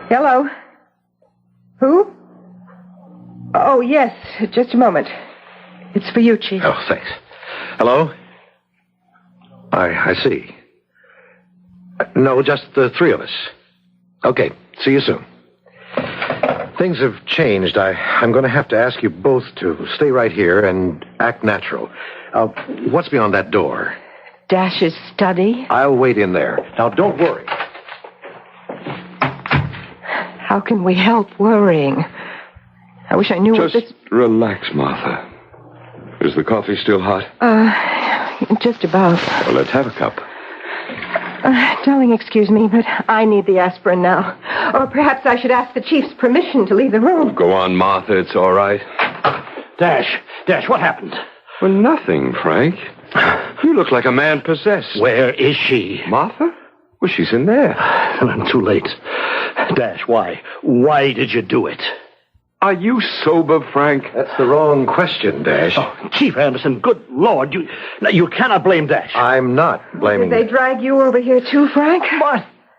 S17: Hello? Who? Oh, yes. Just a moment. It's for you, Chief.
S18: Oh, thanks. Hello? I see. No, just the three of us. Okay. See you soon. Things have changed. I'm going to have to ask you both to stay right here and act natural. What's beyond that door?
S17: Dash's study.
S18: I'll wait in there. Now, don't worry.
S17: How can we help worrying? I wish I knew what this...
S16: Just relax, Martha. Is the coffee still hot?
S17: Just about.
S16: Well, let's have a cup.
S17: Darling, excuse me, but I need the aspirin now. Or perhaps I should ask the chief's permission to leave the room.
S16: Go on, Martha. It's all right.
S18: Dash, what happened?
S16: Well, nothing, Frank. You look like a man possessed.
S18: Where is she?
S16: Martha? Well, she's in there.
S18: Too late. Dash, why? Why did you do it?
S16: Are you sober, Frank?
S18: That's the wrong question, Dash. Oh, Chief Anderson, good Lord, you cannot blame Dash. I'm not blaming...
S17: Did they drag you over here too, Frank?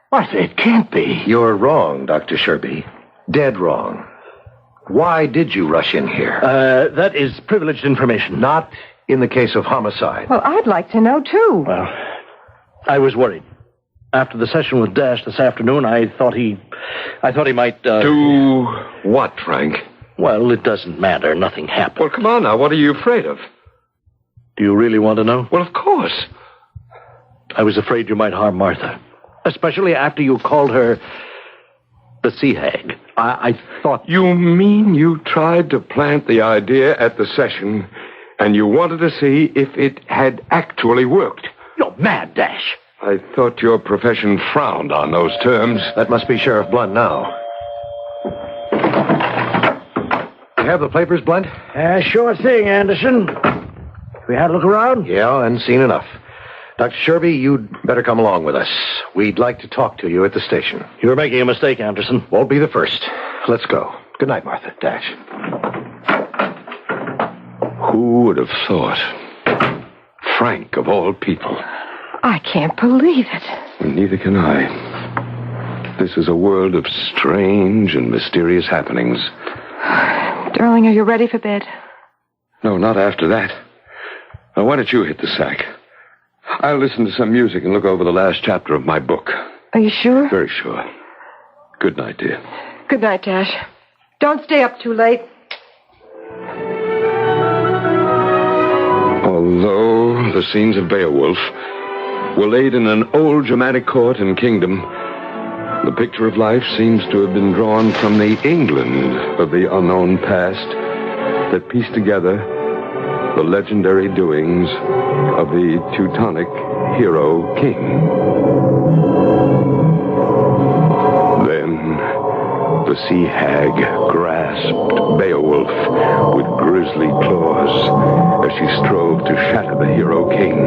S18: What? It can't be. You're wrong, Dr. Sherby. Dead wrong. Why did you rush in here? That is privileged information. Not in the case of homicide.
S17: Well, I'd like to know, too.
S18: Well, I was worried. After the session with Dash this afternoon, I thought he might,
S13: Do what, Frank?
S18: Well, it doesn't matter. Nothing happened.
S13: Well, come on now. What are you afraid of?
S18: Do you really want to know?
S13: Well, of course.
S18: I was afraid you might harm Martha. Especially after you called her the sea hag. I thought...
S13: You mean you tried to plant the idea at the session, and you wanted to see if it had actually worked?
S18: You're mad, Dash.
S13: I thought your profession frowned on those terms.
S21: That must be Sheriff Blunt now. You have the papers, Blunt?
S20: Sure thing, Anderson. We had a look around?
S21: Yeah, and seen enough. Dr. Sherby, you'd better come along with us. We'd like to talk to you at the station.
S18: You're making a mistake, Anderson.
S21: Won't be the first. Let's go. Good night, Martha. Dash.
S13: Who would have thought? Frank, of all people.
S17: I can't believe it.
S13: Neither can I. This is a world of strange and mysterious happenings.
S17: Darling, are you ready for bed?
S13: No, not after that. Now, why don't you hit the sack? I'll listen to some music and look over the last chapter of my book.
S17: Are you sure?
S13: Very sure. Good night, dear.
S17: Good night, Dash. Don't stay up too late.
S13: Although the scenes of Beowulf were laid in an old Germanic court and kingdom, the picture of life seems to have been drawn from the England of the unknown past that pieced together the legendary doings of the Teutonic hero king. Then the sea hag grasped Beowulf with grisly claws as she strove to shatter the hero king.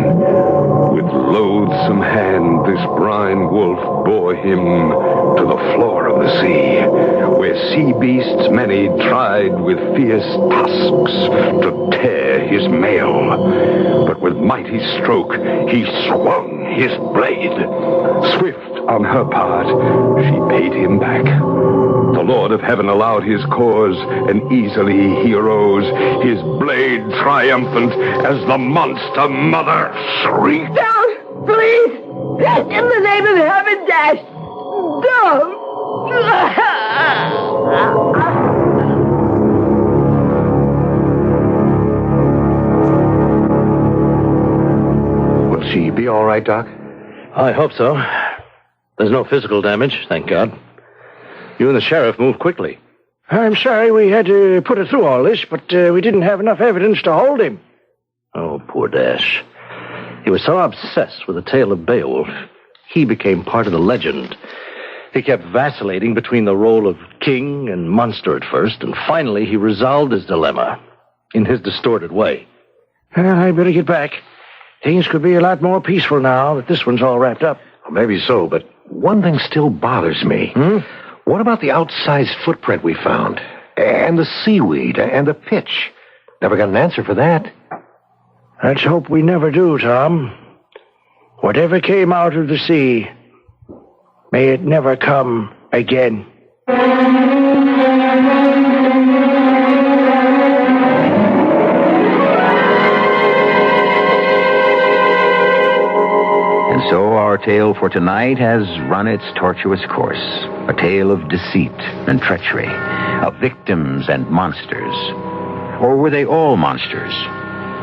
S13: With loathsome hand, this brine wolf bore him to the floor of the sea, where sea beasts many tried with fierce tusks to tear his mail. But with mighty stroke, he swung his blade. Swift on her part, she paid him back. The Lord of Heaven allowed his cause, and easily he arose, his blade triumphant as the monster mother shrieked.
S22: Don't! Please! In the name of heaven, Dash! Don't!
S21: Will she be all right, Doc?
S18: I hope so. There's no physical damage, thank God. You and the sheriff moved quickly.
S20: I'm sorry we had to put her through all this, but we didn't have enough evidence to hold him.
S18: Oh, poor Dash. He was so obsessed with the tale of Beowulf, he became part of the legend. He kept vacillating between the role of king and monster at first, and finally he resolved his dilemma in his distorted way.
S20: Well, I'd better get back. Things could be a lot more peaceful now that this one's all wrapped up.
S21: Well, maybe so, but one thing still bothers me. What about the outsized footprint we found? And the seaweed and the pitch? Never got an answer for that.
S20: Let's hope we never do, Tom. Whatever came out of the sea, may it never come again.
S15: And so our tale for tonight has run its tortuous course. A tale of deceit and treachery, of victims and monsters. Or were they all monsters?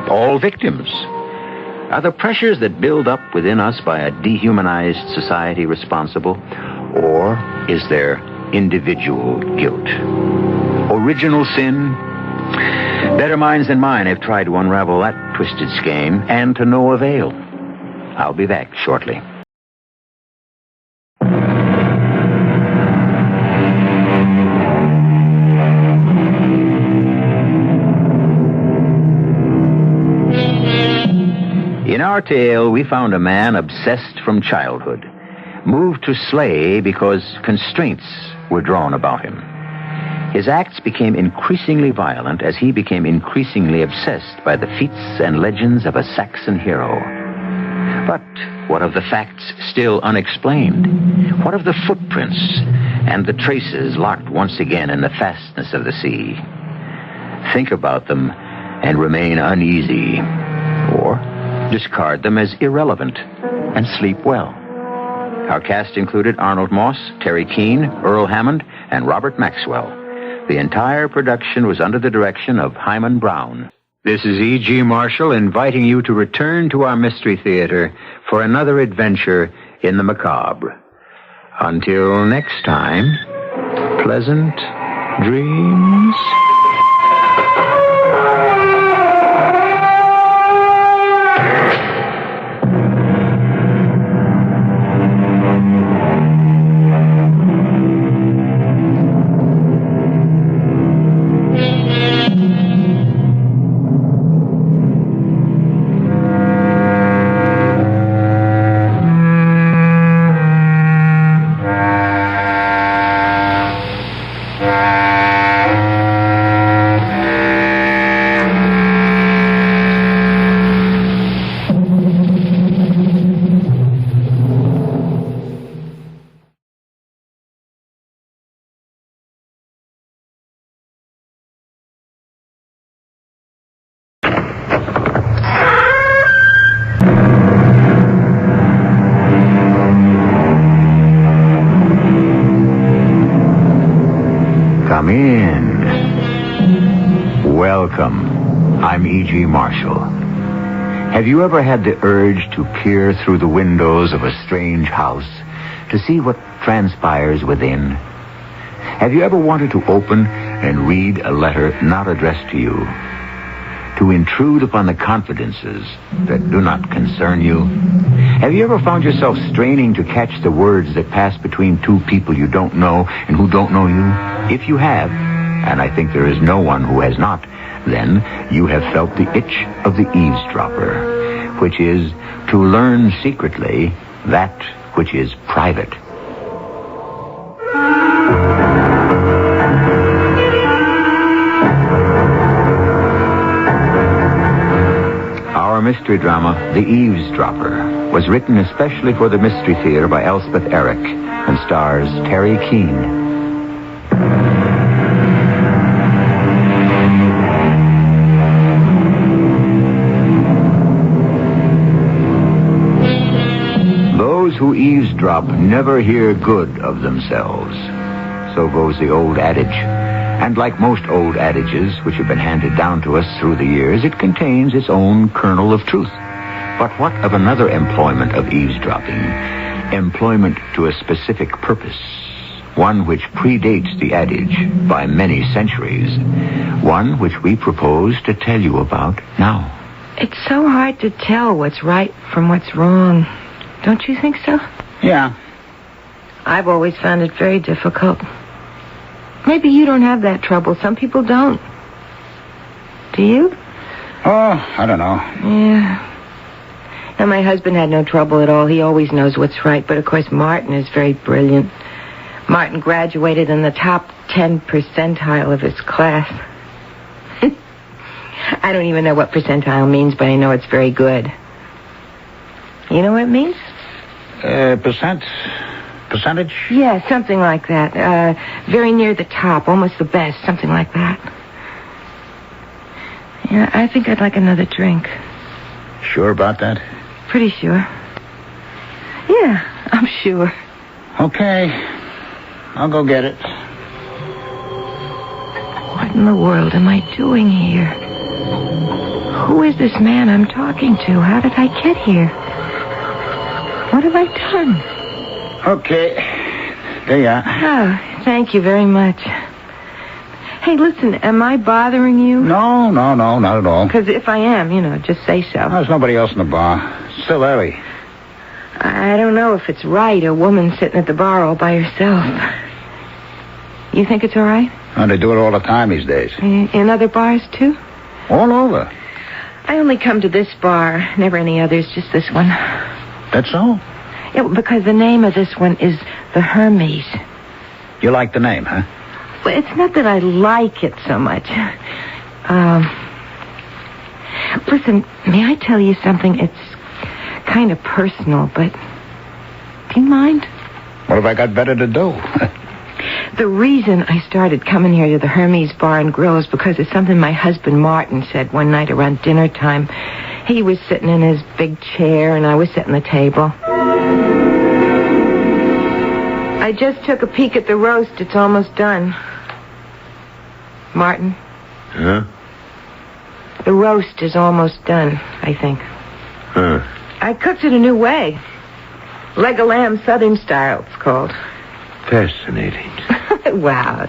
S15: All victims? Are the pressures that build up within us by a dehumanized society responsible? Or is there individual guilt? Original sin? Better minds than mine have tried to unravel that twisted skein, and to no avail. I'll be back shortly. In our tale, we found a man obsessed from childhood, moved to slay because constraints were drawn about him. His acts became increasingly violent as he became increasingly obsessed by the feats and legends of a Saxon hero. But what of the facts still unexplained? What of the footprints and the traces locked once again in the fastness of the sea? Think about them and remain uneasy, or discard them as irrelevant and sleep well. Our cast included Arnold Moss, Terry Keane, Earl Hammond, and Robert Maxwell. The entire production was under the direction of Hyman Brown. This is E.G. Marshall inviting you to return to our Mystery Theater for another adventure in the macabre. Until next time, pleasant dreams. Come in. Welcome. I'm E.G. Marshall. Have you ever had the urge to peer through the windows of a strange house to see what transpires within? Have you ever wanted to open and read a letter not addressed to you? To intrude upon the confidences that do not concern you? Have you ever found yourself straining to catch the words that pass between two people you don't know and who don't know you? If you have, and I think there is no one who has not, then you have felt the itch of the eavesdropper, which is to learn secretly that which is private. Our mystery drama, The Eavesdropper, was written especially for the Mystery Theater by Elspeth Eric and stars Terry Keane. Those who eavesdrop never hear good of themselves. So goes the old adage. And like most old adages which have been handed down to us through the years, it contains its own kernel of truth. But what of another employment of eavesdropping? Employment to a specific purpose. One which predates the adage by many centuries. One which we propose to tell you about now.
S17: It's so hard to tell what's right from what's wrong. Don't you think so?
S14: Yeah.
S17: I've always found it very difficult. Maybe you don't have that trouble. Some people don't. Do you?
S14: Oh, I don't know.
S17: Yeah. Now, my husband had no trouble at all. He always knows what's right. But, of course, Martin is very brilliant. Martin graduated in the top 10 percentile of his class. I don't even know what percentile means, but I know it's very good. You know what it means?
S14: Percentage?
S17: Yeah, something like that. Very near the top, almost the best, something like that. Yeah, I think I'd like another drink.
S14: Sure about that?
S17: Pretty sure. Yeah, I'm sure.
S14: Okay. I'll go get it.
S17: What in the world am I doing here? Who is this man I'm talking to? How did I get here? What have I done?
S14: Okay. There you are.
S17: Oh, thank you very much. Hey, listen, am I bothering you?
S14: No, not at all.
S17: Because if I am, just say so.
S14: There's nobody else in the bar. It's still early.
S17: I don't know if it's right, a woman sitting at the bar all by herself. You think it's all right?
S14: Oh, they do it all the time these days.
S17: In other bars, too?
S14: All over.
S17: I only come to this bar, never any others, just this one.
S14: That's so?
S17: Yeah, because the name of this one is the Hermes.
S14: You like the name, huh?
S17: Well, it's not that I like it so much. Listen, may I tell you something? It's kind of personal, but do you mind?
S14: What have I got better to do?
S17: The reason I started coming here to the Hermes Bar and Grill is because of something my husband Martin said one night around dinner time. He was sitting in his big chair, and I was sitting at the table. I just took a peek at the roast. It's almost done. Martin?
S8: Huh?
S17: The roast is almost done, I think.
S8: Huh.
S17: I cooked it a new way. Leg of lamb southern style, it's called.
S8: Fascinating.
S17: Wow.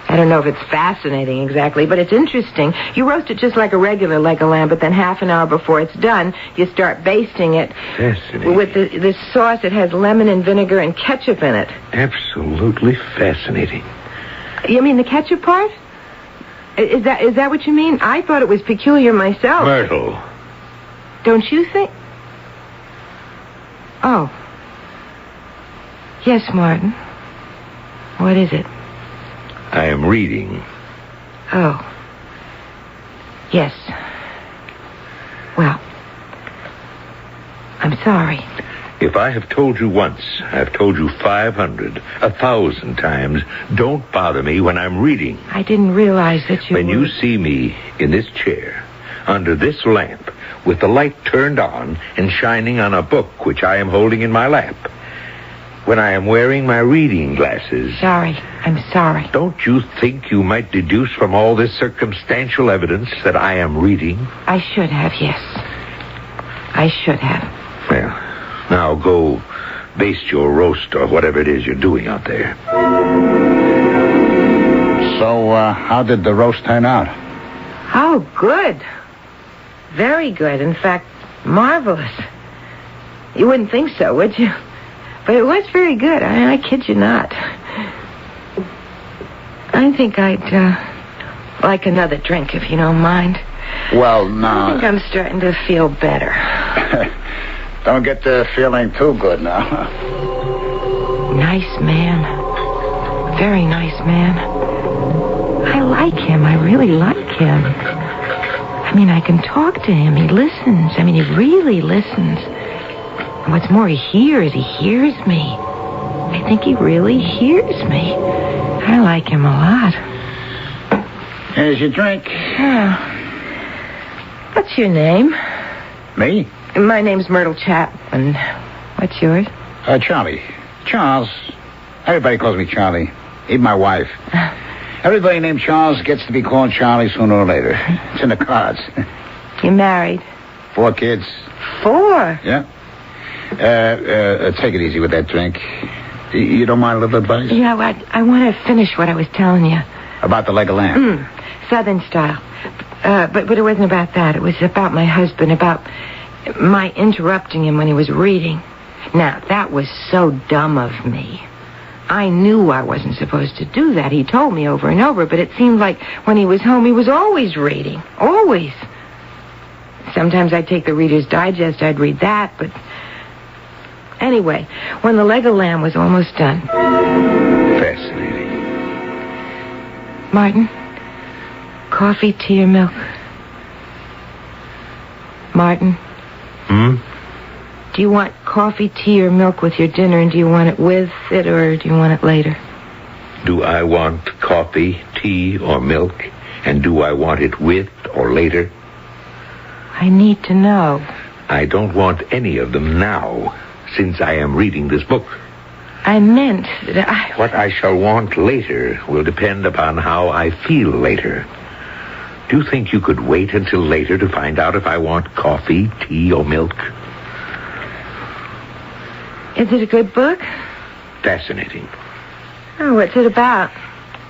S17: I don't know if it's fascinating exactly, but it's interesting. You roast it just like a regular leg of lamb, but then half an hour before it's done, you start basting it.
S8: Fascinating.
S17: With this sauce. It has lemon and vinegar and ketchup in it.
S8: Absolutely fascinating.
S17: You mean the ketchup part? Is that what you mean? I thought it was peculiar myself.
S8: Myrtle.
S17: Don't you think? Oh. Yes, Martin. What is it?
S8: I am reading.
S17: Oh. Yes. Well, I'm sorry.
S8: If I have told you once, I've told you 500, 1,000 times, don't bother me when I'm reading.
S17: I didn't realize that you
S8: When you see me in this chair, under this lamp, with the light turned on and shining on a book which I am holding in my lap, when I am wearing my reading glasses...
S17: Sorry. I'm sorry.
S8: Don't you think you might deduce from all this circumstantial evidence that I am reading?
S17: I should have, yes. I should have.
S8: Well, now go baste your roast or whatever it is you're doing out there.
S14: So, how did the roast turn out?
S17: Oh, good. Very good. In fact, marvelous. You wouldn't think so, would you? But it was very good. I kid you not. I think I'd like another drink, if you don't mind.
S14: Well, now...
S17: I think I'm starting to feel better.
S14: Don't get the feeling too good now.
S17: Nice man. Very nice man. I like him. I really like him. I mean, I can talk to him. He listens. I mean, he really listens. And what's more, he hears me. I think he really hears me. I like him a lot.
S14: Here's your drink.
S17: What's your name?
S14: Me?
S17: My name's Myrtle Chapman. What's yours?
S14: Charlie. Charles. Everybody calls me Charlie. Even my wife. Everybody named Charles gets to be called Charlie sooner or later. It's in the cards.
S17: You married?
S14: 4 kids.
S17: 4?
S14: Yeah. Take it easy with that drink. You don't mind a little advice?
S17: Yeah, I want to finish what I was telling you.
S14: About the leg of lamb?
S17: Southern style. But it wasn't about that. It was about my husband, about my interrupting him when he was reading. Now, that was so dumb of me. I knew I wasn't supposed to do that. He told me over and over, but it seemed like when he was home, he was always reading. Always. Sometimes I'd take the Reader's Digest, I'd read that, but... Anyway, when the leg of lamb was almost done...
S8: Fascinating.
S17: Martin, coffee, tea, or milk? Martin? Do you want coffee, tea, or milk with your dinner, and do you want it with it, or do you want it later?
S8: Do I want coffee, tea, or milk? And do I want it with or later?
S17: I need to know.
S8: I don't want any of them now, since I am reading this book.
S17: I meant that
S8: What I shall want later will depend upon how I feel later. Do you think you could wait until later to find out if I want coffee, tea, or milk?
S17: Is it a good book?
S8: Fascinating.
S17: Oh, what's it about?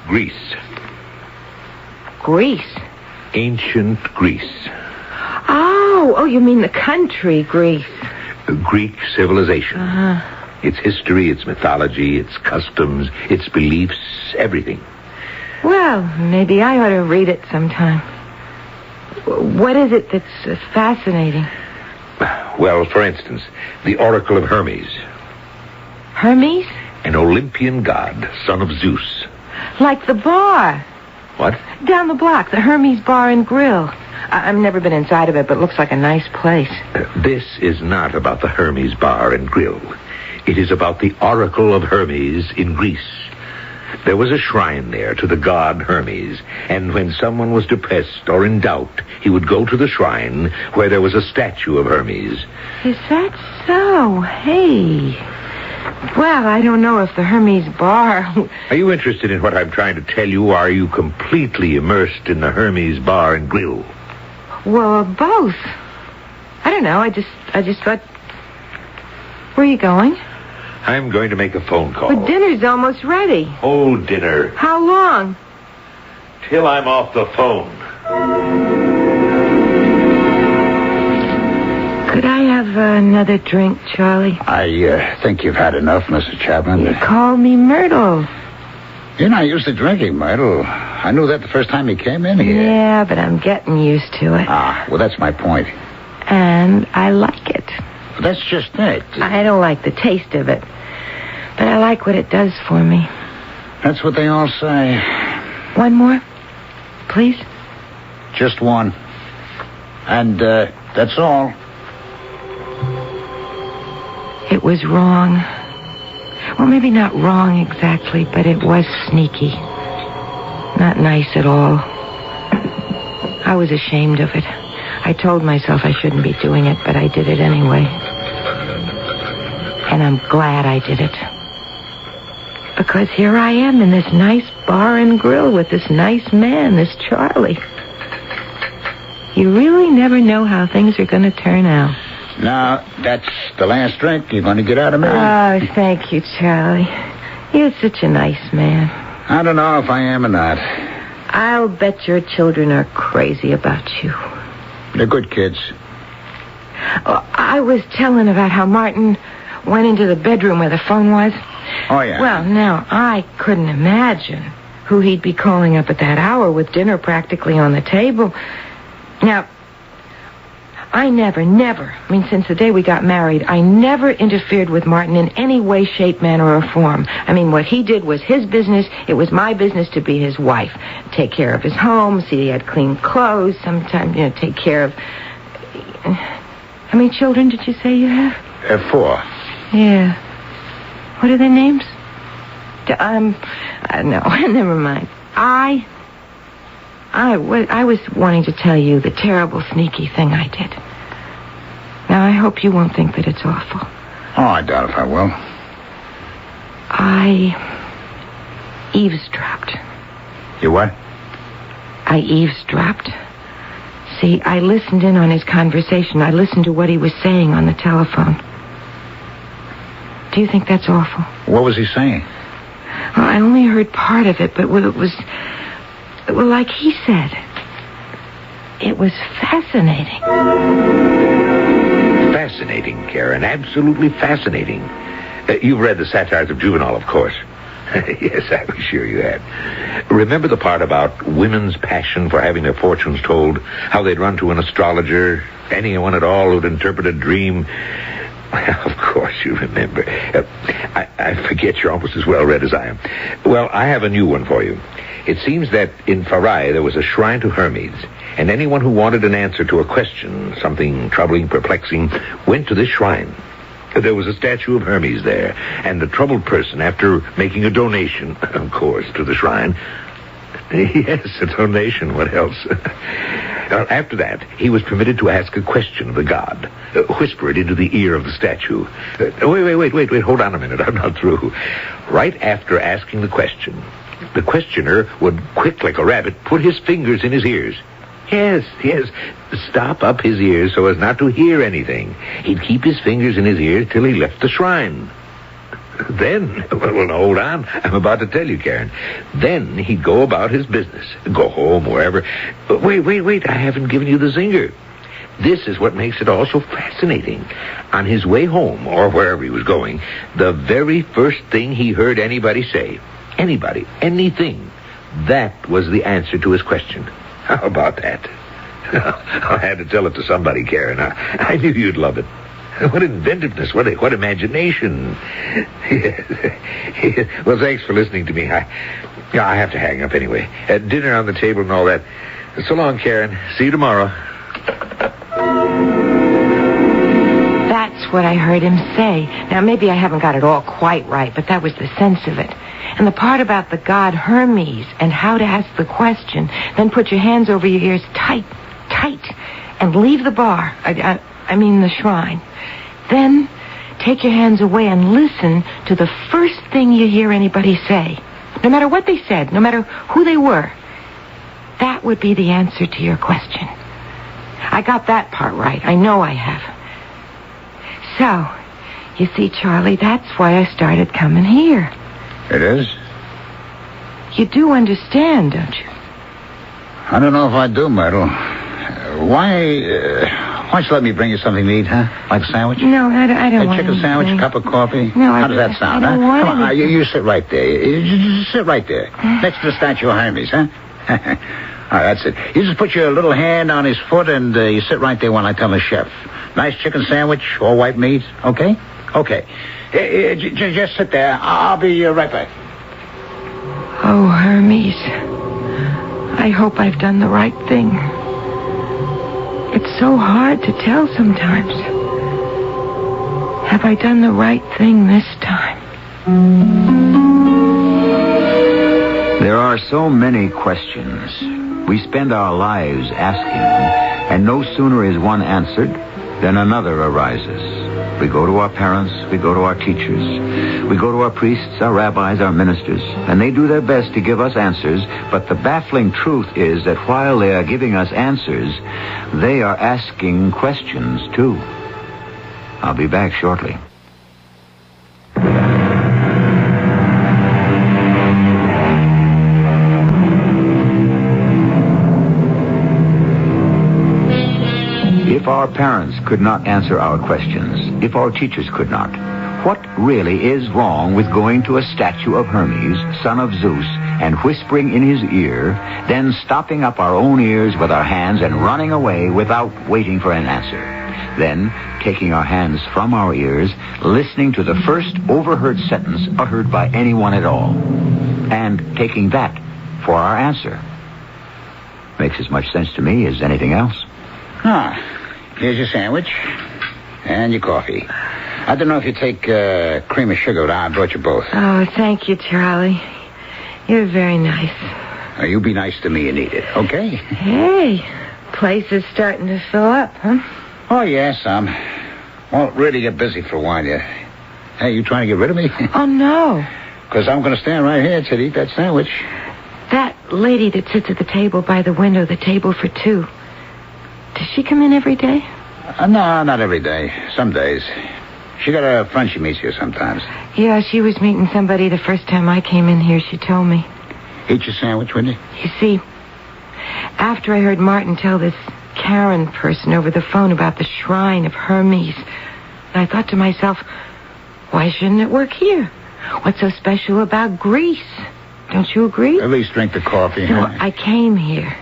S8: Greece.
S17: Greece?
S8: Ancient Greece.
S17: Oh, you mean the country, Greece.
S8: Greek civilization. Its history, its mythology, its customs, its beliefs, everything.
S17: Well, maybe I ought to read it sometime. What is it that's fascinating?
S8: Well, for instance, the Oracle of Hermes.
S17: Hermes?
S8: An Olympian god, son of Zeus.
S17: Like the bar.
S8: What?
S17: Down the block, the Hermes Bar and Grill. I've never been inside of it, but it looks like a nice place.
S8: This is not about the Hermes Bar and Grill. It is about the Oracle of Hermes in Greece. There was a shrine there to the god Hermes, and when someone was depressed or in doubt, he would go to the shrine where there was a statue of Hermes.
S17: Is that so? Hey,
S3: Well, I don't know if the Hermes Bar...
S21: Are you interested in what I'm trying to tell you, or are you completely immersed in the Hermes Bar and Grill?
S3: Well, both. I don't know. I just thought... Where are you going?
S21: I'm going to make a phone call.
S3: But dinner's almost ready.
S21: Oh, dinner.
S3: How long?
S21: Till I'm off the phone.
S3: Could I have another drink, Charlie?
S4: I think you've had enough, Mrs. Chapman.
S3: You called me Myrtle.
S4: You're not used to drinking, Myrtle. I knew that the first time you came in here.
S3: Yeah, but I'm getting used to it.
S4: Ah, well, that's my point.
S3: And I like it.
S4: But that's just it.
S3: I don't like the taste of it. But I like what it does for me.
S4: That's what they all say.
S3: One more, please?
S4: Just one. And, that's all.
S3: It was wrong. Well, maybe not wrong exactly, but it was sneaky. Not nice at all. I was ashamed of it. I told myself I shouldn't be doing it, but I did it anyway. And I'm glad I did it. Because here I am in this nice bar and grill with this nice man, this Charlie. You really never know how things are going to turn out.
S4: Now, that's the last drink you're going to get out of me.
S3: Oh, thank you, Charlie. You're such a nice man.
S4: I don't know if I am or not.
S3: I'll bet your children are crazy about you.
S4: They're good kids.
S3: Oh, I was telling about how Martin went into the bedroom where the phone was.
S4: Oh, yeah.
S3: Well, now, I couldn't imagine who he'd be calling up at that hour with dinner practically on the table. Now, I never, since the day we got married, I never interfered with Martin in any way, shape, manner, or form. I mean, what he did was his business. It was my business to be his wife. Take care of his home, see he had clean clothes, sometimes, take care of... How many children did you say you have?
S4: 4.
S3: Yeah. What are their names? No, never mind. I was wanting to tell you the terrible, sneaky thing I did. Now, I hope you won't think that it's awful.
S4: Oh, I doubt if I will.
S3: I eavesdropped.
S4: You what?
S3: I eavesdropped. See, I listened in on his conversation. I listened to what he was saying on the telephone. Do you think that's awful?
S4: What was he saying?
S3: Well, I only heard part of it, but it was... Well, like he said, it was fascinating.
S21: Fascinating, Karen. Absolutely fascinating. You've read the satires of Juvenal, of course. Yes, I was sure you had. Remember the part about women's passion for having their fortunes told? How they'd run to an astrologer, anyone at all who'd interpret a dream? Well, of course you remember. I forget you're almost as well read as I am. Well, I have a new one for you. It seems that in Farai there was a shrine to Hermes, and anyone who wanted an answer to a question, something troubling, perplexing, went to this shrine. There was a statue of Hermes there, and the troubled person, after making a donation, of course, to the shrine... Yes, a donation, what else? After that, he was permitted to ask a question of the god. Whisper it into the ear of the statue. Wait, hold on a minute, I'm not through. Right after asking the question, the questioner would, quick like a rabbit, put his fingers in his ears. Yes, stop up his ears so as not to hear anything. He'd keep his fingers in his ears till he left the shrine. Then, well, hold on. I'm about to tell you, Karen. Then he'd go about his business. Go home, wherever. Wait. I haven't given you the zinger. This is what makes it all so fascinating. On his way home, or wherever he was going, the very first thing he heard anybody say, anything, that was the answer to his question. How about that? I had to tell it to somebody, Karen. I knew you'd love it. What inventiveness, what imagination. Well, thanks for listening to me. I have to hang up anyway. Dinner on the table and all that. So long, Karen. See you tomorrow.
S3: That's what I heard him say. Now, maybe I haven't got it all quite right, but that was the sense of it. And the part about the god Hermes and how to ask the question, then put your hands over your ears tight, and leave the bar. I mean the shrine. Then take your hands away and listen to the first thing you hear anybody say. No matter what they said, no matter who they were. That would be the answer to your question. I got that part right. I know I have. So, you see, Charlie, that's why I started coming here.
S4: It is?
S3: You do understand, don't you?
S4: I don't know if I do, Myrtle. Why don't you let me bring you something to eat, huh? Like a sandwich?
S3: No, I don't want
S4: a chicken sandwich, a cup of coffee?
S3: No,
S4: How does that sound,
S3: I don't
S4: huh?
S3: want
S4: Come on,
S3: anything.
S4: you sit right there. You just sit right there. Next to the statue of Hermes, huh? All right, that's it. You just put your little hand on his foot and you sit right there while I tell the chef. Nice chicken sandwich, all white meat, okay? Okay. Just sit there. I'll be right back.
S3: Oh, Hermes. I hope I've done the right thing. It's so hard to tell sometimes. Have I done the right thing this time?
S15: There are so many questions. We spend our lives asking them, and no sooner is one answered than another arises. We go to our parents, we go to our teachers, we go to our priests, our rabbis, our ministers, and they do their best to give us answers, but the baffling truth is that while they are giving us answers, they are asking questions too. I'll be back shortly. If our parents could not answer our questions, if our teachers could not, what really is wrong with going to a statue of Hermes, son of Zeus, and whispering in his ear, then stopping up our own ears with our hands and running away without waiting for an answer? Then, taking our hands from our ears, listening to the first overheard sentence uttered by anyone at all, and taking that for our answer. Makes as much sense to me as anything else.
S4: Here's your sandwich and your coffee. I don't know if you take cream or sugar, but I brought you both.
S3: Oh, thank you, Charlie. You're very nice.
S4: Now, you be nice to me and eat it, okay?
S3: Hey, place is starting to fill up, huh?
S4: Oh, yeah, some. Won't really get busy for a while yet. Hey, you trying to get rid of me?
S3: Oh, no.
S4: Because I'm going to stand right here till you eat that sandwich.
S3: That lady that sits at the table by the window, the table for two, does she come in every day?
S4: No, not every day. Some days. She got a friend she meets here sometimes.
S3: Yeah, she was meeting somebody the first time I came in here, she told me.
S4: Eat your sandwich, wouldn't you?
S3: You see, after I heard Martin tell this Karen person over the phone about the shrine of Hermes, I thought to myself, why shouldn't it work here? What's so special about Greece? Don't you agree?
S4: At least drink the coffee,
S3: So
S4: huh?
S3: I came here.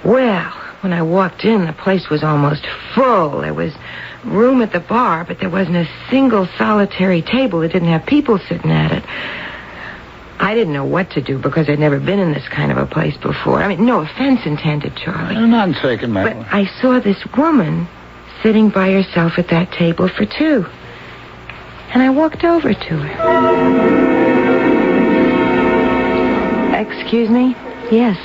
S3: Well, when I walked in, the place was almost full. There was room at the bar, but there wasn't a single solitary table that didn't have people sitting at it. I didn't know what to do because I'd never been in this kind of a place before. I mean, no offense intended, Charlie.
S4: None taken,
S3: But
S4: Myrtle.
S3: I saw this woman sitting by herself at that table for two. And I walked over to her. Excuse me?
S5: Yes.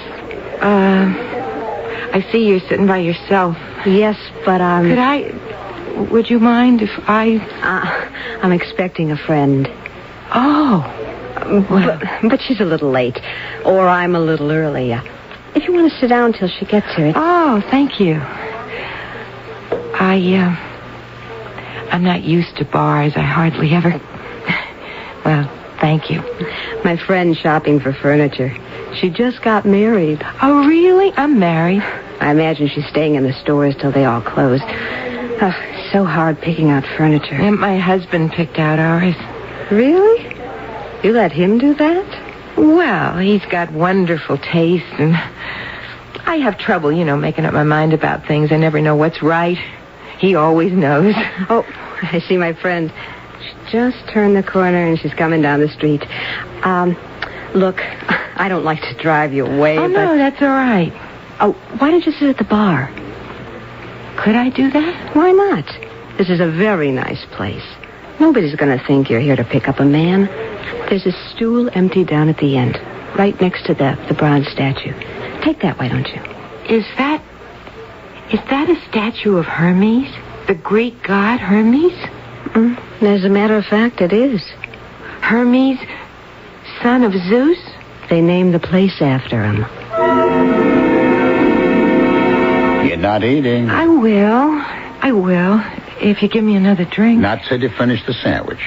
S3: I see you're sitting by yourself.
S5: Yes, but
S3: Would you mind if I...
S5: I'm expecting a friend.
S3: Oh. Well.
S5: But she's a little late. Or I'm a little early. If you want to sit down till she gets here.
S3: Oh, thank you. I'm not used to bars. I hardly ever... Well, thank you.
S5: My friend's shopping for furniture. She just got married.
S3: Oh, really? I'm married.
S5: I imagine she's staying in the stores till they all close. Oh, so hard picking out furniture.
S3: And my husband picked out ours.
S5: Really? You let him do that?
S3: Well, he's got wonderful taste, and I have trouble, making up my mind about things. I never know what's right. He always knows.
S5: Oh, I see my friend. She just turned the corner, and she's coming down the street. Look, I don't like to drive you away,
S3: Oh, no, that's all right.
S5: Oh, why don't you sit at the bar?
S3: Could I do that?
S5: Why not? This is a very nice place. Nobody's going to think you're here to pick up a man. There's a stool empty down at the end, right next to the bronze statue. Take that, why don't you?
S3: Is that a statue of Hermes? The Greek god Hermes?
S5: As a matter of fact, it is.
S3: Hermes, son of Zeus?
S5: They named the place after him.
S4: You're not eating.
S3: I will, if you give me another drink.
S4: Not till you finish the sandwich.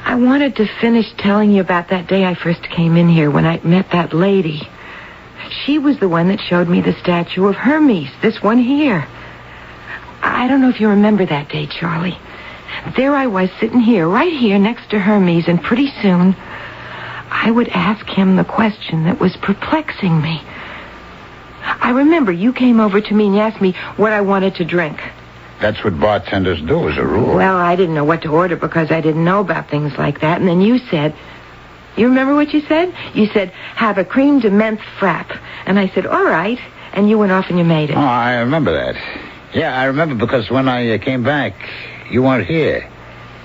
S3: I wanted to finish telling you about that day I first came in here when I met that lady. She was the one that showed me the statue of Hermes, this one here. I don't know if you remember that day, Charlie. There I was sitting here, right here next to Hermes, and pretty soon I would ask him the question that was perplexing me. I remember you came over to me and asked me what I wanted to drink.
S4: That's what bartenders do as a rule.
S3: Well, I didn't know what to order because I didn't know about things like that. And then you said, you remember what you said? You said, have a cream de menthe frap. And I said, all right. And you went off and you made it.
S4: Oh, I remember that. Yeah, I remember because when I came back, you weren't here.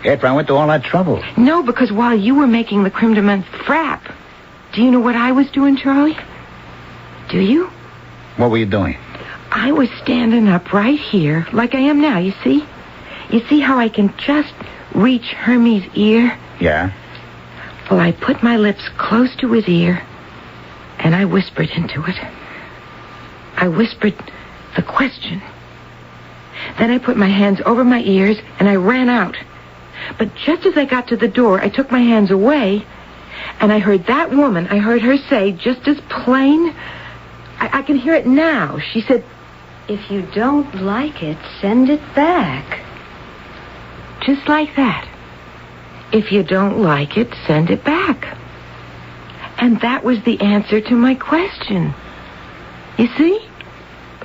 S4: After I went to all that trouble.
S3: No, because while you were making the creme de menthe frap, do you know what I was doing, Charlie? Do you?
S4: What were you doing?
S3: I was standing up right here, like I am now, you see? You see how I can just reach Hermes' ear?
S4: Yeah.
S3: Well, I put my lips close to his ear, and I whispered into it. I whispered the question. Then I put my hands over my ears, and I ran out. But just as I got to the door, I took my hands away, and I heard that woman, I heard her say, just as plain, I can hear it now. She said,
S5: if you don't like it, send it back.
S3: Just like that. If you don't like it, send it back. And that was the answer to my question. You see?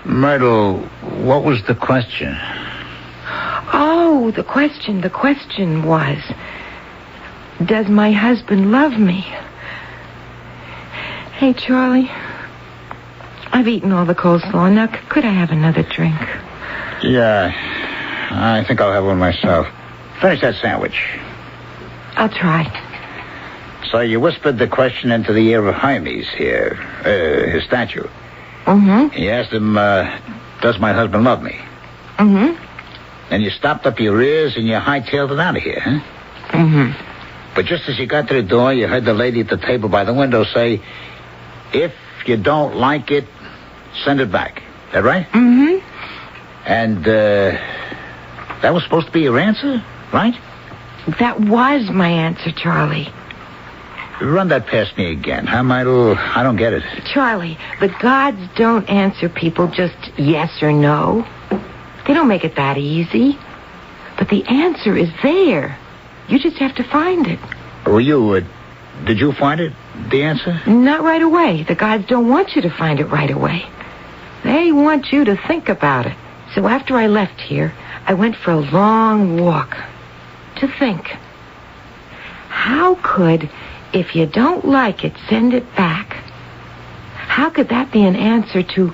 S4: Myrtle, what was the question?
S3: Oh, the question was, does my husband love me? Hey, Charlie, I've eaten all the coleslaw. Now, could I have another drink?
S4: Yeah, I think I'll have one myself. Finish that sandwich.
S3: I'll try.
S4: So you whispered the question into the ear of Hermes here, his statue.
S3: Mm-hmm.
S4: You asked him, does my husband love me?
S3: Mm-hmm.
S4: Then you stopped up your ears and you hightailed it out of here, huh?
S3: Mm-hmm.
S4: But just as you got to the door, you heard the lady at the table by the window say, if you don't like it, send it back. Is that right?
S3: Mm-hmm.
S4: And, that was supposed to be your answer, right?
S3: That was my answer, Charlie.
S4: Run that past me again, huh, Myrtle? I don't get it.
S3: Charlie, the gods don't answer people just yes or no. They don't make it that easy. But the answer is there. You just have to find it.
S4: Well, did you find it, the answer?
S3: Not right away. The gods don't want you to find it right away. They want you to think about it. So after I left here, I went for a long walk to think. How could, if you don't like it, send it back? How could that be an answer to,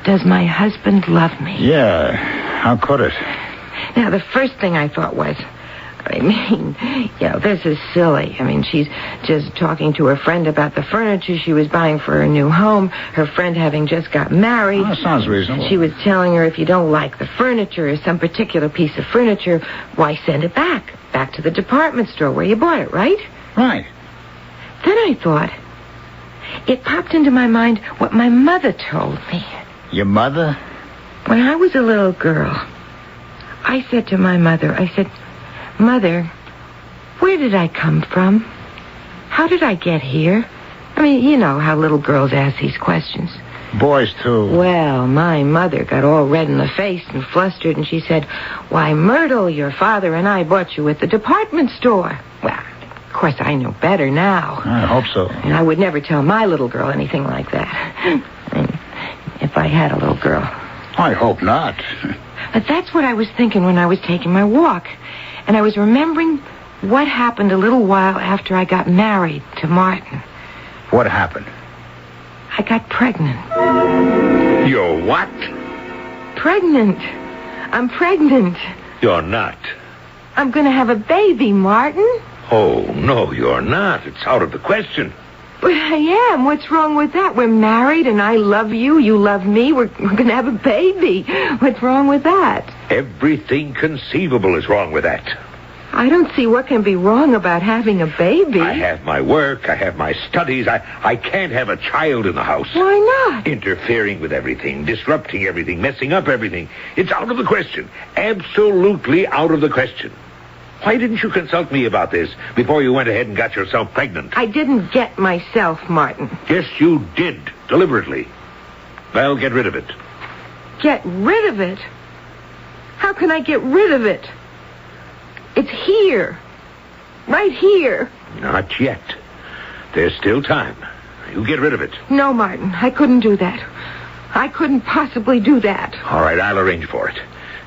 S3: does my husband love me?
S4: Yeah, how could it?
S3: Now, the first thing I thought was, this is silly. She's just talking to her friend about the furniture she was buying for her new home, her friend having just got married.
S4: Oh, that sounds reasonable.
S3: She was telling her if you don't like the furniture or some particular piece of furniture, why send it back to the department store where you bought it, right?
S4: Right.
S3: Then I thought, it popped into my mind what my mother told me.
S4: Your mother?
S3: When I was a little girl, I said to my mother, Mother, where did I come from? How did I get here? You know how little girls ask these questions.
S4: Boys, too.
S3: Well, my mother got all red in the face and flustered, and she said, why, Myrtle, your father and I bought you at the department store. Well, of course, I know better now.
S4: I hope so.
S3: And I would never tell my little girl anything like that. If I had a little girl.
S4: I hope not.
S3: But that's what I was thinking when I was taking my walk. And I was remembering what happened a little while after I got married to Martin.
S4: What happened?
S3: I got pregnant.
S21: You're what?
S3: Pregnant. I'm pregnant.
S21: You're not.
S3: I'm going to have a baby, Martin.
S21: Oh, no, you're not. It's out of the question.
S3: But I am. What's wrong with that? We're married and I love you. You love me. We're going to have a baby. What's wrong with that?
S21: Everything conceivable is wrong with that.
S3: I don't see what can be wrong about having a baby.
S21: I have my work. I have my studies. I can't have a child in the house.
S3: Why not?
S21: Interfering with everything, disrupting everything, messing up everything. It's out of the question. Absolutely out of the question. Why didn't you consult me about this before you went ahead and got yourself pregnant?
S3: I didn't get myself, Martin.
S21: Yes, you did. Deliberately. Well, get rid of it.
S3: Get rid of it? How can I get rid of it? It's here. Right here.
S21: Not yet. There's still time. You get rid of it.
S3: No, Martin, I couldn't do that. I couldn't possibly do that.
S21: All right, I'll arrange for it.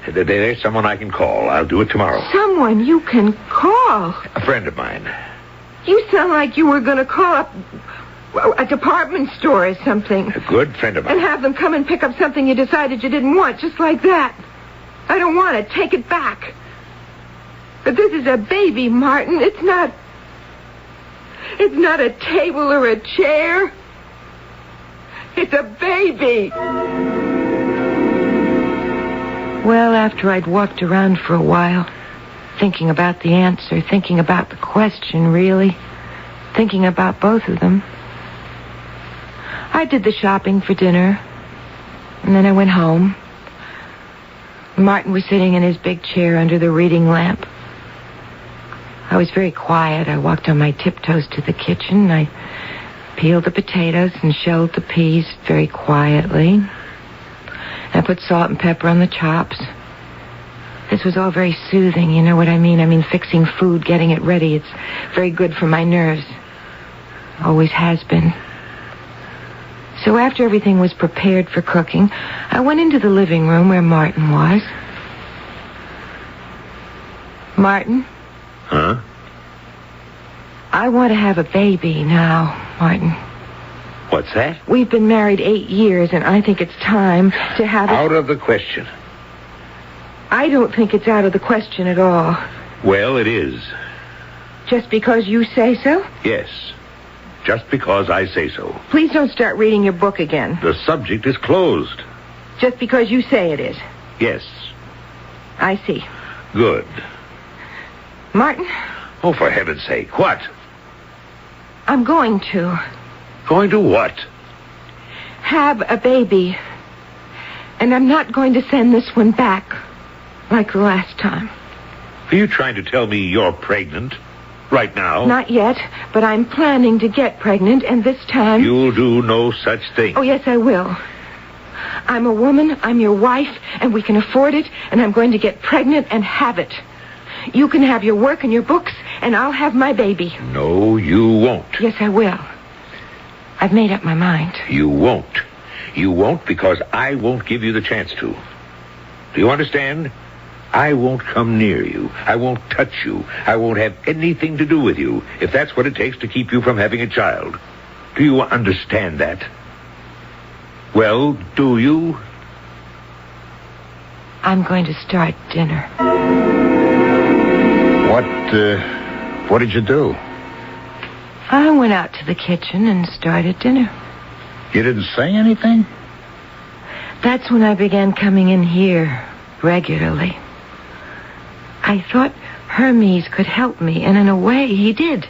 S21: There's someone I can call. I'll do it tomorrow.
S3: Someone you can call?
S21: A friend of mine.
S3: You sound like you were going to call up a department store or something.
S21: A good friend of mine.
S3: And have them come and pick up something you decided you didn't want, just like that. I don't want it. Take it back. But this is a baby, Martin. It's not a table or a chair. It's a baby. Well, after I'd walked around for a while, thinking about the answer, thinking about the question, really, thinking about both of them, I did the shopping for dinner, and then I went home. Martin was sitting in his big chair under the reading lamp. I was very quiet. I walked on my tiptoes to the kitchen. I peeled the potatoes and shelled the peas very quietly. I put salt and pepper on the chops. This was all very soothing, you know what I mean? I mean, fixing food, getting it ready. It's very good for my nerves. Always has been. So after everything was prepared for cooking, I went into the living room where Martin was. Martin?
S21: Huh?
S3: I want to have a baby now, Martin.
S21: What's that?
S3: We've been married 8 years, and I think it's time to have
S21: Out of the question.
S3: I don't think it's out of the question at all.
S21: Well, it is.
S3: Just because you say so?
S21: Yes. Just because I say so.
S3: Please don't start reading your book again.
S21: The subject is closed.
S3: Just because you say it is.
S21: Yes.
S3: I see.
S21: Good.
S3: Martin?
S21: Oh, for heaven's sake, what?
S3: I'm going to.
S21: Going to what?
S3: Have a baby. And I'm not going to send this one back like the last time.
S21: Are you trying to tell me you're pregnant? Right now?
S3: Not yet, but I'm planning to get pregnant, and this time...
S21: You'll do no such thing.
S3: Oh, yes, I will. I'm a woman, I'm your wife, and we can afford it, and I'm going to get pregnant and have it. You can have your work and your books, and I'll have my baby.
S21: No, you won't.
S3: Yes, I will. I've made up my mind.
S21: You won't. You won't because I won't give you the chance to. Do you understand? I won't come near you. I won't touch you. I won't have anything to do with you if that's what it takes to keep you from having a child. Do you understand that? Well, do you?
S3: I'm going to start dinner.
S4: What did you do?
S3: I went out to the kitchen and started dinner.
S4: You didn't say anything?
S3: That's when I began coming in here regularly. I thought Hermes could help me, and in a way, he did.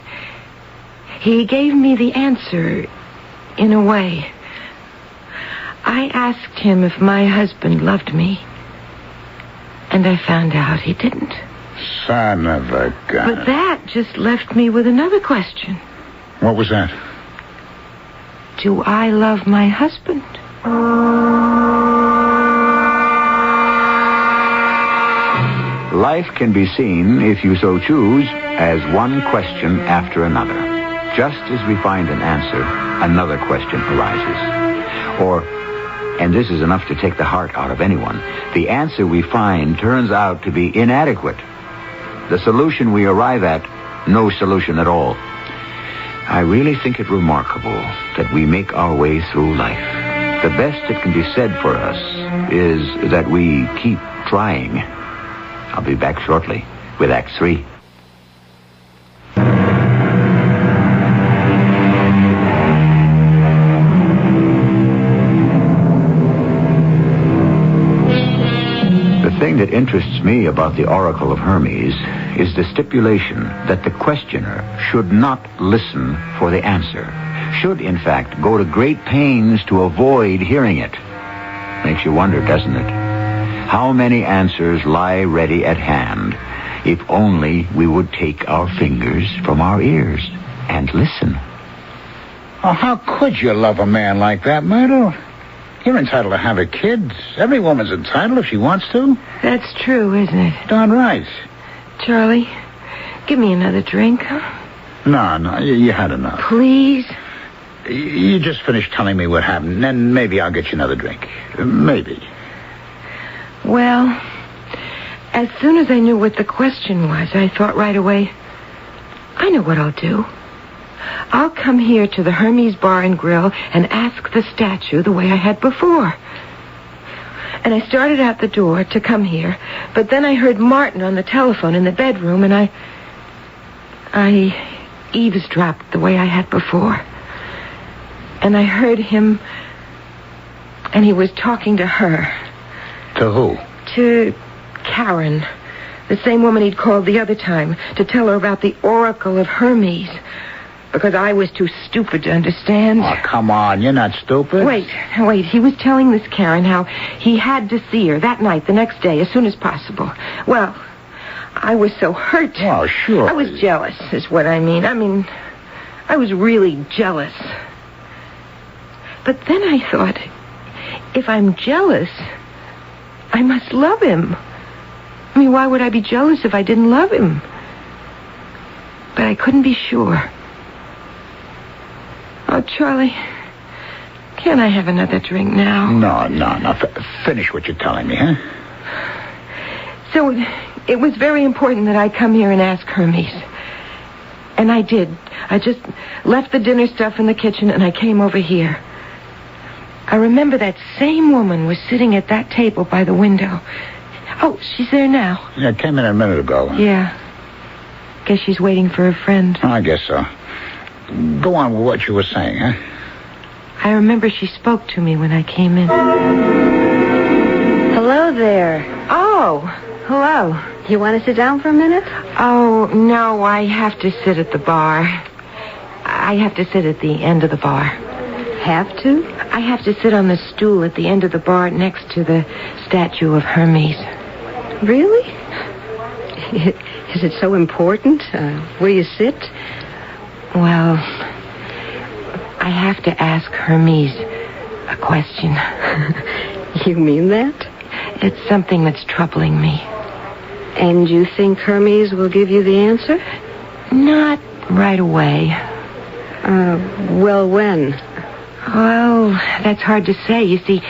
S3: He gave me the answer, in a way. I asked him if my husband loved me, and I found out he didn't.
S4: Son of a gun.
S3: But that just left me with another question.
S4: What was that?
S3: Do I love my husband?
S1: Life can be seen, if you so choose, as one question after another. Just as we find an answer, another question arises. Or, and this is enough to take the heart out of anyone, the answer we find turns out to be inadequate. The solution we arrive at, no solution at all. I really think it remarkable that we make our way through life. The best that can be said for us is that we keep trying. I'll be back shortly with Act 3. The thing that interests me about the Oracle of Hermes is the stipulation that the questioner should not listen for the answer, should, in fact, go to great pains to avoid hearing it. Makes you wonder, doesn't it? How many answers lie ready at hand if only we would take our fingers from our ears and listen.
S4: Oh, how could you love a man like that, Myrtle? You're entitled to have a kid. Every woman's entitled if she wants to.
S3: That's true, isn't it?
S4: Darn right.
S3: Charlie, give me another drink.
S4: No, you had enough.
S3: Please?
S4: You just finished telling me what happened, and maybe I'll get you another drink. Maybe.
S3: Well, as soon as I knew what the question was, I thought right away, I know what I'll do. I'll come here to the Hermes Bar and Grill and ask the statue the way I had before. And I started out the door to come here, but then I heard Martin on the telephone in the bedroom, and I eavesdropped the way I had before. And I heard him, and he was talking to her.
S4: To who?
S3: To Karen, the same woman he'd called the other time to tell her about the Oracle of Hermes, because I was too stupid to understand.
S4: Oh, come on, you're not stupid.
S3: Wait. He was telling this Karen how he had to see her that night, the next day, as soon as possible. Well, I was so hurt.
S4: Oh, sure.
S3: I was jealous, is what I mean. I was really jealous. But then I thought, if I'm jealous, I must love him. Why would I be jealous if I didn't love him? But I couldn't be sure. Oh, Charlie, can't I have another drink now?
S4: No. Finish what you're telling me, huh?
S3: So it was very important that I come here and ask Hermes. And I did. I just left the dinner stuff in the kitchen and I came over here. I remember that same woman was sitting at that table by the window. Oh, she's there now.
S4: Yeah, came in a minute ago.
S3: Yeah. Guess she's waiting for her friend.
S4: I guess so. Go on with what you were saying, huh?
S3: I remember she spoke to me when I came in.
S5: Hello there.
S3: Oh, hello.
S5: You want to sit down for a minute?
S3: Oh, no, I have to sit at the bar. I have to sit at the end of the bar.
S5: Have to?
S3: I have to sit on the stool at the end of the bar next to the statue of Hermes.
S5: Really? Is it so important where you sit?
S3: Well, I have to ask Hermes a question.
S5: You mean that?
S3: It's something that's troubling me.
S5: And you think Hermes will give you the answer?
S3: Not right away.
S5: Well, when?
S3: Well, that's hard to say. You see,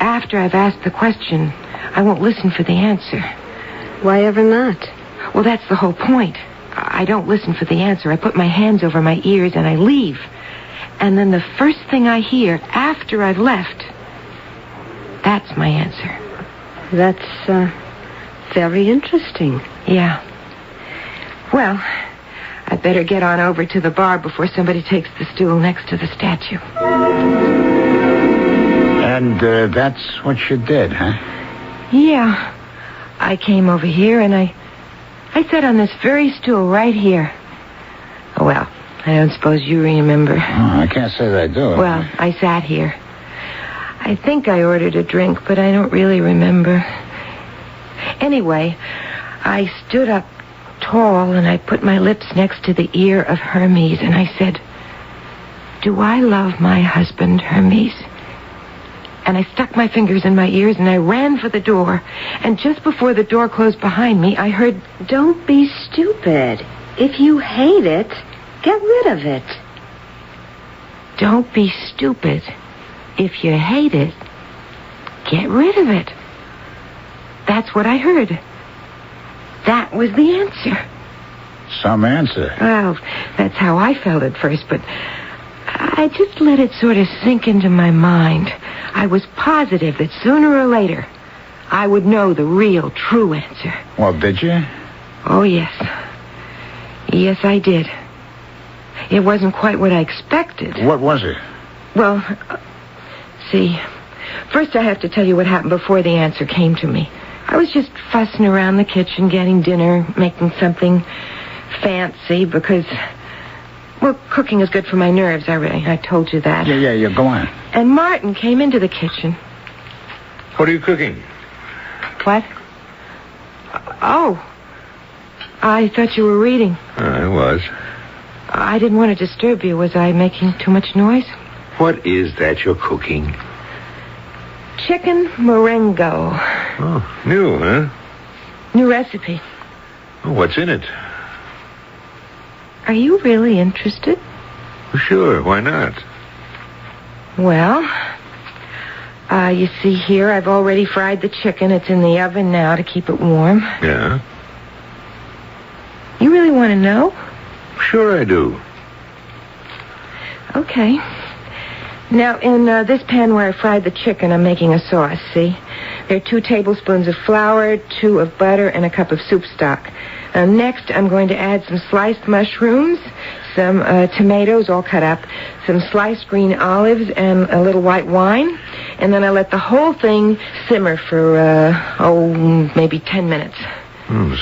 S3: after I've asked the question, I won't listen for the answer.
S5: Why ever not?
S3: Well, that's the whole point. I don't listen for the answer. I put my hands over my ears and I leave. And then the first thing I hear after I've left, that's my answer.
S5: That's, very interesting.
S3: Yeah. Well, I'd better get on over to the bar before somebody takes the stool next to the statue.
S4: And that's what you did, huh?
S3: Yeah. I came over here and I sat on this very stool right here. Oh, well, I don't suppose you remember.
S4: Oh, I can't say that I do.
S3: Well, I sat here. I think I ordered a drink, but I don't really remember. Anyway, I stood up tall and I put my lips next to the ear of Hermes and I said, "Do I love my husband, Hermes?" And I stuck my fingers in my ears and I ran for the door. And just before the door closed behind me, I heard,
S5: "Don't be stupid. If you hate it, get rid of it."
S3: Don't be stupid. If you hate it, get rid of it. That's what I heard. That was the answer.
S4: Some answer.
S3: Well, that's how I felt at first, but I just let it sort of sink into my mind. I was positive that sooner or later I would know the real, true answer.
S4: Well, did you?
S3: Oh, yes. Yes, I did. It wasn't quite what I expected.
S4: What was it?
S3: Well, see, first I have to tell you what happened before the answer came to me. I was just fussing around the kitchen, getting dinner, making something fancy because, well, cooking is good for my nerves. I told you that.
S4: Yeah, go on.
S3: And Martin came into the kitchen.
S21: What are you cooking?
S3: What? Oh. I thought you were reading.
S21: I was.
S3: I didn't want to disturb you. Was I making too much noise?
S21: What is that you're cooking?
S3: Chicken Marengo.
S21: Oh, new, huh?
S3: New recipe.
S21: Oh, what's in it?
S3: Are you really interested?
S21: Sure, why not?
S3: Well, you see here, I've already fried the chicken. It's in the oven now to keep it warm.
S21: Yeah?
S3: You really want to know?
S21: Sure I do.
S3: Okay. Now, in this pan where I fried the chicken, I'm making a sauce, see? There are 2 tablespoons of flour, 2 of butter, and a cup of soup stock. Next, I'm going to add some sliced mushrooms, some tomatoes all cut up, some sliced green olives, and a little white wine. And then I let the whole thing simmer for, maybe 10 minutes.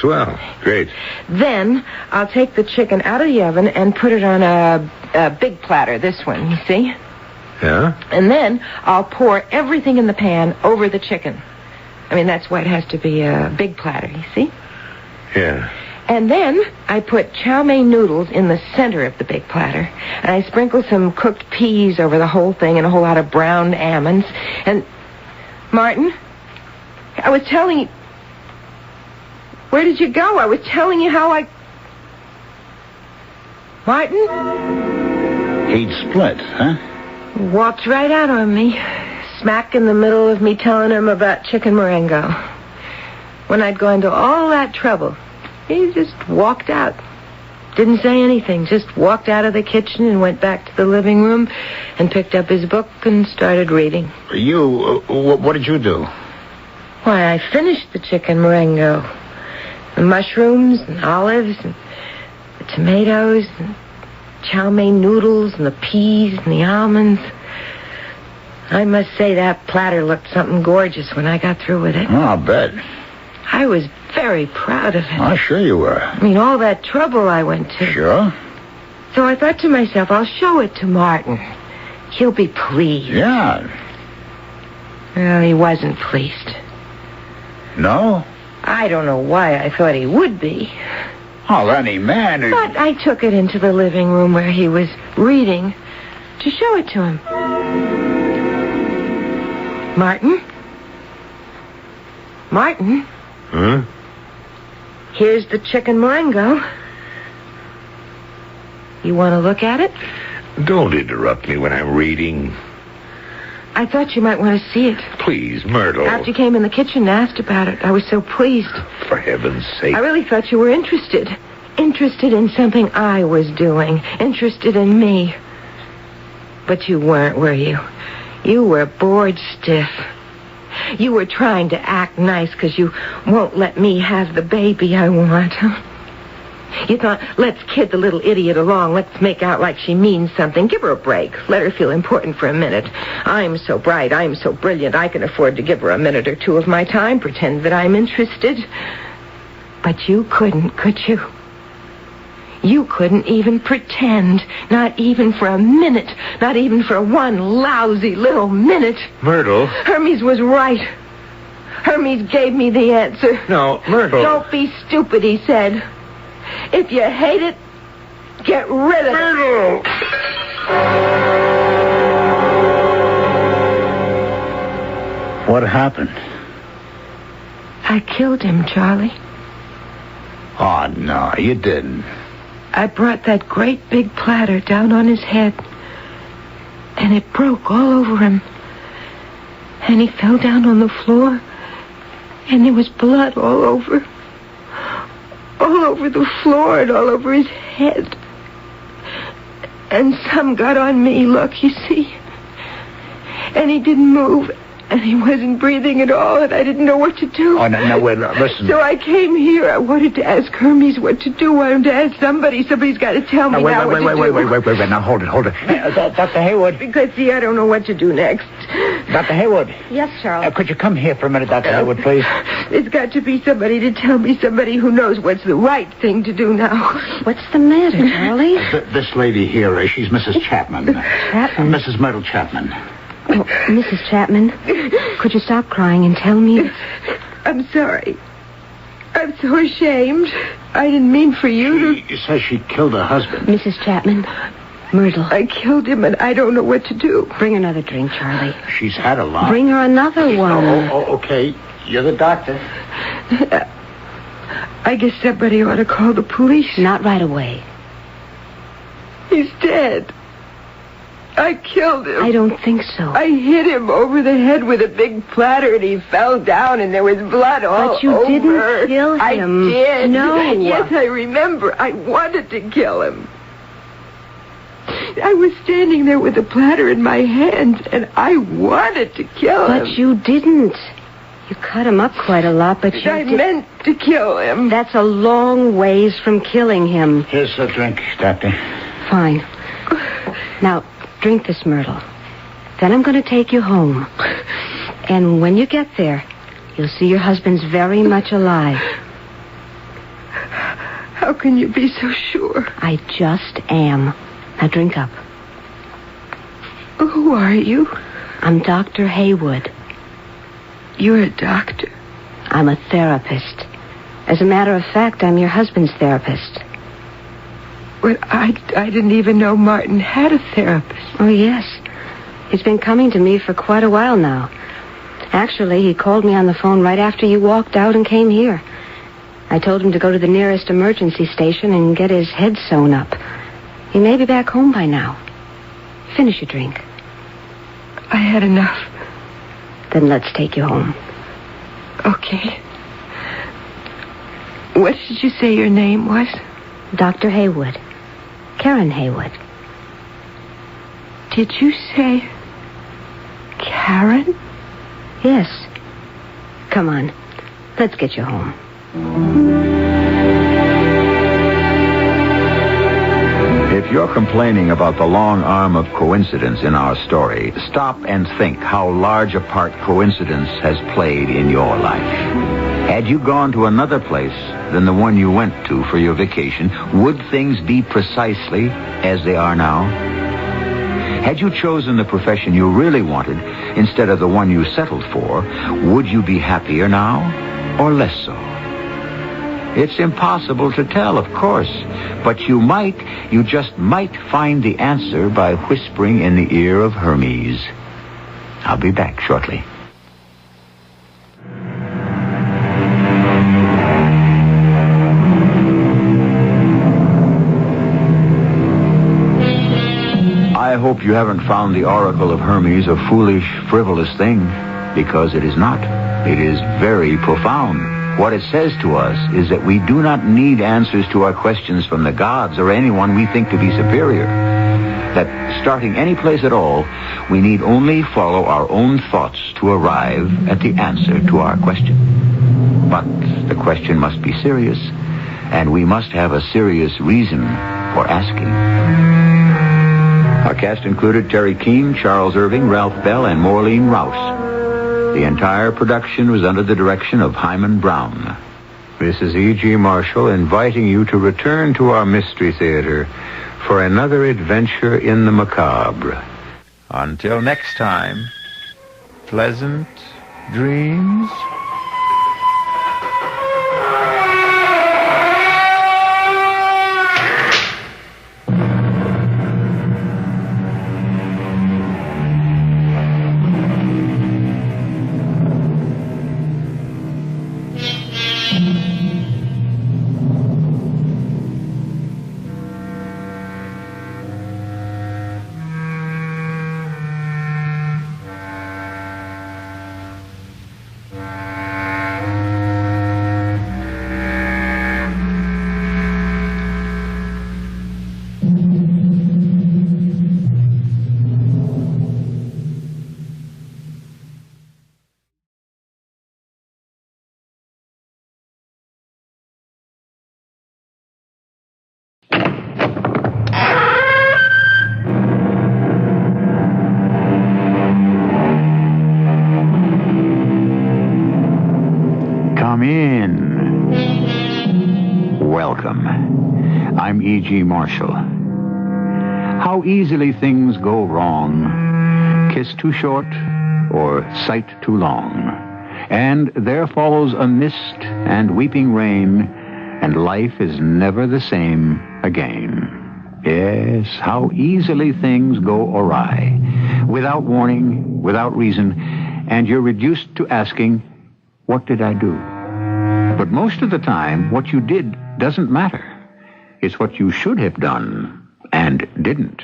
S21: Swell. Great.
S3: Then I'll take the chicken out of the oven and put it on a big platter, this one, you see?
S21: Yeah?
S3: And then I'll pour everything in the pan over the chicken. I mean, that's why it has to be a big platter, you see?
S21: Yeah.
S3: And then I put chow mein noodles in the center of the big platter. And I sprinkle some cooked peas over the whole thing and a whole lot of browned almonds. And, Martin, I was telling you... Where did you go? I was telling you how I... Martin?
S4: He'd split, huh?
S3: Walked right out on me, smack in the middle of me telling him about chicken Marengo. When I'd gone to all that trouble, he just walked out. Didn't say anything, just walked out of the kitchen and went back to the living room and picked up his book and started reading.
S4: What did you do?
S3: Why, I finished the chicken Marengo. The mushrooms and olives and the tomatoes and chow mein noodles and the peas and the almonds. I must say that platter looked something gorgeous when I got through with it.
S4: Oh, I'll bet.
S3: I was very proud of it.
S4: Oh, sure you were.
S3: I mean, all that trouble I went to.
S4: Sure.
S3: So I thought to myself, I'll show it to Martin. He'll be pleased.
S4: Yeah.
S3: Well, he wasn't pleased.
S4: No?
S3: I don't know why I thought he would be.
S4: Oh, any man...
S3: But I took it into the living room where he was reading to show it to him. Martin? Martin?
S21: Huh?
S3: Here's the chicken Marengo. You want to look at it?
S21: Don't interrupt me when I'm reading.
S3: I thought you might want to see it.
S21: Please, Myrtle.
S3: After you came in the kitchen and asked about it, I was so pleased.
S21: For heaven's sake.
S3: I really thought you were interested. Interested in something I was doing. Interested in me. But you weren't, were you? You were bored stiff. You were trying to act nice because you won't let me have the baby I want. You thought, let's kid the little idiot along. Let's make out like she means something. Give her a break. Let her feel important for a minute. I'm so bright. I'm so brilliant. I can afford to give her a minute or two of my time. Pretend that I'm interested. But you couldn't, could you? You couldn't even pretend. Not even for a minute. Not even for one lousy little minute.
S21: Myrtle.
S3: Hermes was right. Hermes gave me the answer.
S21: No, Myrtle.
S3: Don't be stupid, he said. If you hate it, get rid of it.
S4: What happened?
S3: I killed him, Charlie.
S4: Oh, no, you didn't.
S3: I brought that great big platter down on his head, and it broke all over him. And he fell down on the floor, and there was blood all over. All over the floor and all over his head. And some got on me, look, you see. And he didn't move, and he wasn't breathing at all, and I didn't know what to do.
S4: Oh, no, wait, listen.
S3: So I came here. I wanted to ask Hermes what to do. I wanted to ask somebody. Somebody's got to tell me now what to do.
S4: Wait. Now, hold it. Dr. Haywood.
S3: Because, see, I don't know what to do next.
S4: Dr. Haywood.
S5: Yes, Charles.
S4: Could you come here for a minute, Dr. Haywood, please?
S17: There's got to be somebody to tell me, somebody who knows what's the right thing to do now.
S5: What's the matter, Charlie?
S4: This lady here, she's Mrs. Chapman.
S5: Chapman?
S4: Mrs. Myrtle Chapman.
S5: Oh, Mrs. Chapman, could you stop crying and tell me?
S17: I'm sorry. I'm so ashamed. I didn't mean for you to...
S4: She says she killed her husband.
S5: Mrs. Chapman, Myrtle.
S17: I killed him, and I don't know what to do.
S5: Bring another drink, Charlie.
S4: She's had a lot.
S5: Bring her another one.
S4: Okay. You're the doctor.
S17: I guess somebody ought to call the police.
S5: Not right away.
S17: He's dead. I killed him.
S5: I don't think so.
S17: I hit him over the head with a big platter, and he fell down, and there was blood all over.
S5: But you didn't kill him.
S17: I did.
S5: No.
S17: Yes, I remember. I wanted to kill him. I was standing there with the platter in my hands, and I wanted to kill him.
S5: But you didn't. You cut him up quite a lot, but
S17: I meant to kill him.
S5: That's a long ways from killing him.
S4: Here's a drink, Doctor.
S5: Fine. Now, drink this, Myrtle. Then I'm going to take you home. And when you get there, you'll see your husband's very much alive.
S17: How can you be so sure?
S5: I just am. Now drink up.
S17: Who are you?
S5: I'm Dr. Haywood.
S17: You're a doctor?
S5: I'm a therapist. As a matter of fact, I'm your husband's therapist.
S17: But I didn't even know Martin had a therapist.
S5: Oh, yes. He's been coming to me for quite a while now. Actually, he called me on the phone right after you walked out and came here. I told him to go to the nearest emergency station and get his head sewn up. He may be back home by now. Finish your drink.
S17: I had enough.
S5: Then let's take you home.
S17: Okay. What did you say your name was?
S5: Dr. Haywood. Karen Haywood.
S17: Did you say Karen?
S5: Yes. Come on. Let's get you home.
S1: If you're complaining about the long arm of coincidence in our story, stop and think how large a part coincidence has played in your life. Had you gone to another place than the one you went to for your vacation, would things be precisely as they are now? Had you chosen the profession you really wanted instead of the one you settled for, would you be happier now or less so? It's impossible to tell, of course, but you just might find the answer by whispering in the ear of Hermes. I'll be back shortly. I hope you haven't found the oracle of Hermes a foolish, frivolous thing, because it is not. It is very profound. What it says to us is that we do not need answers to our questions from the gods or anyone we think to be superior. That starting any place at all, we need only follow our own thoughts to arrive at the answer to our question. But the question must be serious, and we must have a serious reason for asking. Our cast included Terry Keane, Charles Irving, Ralph Bell, and Maureen Rouse. The entire production was under the direction of Hyman Brown. This is E.G. Marshall inviting you to return to our Mystery Theater for another adventure in the macabre. Until next time, pleasant dreams.
S6: welcome. I'm E.G. Marshall. How easily things go wrong. Kiss too short or sight too long. And there follows a mist and weeping rain, and life is never the same again. Yes, how easily things go awry. Without warning, without reason, and you're reduced to asking, what did I do? But most of the time, what you did doesn't matter. It's what you should have done and didn't.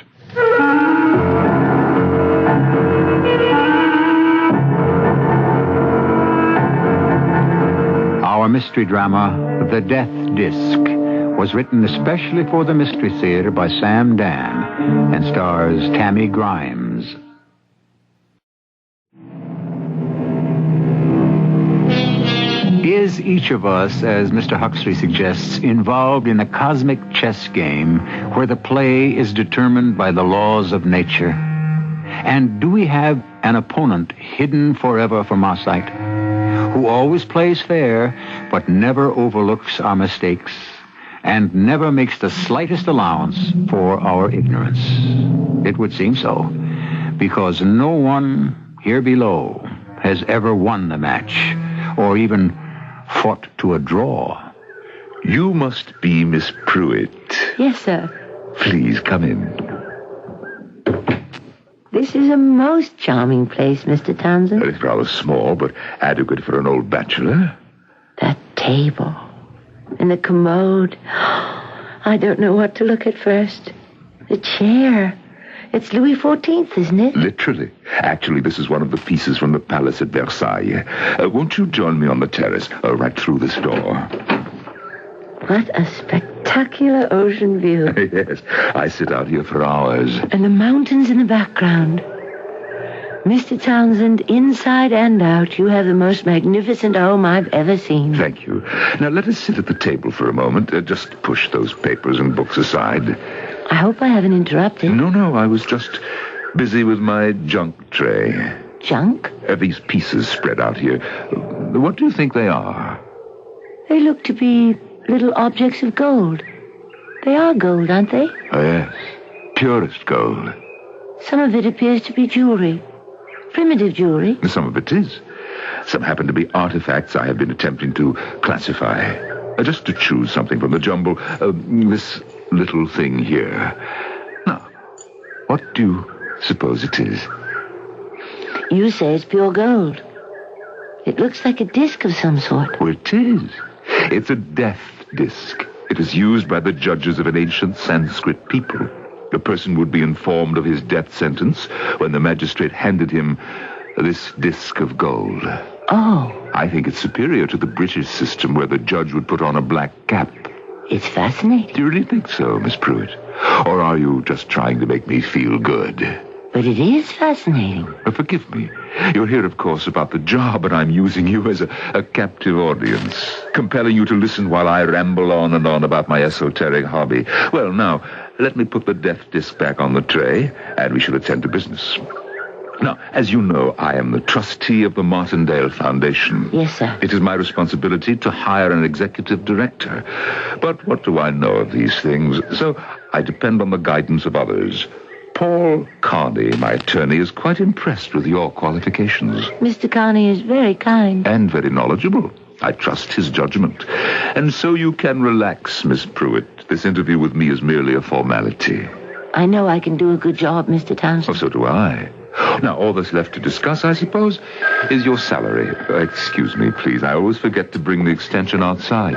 S6: Our mystery drama, The Death Disc, was written especially for the Mystery Theater by Sam Dan and stars Tammy Grimes. Is each of us, as Mr. Huxley suggests, involved in a cosmic chess game where the play is determined by the laws of nature? And do we have an opponent hidden forever from our sight, who always plays fair but never overlooks our mistakes and never makes the slightest allowance for our ignorance? It would seem so, because no one here below has ever won the match or even fought to a draw.
S8: You must be Miss Pruitt.
S22: Yes, sir.
S8: Please come in.
S22: This is a most charming place, Mr. Townsend.
S8: It's rather small, but adequate for an old bachelor.
S22: That table and the commode. I don't know what to look at first. The chair. It's Louis XIV, isn't it?
S8: Literally. Actually, this is one of the pieces from the palace at Versailles. Won't you join me on the terrace, right through this door?
S22: What a spectacular ocean view.
S8: Yes, I sit out here for hours.
S22: And the mountains in the background. Mr. Townsend, inside and out, you have the most magnificent home I've ever seen.
S8: Thank you. Now, let us sit at the table for a moment. Just push those papers and books aside.
S22: I hope I haven't interrupted.
S8: No, I was just busy with my junk tray.
S22: Junk?
S8: These pieces spread out here. What do you think they are?
S22: They look to be little objects of gold. They are gold, aren't they?
S8: Oh, yes. Purest gold.
S22: Some of it appears to be jewelry. Primitive jewelry.
S8: Some of it is. Some happen to be artifacts I have been attempting to classify. Just to choose something from the jumble, this little thing here. Now, what do you suppose it is?
S22: You say it's pure gold. It looks like a disc of some sort.
S8: Well, it is. It's a death disc. It is used by the judges of an ancient Sanskrit people. The person would be informed of his death sentence when the magistrate handed him this disc of gold.
S22: Oh.
S8: I think it's superior to the British system where the judge would put on a black cap.
S22: It's fascinating.
S8: Do you really think so, Miss Pruitt? Or are you just trying to make me feel good?
S22: But it is fascinating.
S8: Forgive me. You're here, of course, about the job, and I'm using you as a captive audience, compelling you to listen while I ramble on and on about my esoteric hobby. Well, now, let me put the death disc back on the tray, and we shall attend to business. Now, as you know, I am the trustee of the Martindale Foundation.
S22: Yes, sir.
S8: It is my responsibility to hire an executive director. But what do I know of these things? So I depend on the guidance of others. Paul Carney, my attorney, is quite impressed with your qualifications.
S22: Mr. Carney is very kind.
S8: And very knowledgeable. I trust his judgment. And so you can relax, Miss Pruitt. This interview with me is merely a formality.
S22: I know I can do a good job, Mr. Townsend.
S8: Oh, so do I. Now, all that's left to discuss, I suppose, is your salary. Excuse me, please. I always forget to bring the extension outside.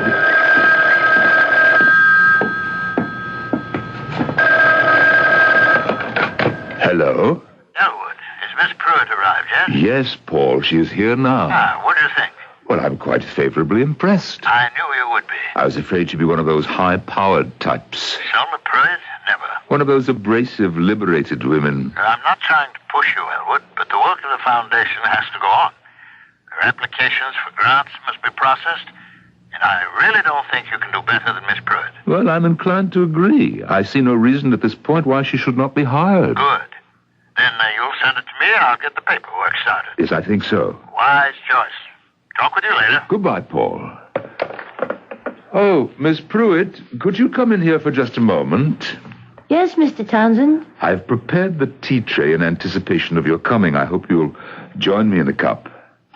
S8: Hello?
S10: Elwood, is Miss Pruitt arrived yet?
S8: Yes, Paul. She is here now.
S10: What do you think?
S8: Well, I'm quite favorably impressed.
S10: I knew you would be.
S8: I was afraid she'd be one of those high-powered types.
S10: Selma Pruitt? Never.
S8: One of those abrasive, liberated women.
S10: I'm not trying to push you, Elwood, but the work of the foundation has to go on. Her applications for grants must be processed, and I really don't think you can do better than Miss Pruitt.
S8: Well, I'm inclined to agree. I see no reason at this point why she should not be hired.
S10: Good. Then you'll send it to me, and I'll get the paperwork started.
S8: Yes, I think so.
S10: Wise choice. Talk with you later.
S8: Goodbye, Paul. Oh, Miss Pruitt, could you come in here for just a moment?
S22: Yes, Mr. Townsend.
S8: I've prepared the tea tray in anticipation of your coming. I hope you'll join me in a cup.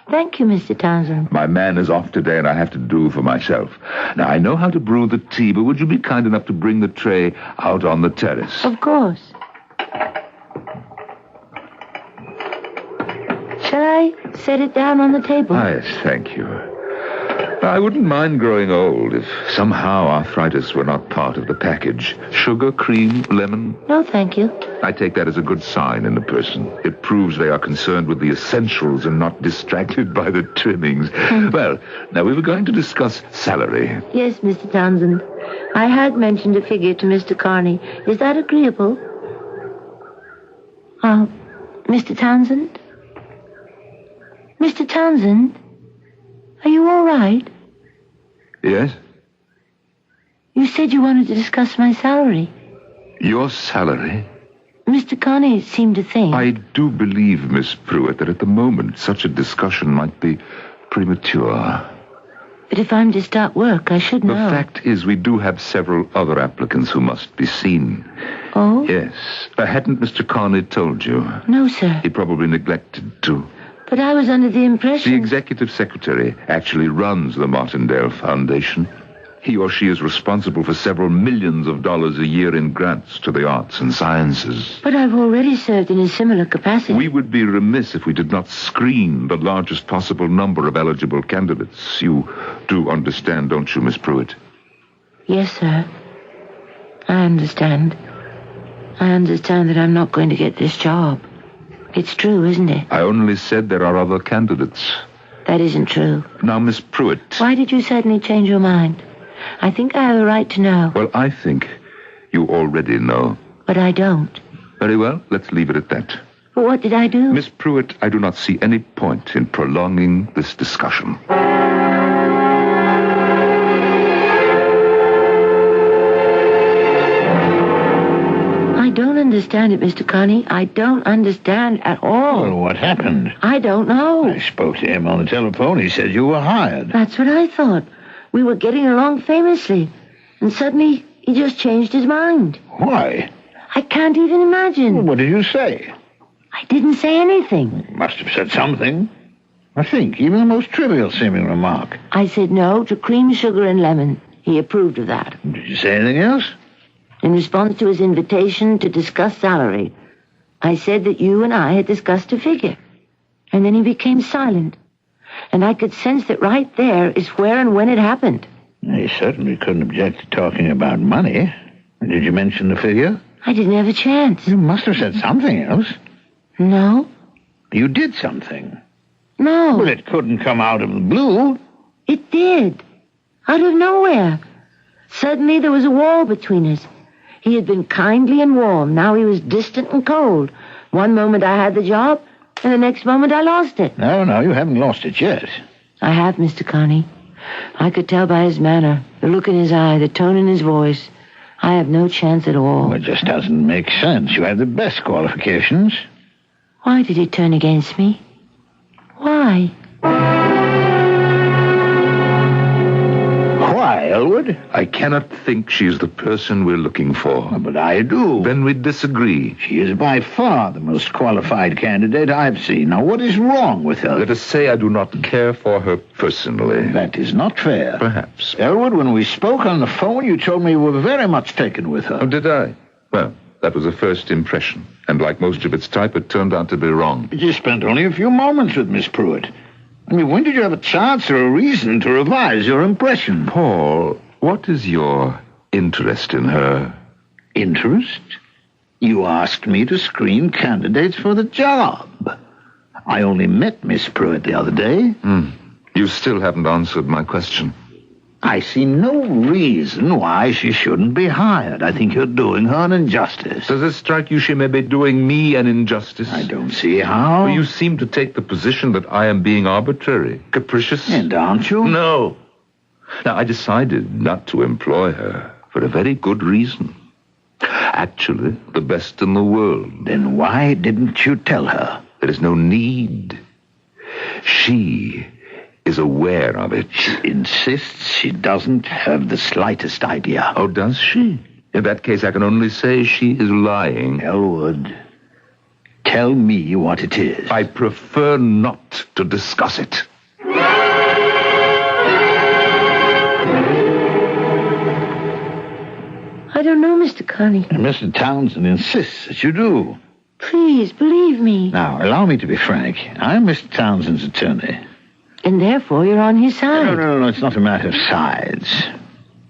S22: Thank you, Mr. Townsend.
S8: My man is off today, and I have to do for myself. Now, I know how to brew the tea, but would you be kind enough to bring the tray out on the terrace?
S22: Of course. Shall I set it down on the table?
S8: Yes, thank you. I wouldn't mind growing old if somehow arthritis were not part of the package. Sugar, cream, lemon.
S22: No, thank you.
S8: I take that as a good sign in a person. It proves they are concerned with the essentials and not distracted by the trimmings. Well, now we were going to discuss salary.
S22: Yes, Mr. Townsend. I had mentioned a figure to Mr. Carney. Is that agreeable? Mr. Townsend? Mr. Townsend? Are you all right?
S8: Yes?
S22: You said you wanted to discuss my salary.
S8: Your salary?
S22: Mr. Carney seemed to think...
S8: I do believe, Miss Pruitt, that at the moment such a discussion might be premature.
S22: But if I'm to start work, I should know.
S8: The fact is we do have several other applicants who must be seen.
S22: Oh?
S8: Yes. Hadn't Mr. Carney told you?
S22: No, sir.
S8: He probably neglected to.
S22: But I was under the impression...
S8: The executive secretary actually runs the Martindale Foundation. He or she is responsible for several millions of dollars a year in grants to the arts and sciences.
S22: But I've already served in a similar capacity.
S8: We would be remiss if we did not screen the largest possible number of eligible candidates. You do understand, don't you, Miss Pruitt?
S22: Yes, sir. I understand. I understand that I'm not going to get this job. It's true, isn't it?
S8: I only said there are other candidates.
S22: That isn't true.
S8: Now, Miss Pruitt...
S22: Why did you suddenly change your mind? I think I have a right to know.
S8: Well, I think you already know.
S22: But I don't.
S8: Very well, let's leave it at that.
S22: But what did I do?
S8: Miss Pruitt, I do not see any point in prolonging this discussion.
S22: I don't understand it, Mr. Carney. I don't understand at all.
S14: Well, what happened?
S22: I don't know.
S14: I spoke to him on the telephone. He said you were hired.
S22: That's what I thought. We were getting along famously. And suddenly, he just changed his mind.
S14: Why?
S22: I can't even imagine.
S14: Well, what did you say?
S22: I didn't say anything.
S14: You must have said something. I think, even the most trivial seeming remark.
S22: I said no to cream, sugar, and lemon. He approved of that.
S14: Did you say anything else?
S22: In response to his invitation to discuss salary, I said that you and I had discussed a figure. And then he became silent. And I could sense that right there is where and when it happened.
S14: He certainly couldn't object to talking about money. Did you mention the figure?
S22: I didn't have a chance.
S14: You must have said something else.
S22: No.
S14: You did something.
S22: No.
S14: Well, it couldn't come out of the blue.
S22: It did. Out of nowhere. Suddenly there was a wall between us. He had been kindly and warm. Now he was distant and cold. One moment I had the job, and the next moment I lost it.
S14: No, you haven't lost it yet.
S22: I have, Mr. Carney. I could tell by his manner, the look in his eye, the tone in his voice. I have no chance at all.
S14: Well, it just doesn't make sense. You have the best qualifications.
S22: Why did he turn against me? Why?
S14: Why, Elwood?
S8: I cannot think she is the person we're looking for.
S14: But I do.
S8: Then we disagree.
S14: She is by far the most qualified candidate I've seen. Now, what is wrong with her?
S8: Let us say I do not care for her personally.
S14: That is not fair.
S8: Perhaps.
S14: Elwood, when we spoke on the phone, you told me you were very much taken with her.
S8: Oh, did I? Well, that was a first impression. And like most of its type, it turned out to be wrong.
S14: But you spent only a few moments with Miss Pruitt. I mean, when did you have a chance or a reason to revise your impression?
S8: Paul, what is your interest in her?
S14: Interest? You asked me to screen candidates for the job. I only met Miss Pruitt the other day.
S8: You still haven't answered my question.
S14: I see no reason why she shouldn't be hired. I think you're doing her an injustice.
S8: Does it strike you she may be doing me an injustice?
S14: I don't see how.
S8: Well, you seem to take the position that I am being arbitrary, capricious.
S14: And aren't you?
S8: No. Now, I decided not to employ her for a very good reason. Actually, the best in the world.
S14: Then why didn't you tell her?
S8: There is no need. She is aware of it.
S14: She insists she doesn't have the slightest idea.
S8: Oh, does she? In that case, I can only say she is lying.
S14: Elwood, tell me what it is.
S8: I prefer not to discuss it.
S22: I don't know, Mr. Carney.
S14: And Mr. Townsend insists that you do.
S22: Please, believe me.
S14: Now, allow me to be frank. I'm Mr. Townsend's attorney.
S22: And therefore you're on his side.
S14: No, it's not a matter of sides.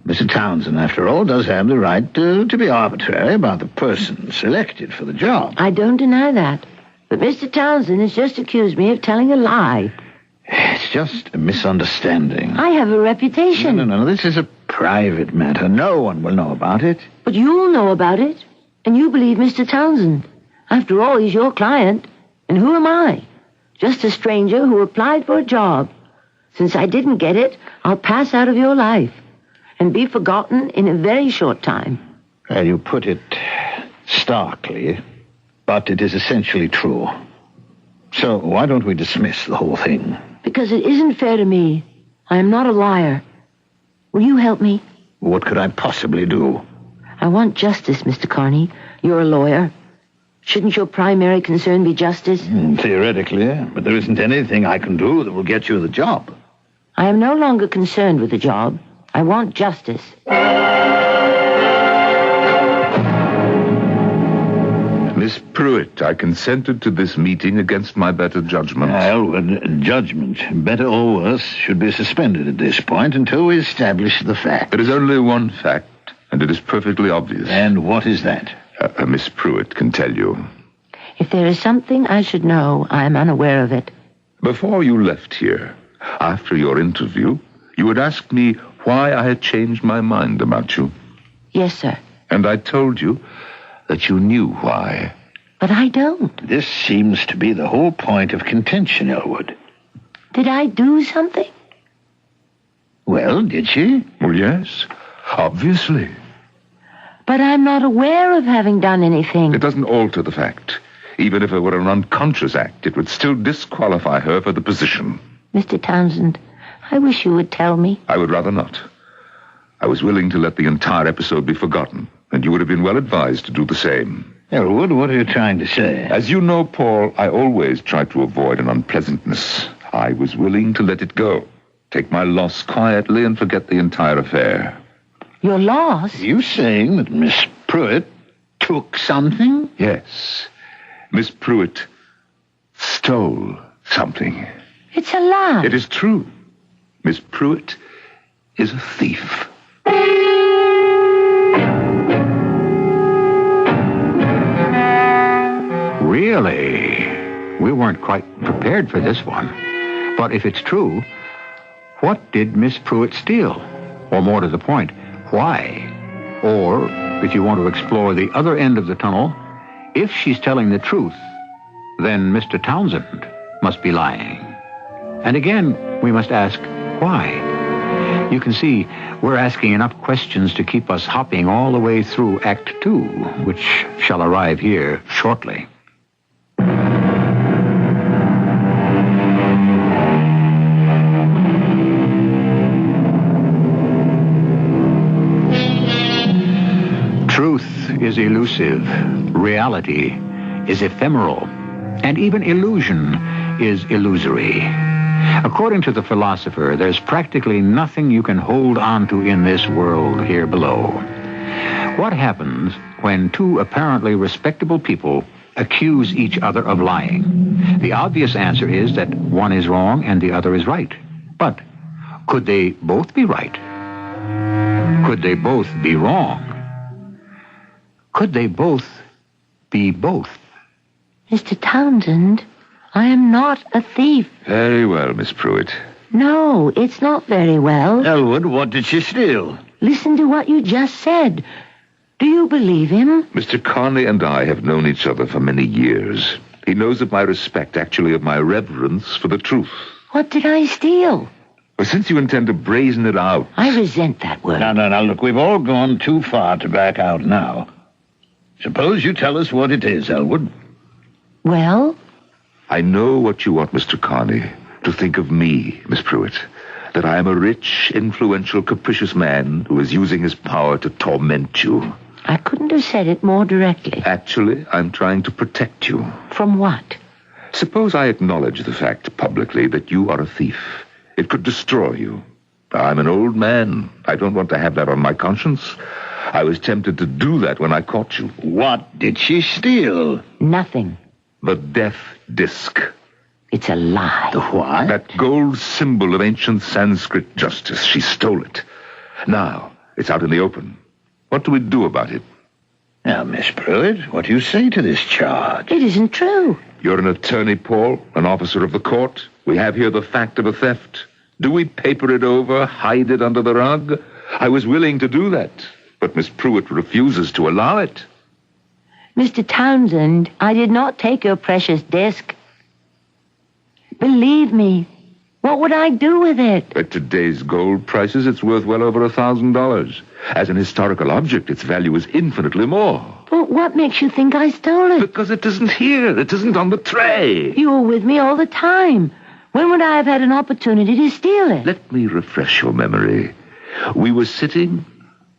S14: Mr. Townsend, after all, does have the right to be arbitrary about the person selected for the job.
S22: I don't deny that. But Mr. Townsend has just accused me of telling a lie.
S14: It's just a misunderstanding.
S22: I have a reputation.
S14: No. This is a private matter. No one will know about it.
S22: But you'll know about it. And you believe Mr. Townsend. After all, he's your client. And who am I? Just a stranger who applied for a job. Since I didn't get it, I'll pass out of your life and be forgotten in a very short time.
S14: Well, you put it starkly, but it is essentially true. So why don't we dismiss the whole thing?
S22: Because it isn't fair to me. I am not a liar. Will you help me?
S14: What could I possibly do?
S22: I want justice, Mr. Carney. You're a lawyer. Shouldn't your primary concern be justice?
S14: Theoretically, but there isn't anything I can do that will get you the job.
S22: I am no longer concerned with the job. I want justice.
S8: Miss Pruitt, I consented to this meeting against my better judgment.
S14: Elwood, judgment, better or worse, should be suspended at this point until we establish the fact.
S8: There is only one fact, and it is perfectly obvious.
S14: And what is that?
S8: Miss Pruitt can tell you.
S22: If there is something I should know, I am unaware of it.
S8: Before you left here, after your interview, you had asked me why I had changed my mind about you.
S22: Yes, sir.
S8: And I told you that you knew why.
S22: But I don't.
S14: This seems to be the whole point of contention, Elwood.
S22: Did I do something?
S14: Well, did she?
S8: Well, yes, obviously.
S22: But I'm not aware of having done anything.
S8: It doesn't alter the fact. Even if it were an unconscious act, it would still disqualify her for the position.
S22: Mr. Townsend, I wish you would tell me.
S8: I would rather not. I was willing to let the entire episode be forgotten, and you would have been well advised to do the same.
S14: Elwood, what are you trying to say?
S8: As you know, Paul, I always try to avoid an unpleasantness. I was willing to let it go, take my loss quietly, and forget the entire affair.
S22: Your loss?
S14: You saying that Miss Pruitt took something?
S8: Yes. Miss Pruitt stole something.
S22: It's a lie.
S8: It is true. Miss Pruitt is a thief.
S6: Really? We weren't quite prepared for this one. But if it's true, what did Miss Pruitt steal? Or more to the point, why? Or, if you want to explore the other end of the tunnel, if she's telling the truth, then Mr. Townsend must be lying. And again, we must ask, why? You can see, we're asking enough questions to keep us hopping all the way through Act 2, which shall arrive here shortly. Truth is elusive. Reality is ephemeral. And even illusion is illusory. According to the philosopher, there's practically nothing you can hold on to in this world here below. What happens when two apparently respectable people accuse each other of lying? The obvious answer is that one is wrong and the other is right. But could they both be right? Could they both be wrong? Could they both be both?
S22: Mr. Townsend, I am not a thief.
S8: Very well, Miss Pruitt.
S22: No, it's not very well.
S14: Elwood, what did she steal?
S22: Listen to what you just said. Do you believe him?
S8: Mr. Carney and I have known each other for many years. He knows of my respect, actually of my reverence for the truth.
S22: What did I steal?
S8: Well, since you intend to brazen it out...
S22: I resent that word.
S14: Now, look, we've all gone too far to back out now. Suppose you tell us what it is, Elwood.
S22: Well?
S8: I know what you want, Mr. Carney, to think of me, Miss Pruitt, that I am a rich, influential, capricious man who is using his power to torment you.
S22: I couldn't have said it more directly.
S8: Actually, I'm trying to protect you.
S22: From what?
S8: Suppose I acknowledge the fact publicly that you are a thief. It could destroy you. I'm an old man. I don't want to have that on my conscience. I was tempted to do that when I caught you.
S14: What did she steal?
S22: Nothing.
S8: The death disc.
S22: It's a lie.
S14: The what?
S8: That gold symbol of ancient Sanskrit justice. She stole it. Now, it's out in the open. What do we do about it?
S14: Now, Miss Pruitt, what do you say to this charge?
S22: It isn't true.
S8: You're an attorney, Paul, an officer of the court. We have here the fact of a theft. Do we paper it over, hide it under the rug? I was willing to do that, but Miss Pruitt refuses to allow it.
S22: Mr. Townsend, I did not take your precious disc. Believe me, what would I do with it?
S8: At today's gold prices, it's worth well over $1,000. As an historical object, its value is infinitely more.
S22: But what makes you think I stole it?
S8: Because it isn't here. It isn't on the tray.
S22: You were with me all the time. When would I have had an opportunity to steal it?
S8: Let me refresh your memory. We were sitting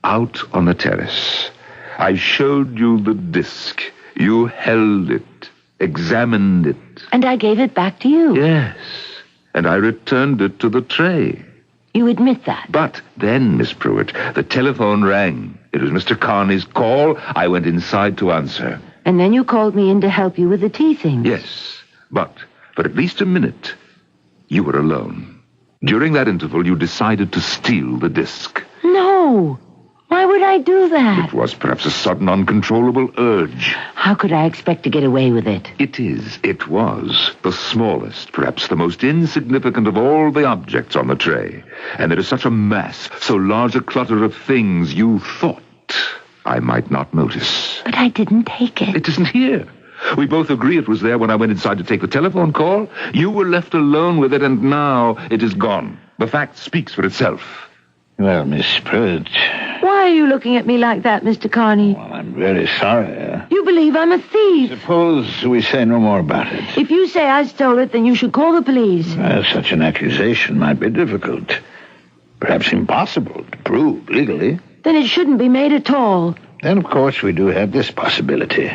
S8: out on the terrace. I showed you the disc. You held it, examined it.
S22: And I gave it back to you.
S8: Yes. And I returned it to the tray.
S22: You admit that?
S8: But then, Miss Pruitt, the telephone rang. It was Mr. Carney's call. I went inside to answer.
S22: And then you called me in to help you with the tea things.
S8: Yes, but for at least a minute, you were alone. During that interval, you decided to steal the disc.
S22: No. Why would I do that?
S8: It was perhaps a sudden, uncontrollable urge.
S22: How could I expect to get away with it?
S8: It was the smallest, perhaps the most insignificant of all the objects on the tray. And there is such a mass, so large a clutter of things you thought I might not notice.
S22: But I didn't take it.
S8: It isn't here. We both agree it was there when I went inside to take the telephone call. You were left alone with it, and now it is gone. The fact speaks for itself.
S14: Well, Miss Pruitt...
S22: Why are you looking at me like that, Mr. Carney?
S14: Well, I'm very sorry.
S22: You believe I'm a thief.
S14: Suppose we say no more about it.
S22: If you say I stole it, then you should call the police.
S14: Such an accusation might be difficult. Perhaps impossible to prove legally.
S22: Then it shouldn't be made at all.
S14: Then, of course, we do have this possibility.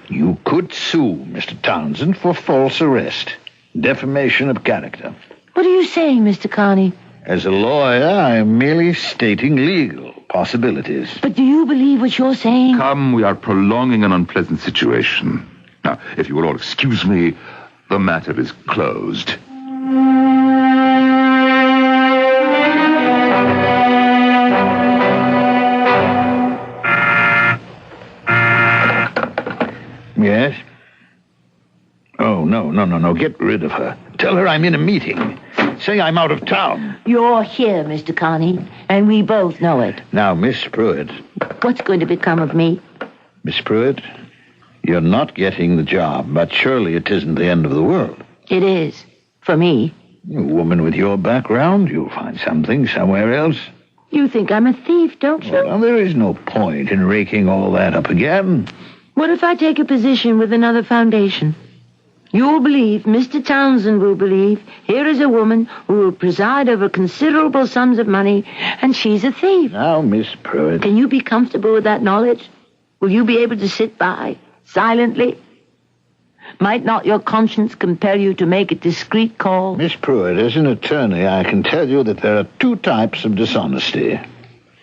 S14: You could sue Mr. Townsend for false arrest, defamation of character.
S22: What are you saying, Mr. Carney?
S14: As a lawyer, I am merely stating legal possibilities.
S22: But do you believe what you're saying?
S8: Come, we are prolonging an unpleasant situation. Now, if you will all excuse me, the matter is closed.
S14: Yes? Oh, no. Get rid of her. Tell her I'm in a meeting. Say I'm out of town.
S22: You're here, Mr. Carney, and we both know it.
S14: Now, Miss Pruitt.
S22: What's going to become of me?
S14: Miss Pruitt, you're not getting the job, but surely it isn't the end of the world.
S22: It is. For me.
S14: A woman with your background, you'll find something somewhere else.
S22: You think I'm a thief, don't you?
S14: Well, there is no point in raking all that up again.
S22: What if I take a position with another foundation? You'll believe, Mr. Townsend will believe, here is a woman who will preside over considerable sums of money, and she's a thief.
S14: Now, Miss Pruitt.
S22: Can you be comfortable with that knowledge? Will you be able to sit by, silently? Might not your conscience compel you to make a discreet call?
S14: Miss Pruitt, as an attorney, I can tell you that there are two types of dishonesty.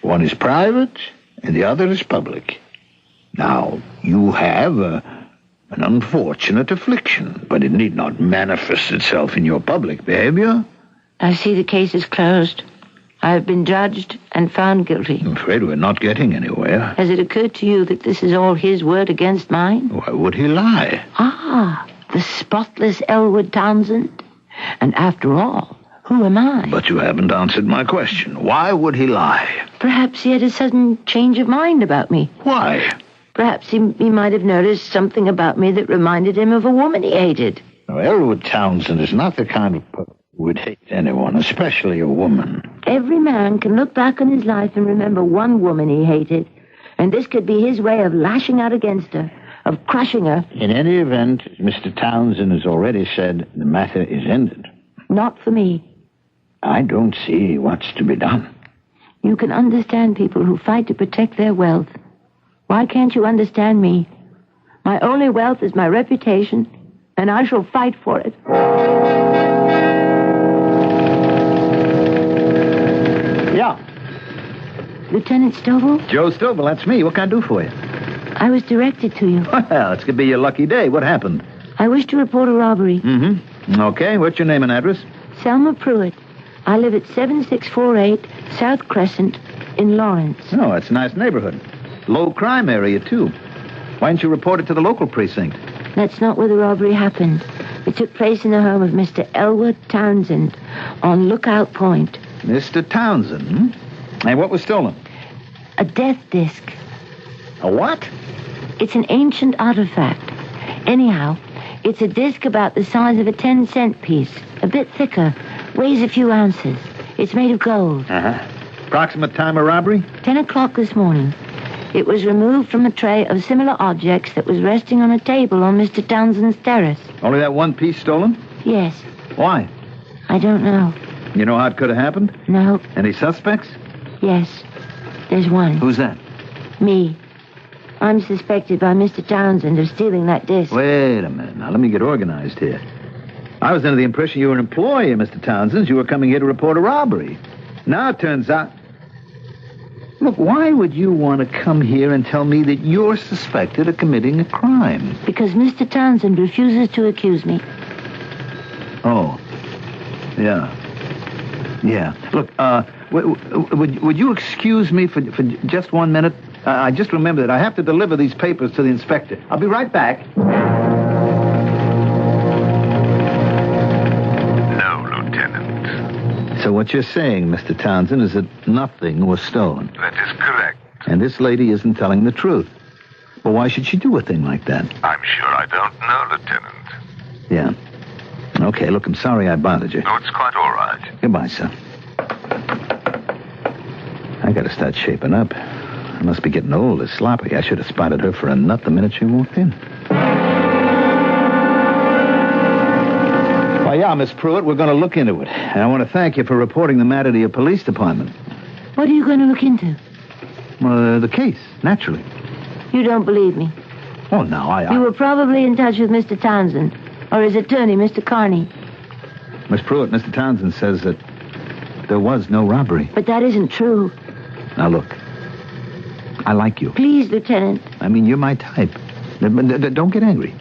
S14: One is private, and the other is public. Now, you have an unfortunate affliction, but it need not manifest itself in your public behavior.
S22: I see the case is closed. I have been judged and found guilty.
S14: I'm afraid we're not getting anywhere.
S22: Has it occurred to you that this is all his word against mine?
S14: Why would he lie?
S22: Ah, the spotless Elwood Townsend. And after all, who am I?
S14: But you haven't answered my question. Why would he lie?
S22: Perhaps he had a sudden change of mind about me.
S14: Why?
S22: Perhaps he might have noticed something about me that reminded him of a woman he hated.
S14: Now, Elwood Townsend is not the kind of person who would hate anyone, especially a woman.
S22: Every man can look back on his life and remember one woman he hated. And this could be his way of lashing out against her, of crushing her.
S14: In any event, as Mr. Townsend has already said, the matter is ended.
S22: Not for me.
S14: I don't see what's to be done.
S22: You can understand people who fight to protect their wealth. Why can't you understand me? My only wealth is my reputation, and I shall fight for it.
S14: Yeah.
S22: Lieutenant Stovall?
S14: Joe Stovall, that's me. What can I do for you?
S22: I was directed to you.
S14: Well, it's going to be your lucky day. What happened?
S22: I wish to report a robbery.
S14: Mm-hmm. Okay, what's your name and address?
S22: Selma Pruitt. I live at 7648 South Crescent in Lawrence.
S14: Oh, that's a nice neighborhood. Low crime area, too. Why didn't you report it to the local precinct?
S22: That's not where the robbery happened. It took place in the home of Mr. Elwood Townsend on Lookout Point.
S14: Mr. Townsend, hmm? And what was stolen?
S22: A death disc.
S14: A what?
S22: It's an ancient artifact. Anyhow, it's a disc about the size of a 10-cent piece. A bit thicker. Weighs a few ounces. It's made of gold.
S14: Uh-huh. Approximate time of robbery?
S22: 10 o'clock this morning. It was removed from a tray of similar objects that was resting on a table on Mr. Townsend's terrace.
S14: Only that one piece stolen?
S22: Yes.
S14: Why?
S22: I don't know.
S14: You know how it could have happened?
S22: No.
S14: Any suspects?
S22: Yes. There's one.
S14: Who's that?
S22: Me. I'm suspected by Mr. Townsend of stealing that disc.
S14: Wait a minute. Now, let me get organized here. I was under the impression you were an employee of Mr. Townsend's. You were coming here to report a robbery. Now it turns out... Look, why would you want to come here and tell me that you're suspected of committing a crime?
S22: Because Mr. Townsend refuses to accuse me.
S14: Oh. Yeah. Yeah. Look, would you excuse me for just 1 minute? I just remembered that I have to deliver these papers to the inspector. I'll be right back.
S21: No, Lieutenant.
S14: So what you're saying, Mr. Townsend, is that nothing was stolen.
S21: That is correct.
S14: And this lady isn't telling the truth. Well, why should she do a thing like that?
S21: I'm sure I don't know, Lieutenant.
S14: Yeah. Okay, look, I'm sorry I bothered you.
S21: No, it's quite all right.
S14: Goodbye, sir. I gotta start shaping up. I must be getting old and sloppy. I should have spotted her for a nut the minute she walked in. Well, yeah, Miss Pruitt, we're going to look into it. And I want to thank you for reporting the matter to your police department.
S22: What are you going to look into?
S14: Well, the case, naturally.
S22: You don't believe me.
S14: Oh, no,
S22: You were probably in touch with Mr. Townsend, or his attorney, Mr. Carney.
S14: Miss Pruitt, Mr. Townsend says that there was no robbery.
S22: But that isn't true.
S14: Now, look. I like you.
S22: Please, Lieutenant.
S14: I mean, you're my type. Don't get angry.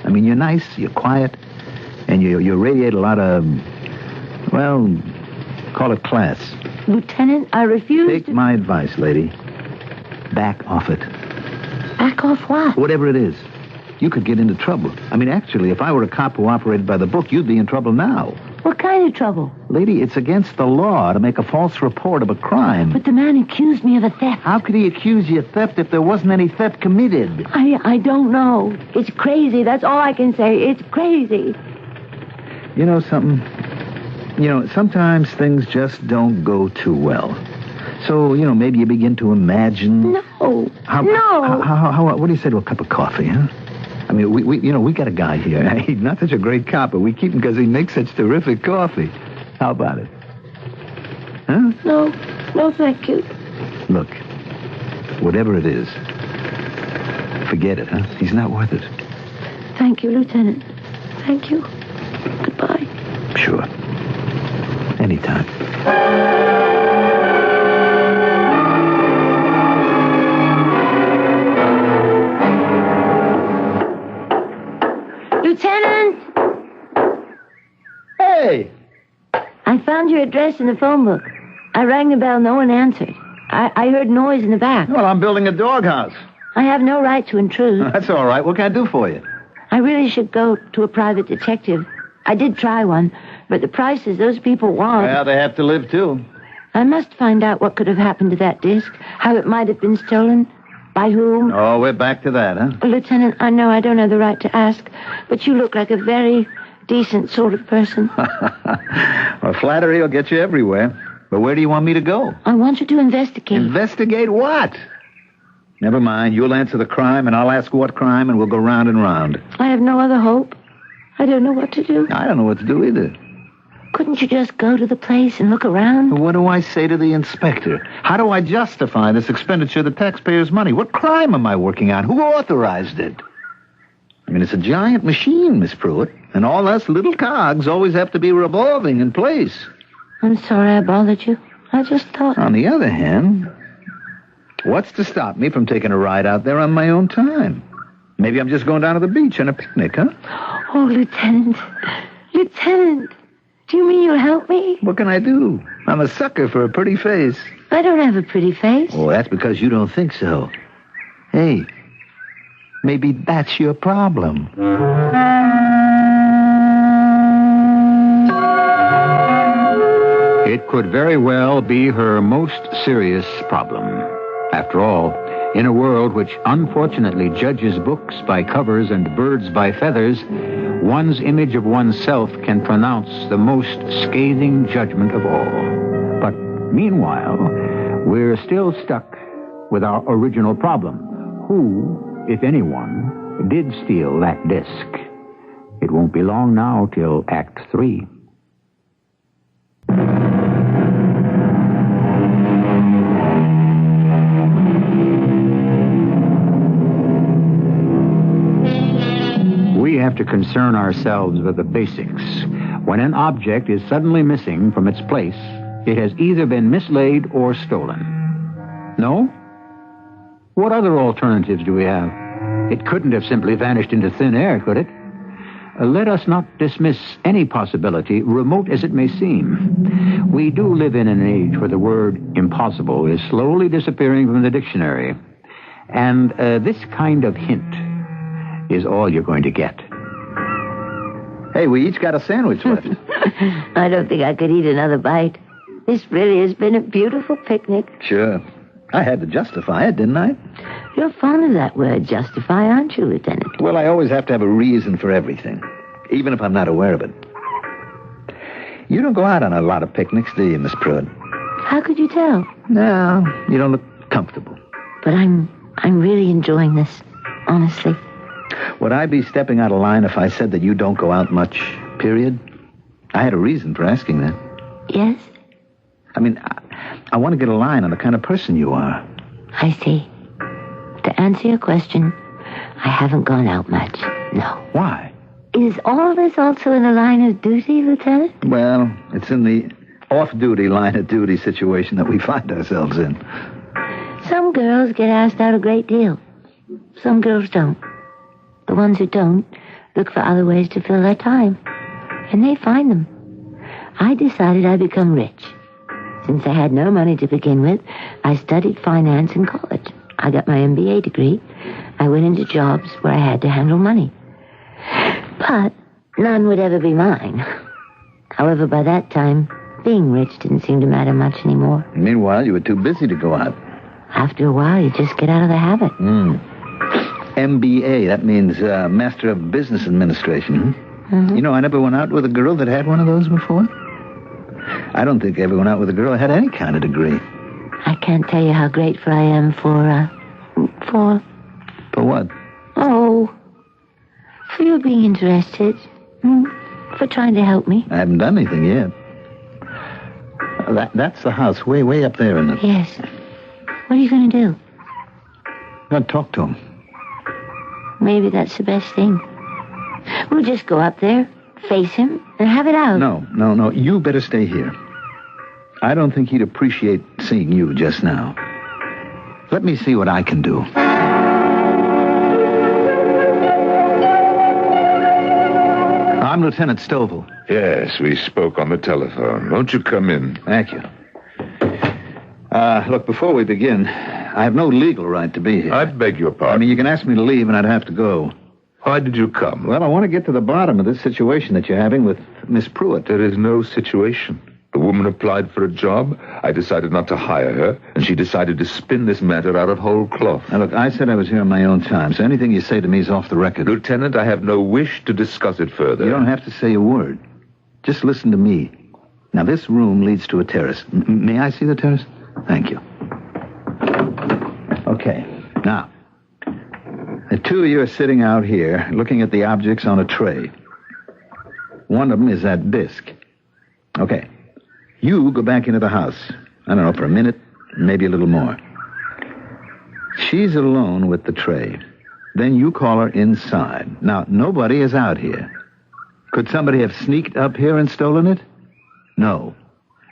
S14: I mean, you're nice, you're quiet, and you radiate a lot of, well, call it class.
S22: Lieutenant, I refuse
S14: Take my advice, lady. Back off it.
S22: Back off what?
S14: Whatever it is. You could get into trouble. I mean, actually, if I were a cop who operated by the book, you'd be in trouble now.
S22: What kind of trouble?
S14: Lady, it's against the law to make a false report of a crime.
S22: But the man accused me of a theft.
S14: How could he accuse you of theft if there wasn't any theft committed?
S22: I don't know. It's crazy. That's all I can say. It's crazy.
S14: You know something? You know, sometimes things just don't go too well. So, you know, maybe you begin to imagine...
S22: No.
S14: No. What do you say to a cup of coffee, huh? I mean, we got a guy here. He's not such a great cop, but we keep him because he makes such terrific coffee. How about it? Huh?
S22: No, thank you.
S14: Look, whatever it is, forget it, huh? He's not worth it.
S22: Thank you, Lieutenant. Thank you. Goodbye.
S14: Sure. Anytime.
S22: Lieutenant!
S14: Hey!
S22: I found your address in the phone book. I rang the bell. No one answered. I heard noise in the back.
S14: Well, I'm building a doghouse.
S22: I have no right to intrude.
S14: That's all right. What can I do for you?
S22: I really should go to a private detective. I did try one, but the prices those people want...
S14: Well, they have to live, too.
S22: I must find out what could have happened to that disc, how it might have been stolen, by whom.
S14: Oh, we're back to that, huh?
S22: Lieutenant, I know I don't have the right to ask, but you look like a very decent sort of person.
S14: Well, flattery will get you everywhere. But where do you want me to go?
S22: I want you to investigate.
S14: Investigate what? Never mind. You'll answer the crime, and I'll ask what crime, and we'll go round and round.
S22: I have no other hope. I don't know what to do.
S14: I don't know what to do either.
S22: Couldn't you just go to the place and look around?
S14: What do I say to the inspector? How do I justify this expenditure of the taxpayers' money? What crime am I working on? Who authorized it? I mean, it's a giant machine, Miss Pruitt, and all us little cogs always have to be revolving in place.
S22: I'm sorry I bothered you. I just thought...
S14: On the other hand, what's to stop me from taking a ride out there on my own time? Maybe I'm just going down to the beach on a picnic, huh?
S22: Oh, Lieutenant. Lieutenant. Do you mean you'll help me?
S14: What can I do? I'm a sucker for a pretty face.
S22: I don't have a pretty face.
S14: Oh, that's because you don't think so. Hey, maybe that's your problem.
S6: It could very well be her most serious problem. After all, in a world which unfortunately judges books by covers and birds by feathers, one's image of oneself can pronounce the most scathing judgment of all. But meanwhile, we're still stuck with our original problem. Who, if anyone, did steal that disc? It won't be long now till Act 3. We have to concern ourselves with the basics. When an object is suddenly missing from its place, it has either been mislaid or stolen. No? What other alternatives do we have? It couldn't have simply vanished into thin air, could it? Let us not dismiss any possibility, remote as it may seem. We do live in an age where the word impossible is slowly disappearing from the dictionary. And this kind of hint is all you're going to get.
S14: Hey, we each got a sandwich left.
S22: I don't think I could eat another bite. This really has been a beautiful picnic.
S14: Sure. I had to justify it, didn't I?
S22: You're fond of that word, justify, aren't you, Lieutenant?
S14: Well, I always have to have a reason for everything, even if I'm not aware of it. You don't go out on a lot of picnics, do you, Miss Pruitt?
S22: How could you tell?
S14: No, you don't look comfortable.
S22: But I'm really enjoying this, honestly.
S14: Would I be stepping out of line if I said that you don't go out much, period? I had a reason for asking that.
S22: Yes?
S14: I mean, I want to get a line on the kind of person you are.
S22: I see. To answer your question, I haven't gone out much, no.
S14: Why?
S22: Is all this also in the line of duty, Lieutenant?
S14: Well, it's in the off-duty line of duty situation that we find ourselves in.
S22: Some girls get asked out a great deal. Some girls don't. The ones who don't look for other ways to fill their time. And they find them. I decided I'd become rich. Since I had no money to begin with, I studied finance in college. I got my MBA degree. I went into jobs where I had to handle money. But none would ever be mine. However, by that time, being rich didn't seem to matter much anymore.
S14: Meanwhile, you were too busy to go out.
S22: After a while, you just get out of the habit.
S14: MBA, that means Master of Business Administration.
S22: Mm-hmm.
S14: You know, I never went out with a girl that had one of those before. I don't think I ever went out with a girl that had any kind of degree.
S22: I can't tell you how grateful I am for...
S14: For what?
S22: Oh, for you being interested. For trying to help me.
S14: I haven't done anything yet. That's the house way up there, isn't it?
S22: Yes. What are you going to do?
S14: I'll talk to him.
S22: Maybe that's the best thing. We'll just go up there, face him, and have it out.
S14: No. You better stay here. I don't think he'd appreciate seeing you just now. Let me see what I can do. I'm Lieutenant Stovall.
S8: Yes, we spoke on the telephone. Won't you come in?
S14: Thank you. Look, before we begin, I have no legal right to be here.
S8: I beg your pardon.
S14: I mean, you can ask me to leave and I'd have to go.
S8: Why did you come?
S14: Well, I want to get to the bottom of this situation that you're having with Miss Pruitt.
S8: There is no situation. The woman applied for a job. I decided not to hire her, and she decided to spin this matter out of whole cloth.
S14: Now, look, I said I was here on my own time, so anything you say to me is off the record.
S8: Lieutenant, I have no wish to discuss it further.
S14: You don't have to say a word. Just listen to me. Now, this room leads to a terrace. May I see the terrace? Thank you. Okay. Now, the two of you are sitting out here looking at the objects on a tray. One of them is that disc. Okay. You go back into the house. I don't know, for a minute, maybe a little more. She's alone with the tray. Then you call her inside. Now, nobody is out here. Could somebody have sneaked up here and stolen it? No.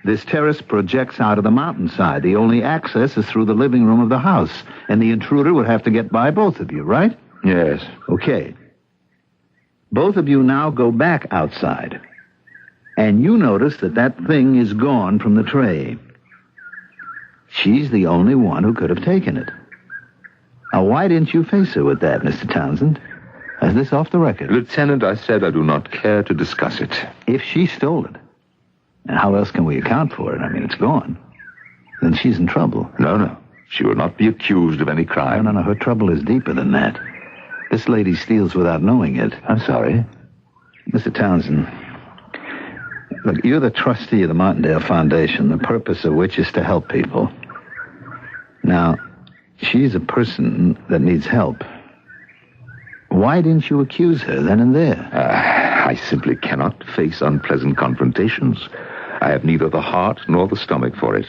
S14: This terrace projects out of the mountainside. The only access is through the living room of the house, and the intruder would have to get by both of you, right?
S8: Yes.
S14: Okay. Both of you now go back outside, and you notice that that thing is gone from the tray. She's the only one who could have taken it. Now, why didn't you face her with that, Mr. Townsend? Is this off the record?
S8: Lieutenant, I said I do not care to discuss it.
S14: If she stole it, and how else can we account for it? I mean, it's gone. Then she's in trouble.
S8: No. She will not be accused of any crime.
S14: No. Her trouble is deeper than that. This lady steals without knowing it.
S8: I'm sorry.
S14: Mr. Townsend, look, you're the trustee of the Martindale Foundation, the purpose of which is to help people. Now, she's a person that needs help. Why didn't you accuse her then and there?
S8: I simply cannot face unpleasant confrontations. I have neither the heart nor the stomach for it.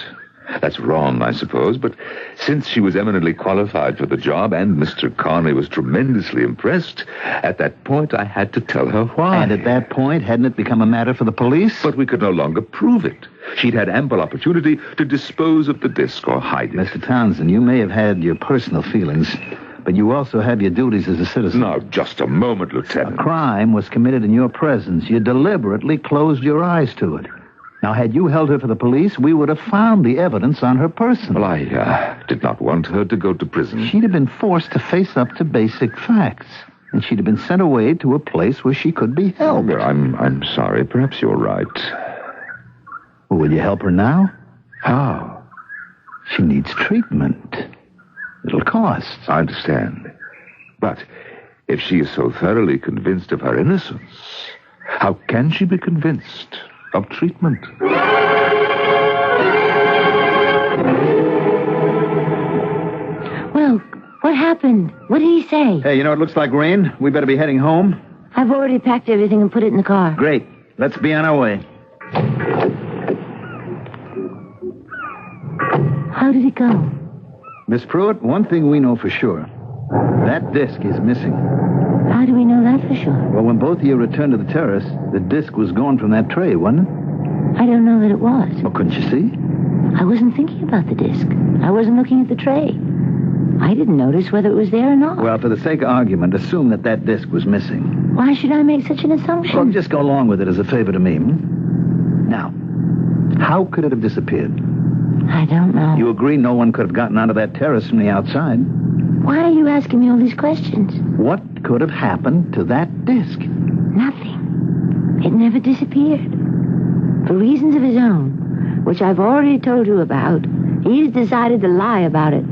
S8: That's wrong, I suppose, but since she was eminently qualified for the job and Mr. Conley was tremendously impressed, at that point I had to tell her why.
S14: And at that point, hadn't it become a matter for the police?
S8: But we could no longer prove it. She'd had ample opportunity to dispose of the disc or hide it.
S14: Mr. Townsend, you may have had your personal feelings, but you also have your duties as a citizen.
S8: Now, just a moment, Lieutenant.
S14: A crime was committed in your presence. You deliberately closed your eyes to it. Now, had you held her for the police, we would have found the evidence on her person.
S8: Well, I did not want her to go to prison.
S14: She'd have been forced to face up to basic facts, and she'd have been sent away to a place where she could be helped.
S8: Well, I'm sorry. Perhaps you're right.
S14: Well, will you help her now?
S8: How?
S14: She needs treatment. It'll cost.
S8: I understand. But if she is so thoroughly convinced of her innocence, how can she be convinced of treatment?
S22: Well, what happened? What did he say?
S14: Hey, it looks like rain. We better be heading home.
S22: I've already packed everything and put it in the car.
S14: Great. Let's be on our way.
S22: How did it go?
S14: Miss Pruitt, one thing we know for sure. That disc is missing.
S22: How do we know that for sure?
S14: Well, when both of you returned to the terrace, the disc was gone from that tray, wasn't it?
S22: I don't know that it was.
S14: Well, couldn't you see?
S22: I wasn't thinking about the disc. I wasn't looking at the tray. I didn't notice whether it was there or not.
S14: Well, for the sake of argument, assume that disc was missing.
S22: Why should I make such an assumption?
S14: Well, just go along with it as a favor to me. Now, how could it have disappeared?
S22: I don't know.
S14: You agree no one could have gotten onto that terrace from the outside?
S22: Why are you asking me all these questions?
S14: What could have happened to that disc?
S22: Nothing. It never disappeared. For reasons of his own, which I've already told you about, he's decided to lie about it.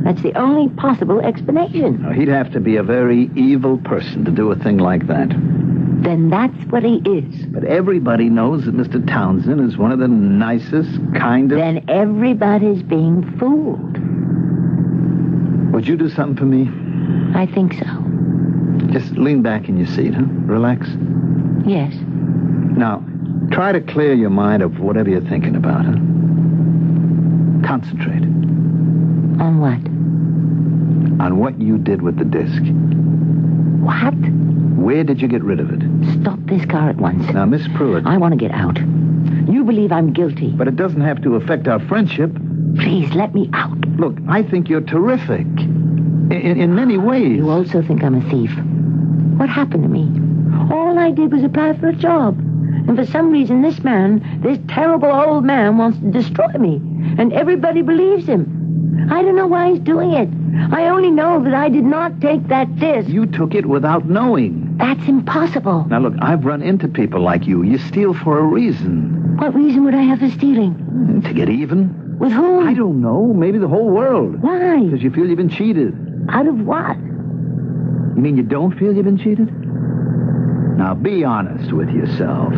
S22: That's the only possible explanation.
S14: He'd have to be a very evil person to do a thing like that.
S22: Then that's what he is.
S14: But everybody knows that Mr. Townsend is one of the nicest, kindest...
S22: Then everybody's being fooled.
S14: Would you do something for me?
S22: I think so.
S14: Just lean back in your seat, huh? Relax.
S22: Yes.
S14: Now, try to clear your mind of whatever you're thinking about, huh? Concentrate.
S22: On what?
S14: On what you did with the disc.
S22: What?
S14: Where did you get rid of it?
S22: Stop this car at once.
S14: Now, Miss Pruitt...
S22: I want to get out. You believe I'm guilty.
S14: But it doesn't have to affect our friendship.
S22: Please, let me out.
S14: Look, I think you're terrific. In many ways.
S22: You also think I'm a thief. What happened to me? All I did was apply for a job. And for some reason, this terrible old man, wants to destroy me. And everybody believes him. I don't know why he's doing it. I only know that I did not take that disc.
S14: You took it without knowing.
S22: That's impossible.
S14: Now, look, I've run into people like you. You steal for a reason.
S22: What reason would I have for stealing?
S14: To get even.
S22: With whom?
S14: I don't know. Maybe the whole world.
S22: Why?
S14: Because you feel you've been cheated.
S22: Out of what?
S14: You mean you don't feel you've been cheated? Now, be honest with yourself.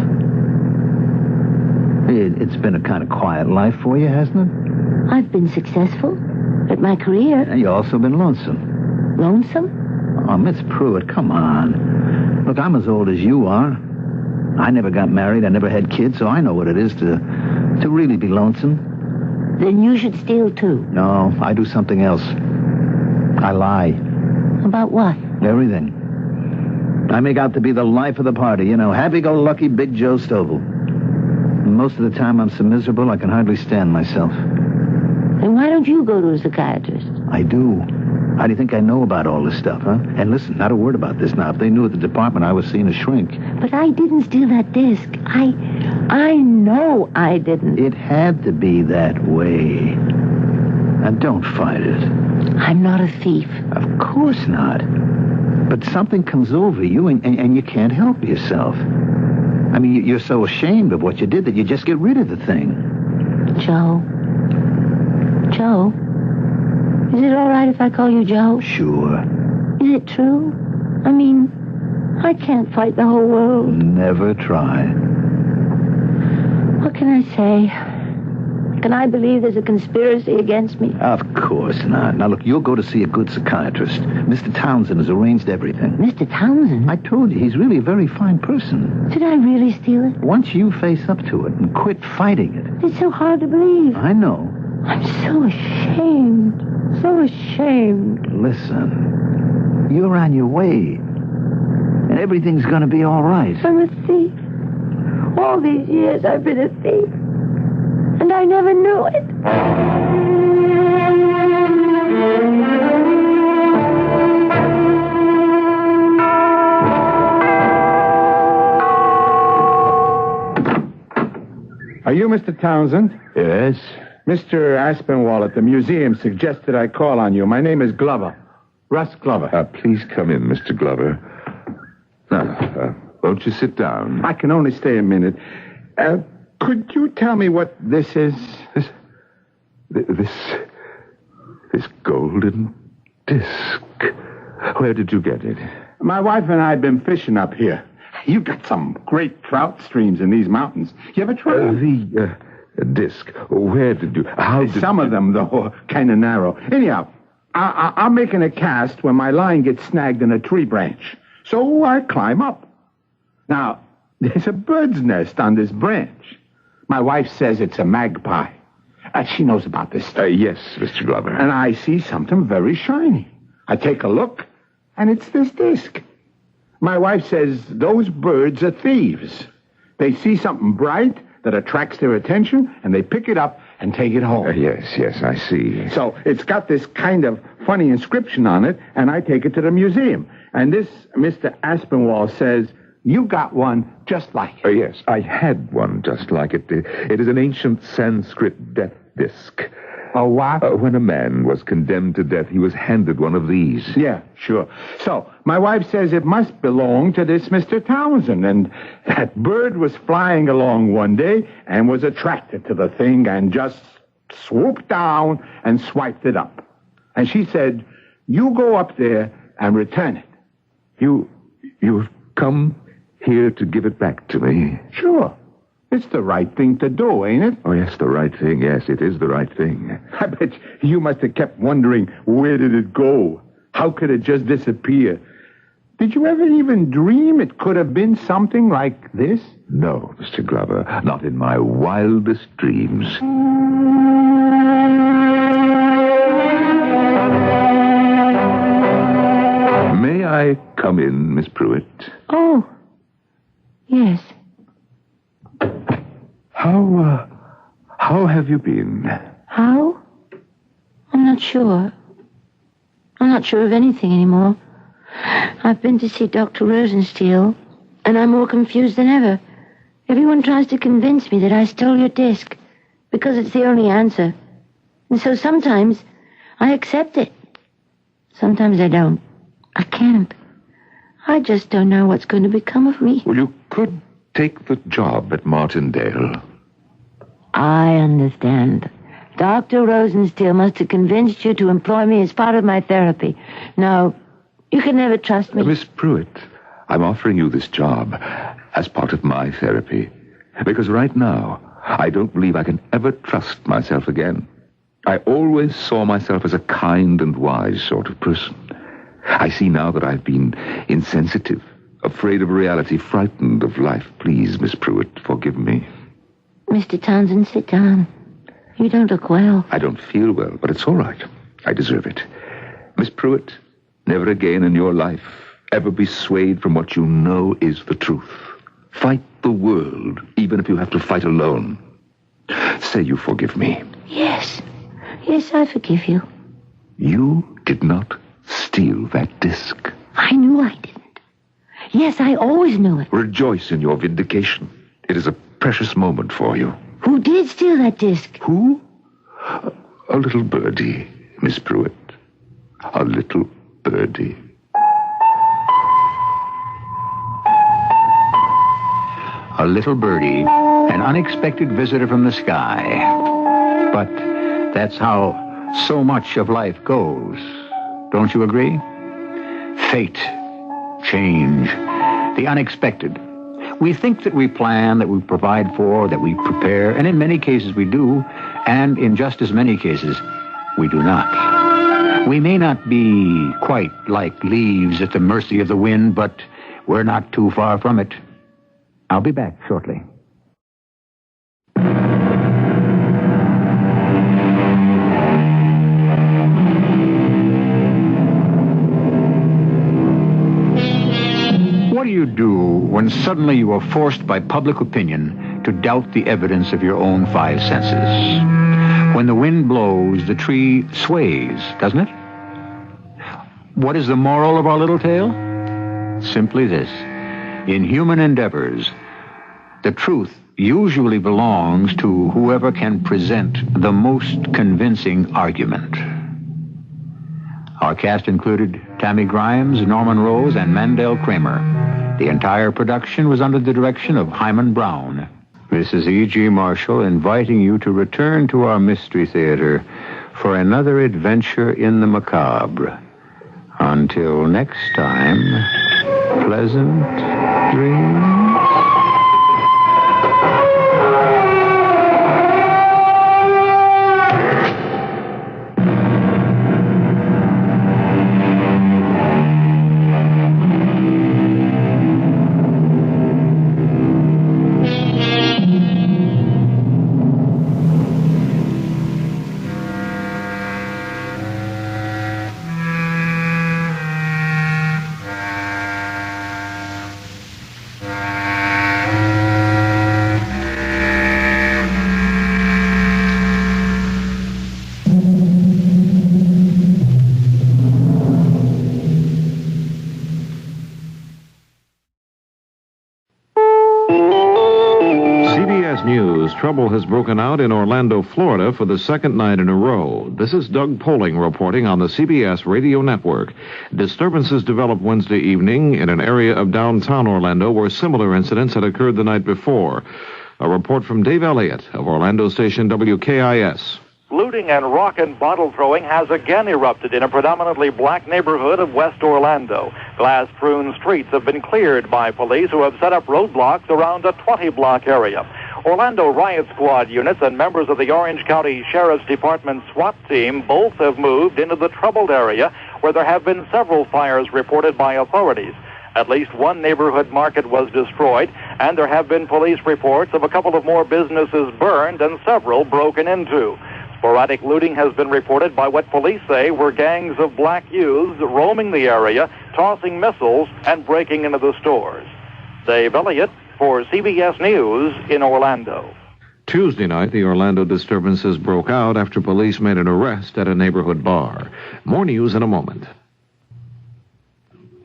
S14: It's been a kind of quiet life for you, hasn't it?
S22: I've been successful at my career.
S14: And you've also been lonesome.
S22: Lonesome?
S14: Oh, Miss Pruitt, come on. Look, I'm as old as you are. I never got married. I never had kids, so I know what it is to really be lonesome.
S22: Then you should steal, too.
S14: No, I do something else. I lie.
S22: About what?
S14: Everything. I make out to be the life of the party, happy-go-lucky Big Joe Stovall. And most of the time I'm so miserable I can hardly stand myself.
S22: Then why don't you go to a psychiatrist?
S14: I do. How do you think I know about all this stuff, huh? And listen, not a word about this now. If they knew at the department I was seeing a shrink.
S22: But I didn't steal that disc. I know I didn't.
S14: It had to be that way. Now, don't fight it.
S22: I'm not a thief.
S14: Of course not. But something comes over you, and you can't help yourself. I mean, you're so ashamed of what you did that you just get rid of the thing.
S22: Joe? Is it all right if I call you Joe?
S14: Sure.
S22: Is it true? I mean, I can't fight the whole world.
S14: Never try.
S22: What can I say? Can I believe there's a conspiracy against me?
S14: Of course not. Now, look, you'll go to see a good psychiatrist. Mr. Townsend has arranged everything.
S22: Mr. Townsend?
S14: I told you, he's really a very fine person.
S22: Did I really steal it?
S14: Once you face up to it and quit fighting it.
S22: It's so hard to believe.
S14: I know.
S22: I'm so ashamed. So ashamed.
S14: Listen, you're on your way. And everything's going to be all right.
S22: I'm a thief. All these years I've been a thief. And I never knew it.
S11: Are you Mr. Townsend?
S8: Yes?
S11: Mr. Aspinwall at the museum suggested I call on you. My name is Glover. Russ Glover.
S8: Please come in, Mr. Glover. Now, won't you sit down?
S11: I can only stay a minute. Could you tell me what this is?
S8: This golden disc. Where did you get it?
S11: My wife and I had been fishing up here. You've got some great trout streams in these mountains. You ever try
S8: the disc? Where did you...
S11: Some of them, though, are kind of narrow. Anyhow, I'm making a cast when my line gets snagged in a tree branch. So I climb up. Now, there's a bird's nest on this branch. My wife says it's a magpie. She knows about this stuff.
S8: Yes, Mr. Glover.
S11: And I see something very shiny. I take a look, and it's this disc. My wife says those birds are thieves. They see something bright that attracts their attention, and they pick it up and take it home.
S8: Yes, I see.
S11: So it's got this kind of funny inscription on it, and I take it to the museum. And this Mr. Aspinwall says, you got one just like it.
S8: Yes, I had one just like it. It is an ancient Sanskrit death disc.
S11: Oh, what?
S8: When a man was condemned to death, he was handed one of these.
S11: Yeah, sure. So, my wife says it must belong to this Mr. Townsend, and that bird was flying along one day and was attracted to the thing and just swooped down and swiped it up. And she said, you go up there and return it.
S8: You've come here to give it back to me?
S11: Sure. It's the right thing to do, ain't it?
S8: Oh, yes, the right thing. Yes, it is the right thing.
S11: I bet you must have kept wondering, where did it go? How could it just disappear? Did you ever even dream it could have been something like this?
S8: No, Mr. Glover, not in my wildest dreams. May I come in, Miss Pruitt?
S22: Oh, yes.
S8: How have you been?
S22: How? I'm not sure. I'm not sure of anything anymore. I've been to see Dr. Rosensteel, and I'm more confused than ever. Everyone tries to convince me that I stole your disc, because it's the only answer. And so sometimes I accept it. Sometimes I don't. I can't. I just don't know what's going to become of me.
S8: Well, you could take the job at Martindale.
S22: I understand. Dr. Rosensteel must have convinced you to employ me as part of my therapy. No, you can never trust me.
S8: Miss Pruitt, I'm offering you this job as part of my therapy. Because right now, I don't believe I can ever trust myself again. I always saw myself as a kind and wise sort of person. I see now that I've been insensitive, Afraid of reality, frightened of life. Please, Miss Pruitt, forgive me.
S22: Mr. Townsend, sit down. You don't look well.
S8: I don't feel well, but it's all right. I deserve it. Miss Pruitt, never again in your life ever be swayed from what you know is the truth. Fight the world, even if you have to fight alone. Say you forgive me.
S22: Yes. Yes, I forgive you.
S8: You did not steal that disc.
S22: I knew I didn't. Yes, I always knew it.
S8: Rejoice in your vindication. It is a precious moment for you.
S22: Who did steal that disc?
S8: Who? A little birdie, Miss Pruitt. A little birdie.
S6: A little birdie, an unexpected visitor from the sky. But that's how so much of life goes. Don't you agree? Fate, change, the unexpected. We think that we plan, that we provide for, that we prepare, and in many cases we do, and in just as many cases we do not. We may not be quite like leaves at the mercy of the wind, but we're not too far from it. I'll be back shortly. What do you do when suddenly you are forced by public opinion to doubt the evidence of your own five senses? When the wind blows, the tree sways, doesn't it? What is the moral of our little tale? Simply this. In human endeavors, the truth usually belongs to whoever can present the most convincing argument. Our cast included Tammy Grimes, Norman Rose, and Mandel Kramer. The entire production was under the direction of Hyman Brown. This is E.G. Marshall inviting you to return to our Mystery Theater for another adventure in the macabre. Until next time, pleasant dreams.
S7: Trouble has broken out in Orlando, Florida for the second night in a row. This is Doug Poling reporting on the CBS radio network. Disturbances developed Wednesday evening in an area of downtown Orlando where similar incidents had occurred the night before. A report from Dave Elliott of Orlando station WKIS.
S12: Looting and rock and bottle throwing has again erupted in a predominantly black neighborhood of West Orlando. Glass-strewn streets have been cleared by police who have set up roadblocks around a 20-block area. Orlando Riot Squad units and members of the Orange County Sheriff's Department SWAT team both have moved into the troubled area where there have been several fires reported by authorities. At least one neighborhood market was destroyed, and there have been police reports of a couple of more businesses burned and several broken into. Sporadic looting has been reported by what police say were gangs of black youths roaming the area, tossing missiles, and breaking into the stores. Dave Elliott for CBS News in Orlando.
S7: Tuesday night, the Orlando disturbances broke out after police made an arrest at a neighborhood bar. More news in a moment.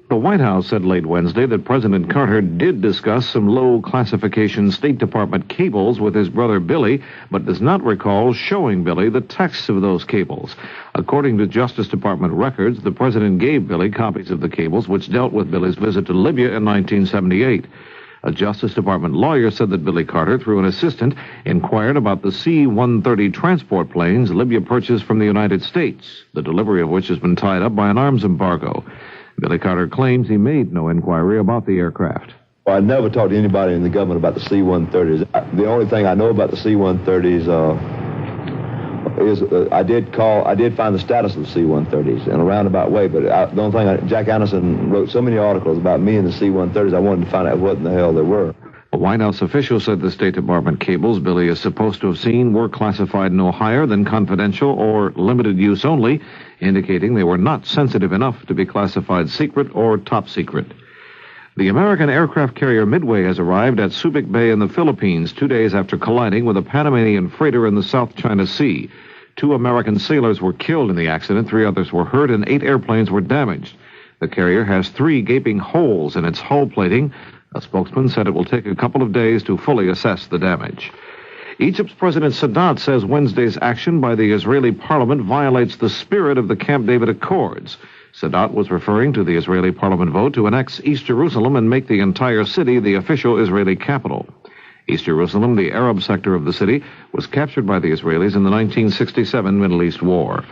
S7: The White House said late Wednesday that President Carter did discuss some low-classification State Department cables with his brother Billy, but does not recall showing Billy the texts of those cables. According to Justice Department records, the president gave Billy copies of the cables which dealt with Billy's visit to Libya in 1978. A Justice Department lawyer said that Billy Carter, through an assistant, inquired about the C-130 transport planes Libya purchased from the United States, the delivery of which has been tied up by an arms embargo. Billy Carter claims he made no inquiry about the aircraft.
S23: Well, I never talked to anybody in the government about the C-130s. The only thing I know about the C-130s, I did find the status of the C-130s in a roundabout way, but the only thing, Jack Anderson wrote so many articles about me and the C-130s, I wanted to find out what in the hell they were.
S7: A White House official said the State Department cables Billy is supposed to have seen were classified no higher than confidential or limited use only, indicating they were not sensitive enough to be classified secret or top secret. The American aircraft carrier Midway has arrived at Subic Bay in the Philippines 2 days after colliding with a Panamanian freighter in the South China Sea. 2 American sailors were killed in the accident, 3 others were hurt, and 8 airplanes were damaged. The carrier has 3 gaping holes in its hull plating. A spokesman said it will take a couple of days to fully assess the damage. Egypt's President Sadat says Wednesday's action by the Israeli parliament violates the spirit of the Camp David Accords. Sadat was referring to the Israeli parliament vote to annex East Jerusalem and make the entire city the official Israeli capital. East Jerusalem, the Arab sector of the city, was captured by the Israelis in the 1967 Middle East War.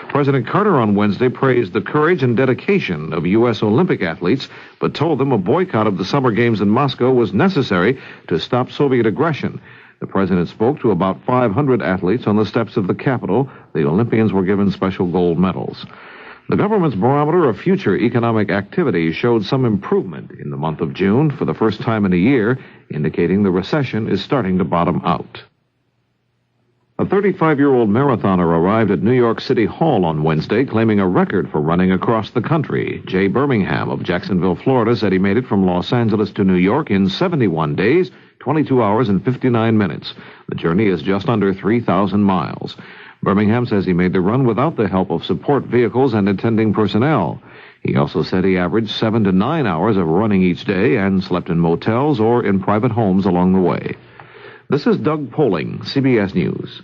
S7: President Carter on Wednesday praised the courage and dedication of U.S. Olympic athletes, but told them a boycott of the Summer Games in Moscow was necessary to stop Soviet aggression. The president spoke to about 500 athletes on the steps of the Capitol. The Olympians were given special gold medals. The government's barometer of future economic activity showed some improvement in the month of June for the first time in a year, indicating the recession is starting to bottom out. A 35-year-old marathoner arrived at New York City Hall on Wednesday, claiming a record for running across the country. Jay Birmingham of Jacksonville, Florida, said he made it from Los Angeles to New York in 71 days, 22 hours, and 59 minutes. The journey is just under 3,000 miles. Birmingham says he made the run without the help of support vehicles and attending personnel. He also said he averaged 7 to 9 hours of running each day and slept in motels or in private homes along the way. This is Doug Poling, CBS News.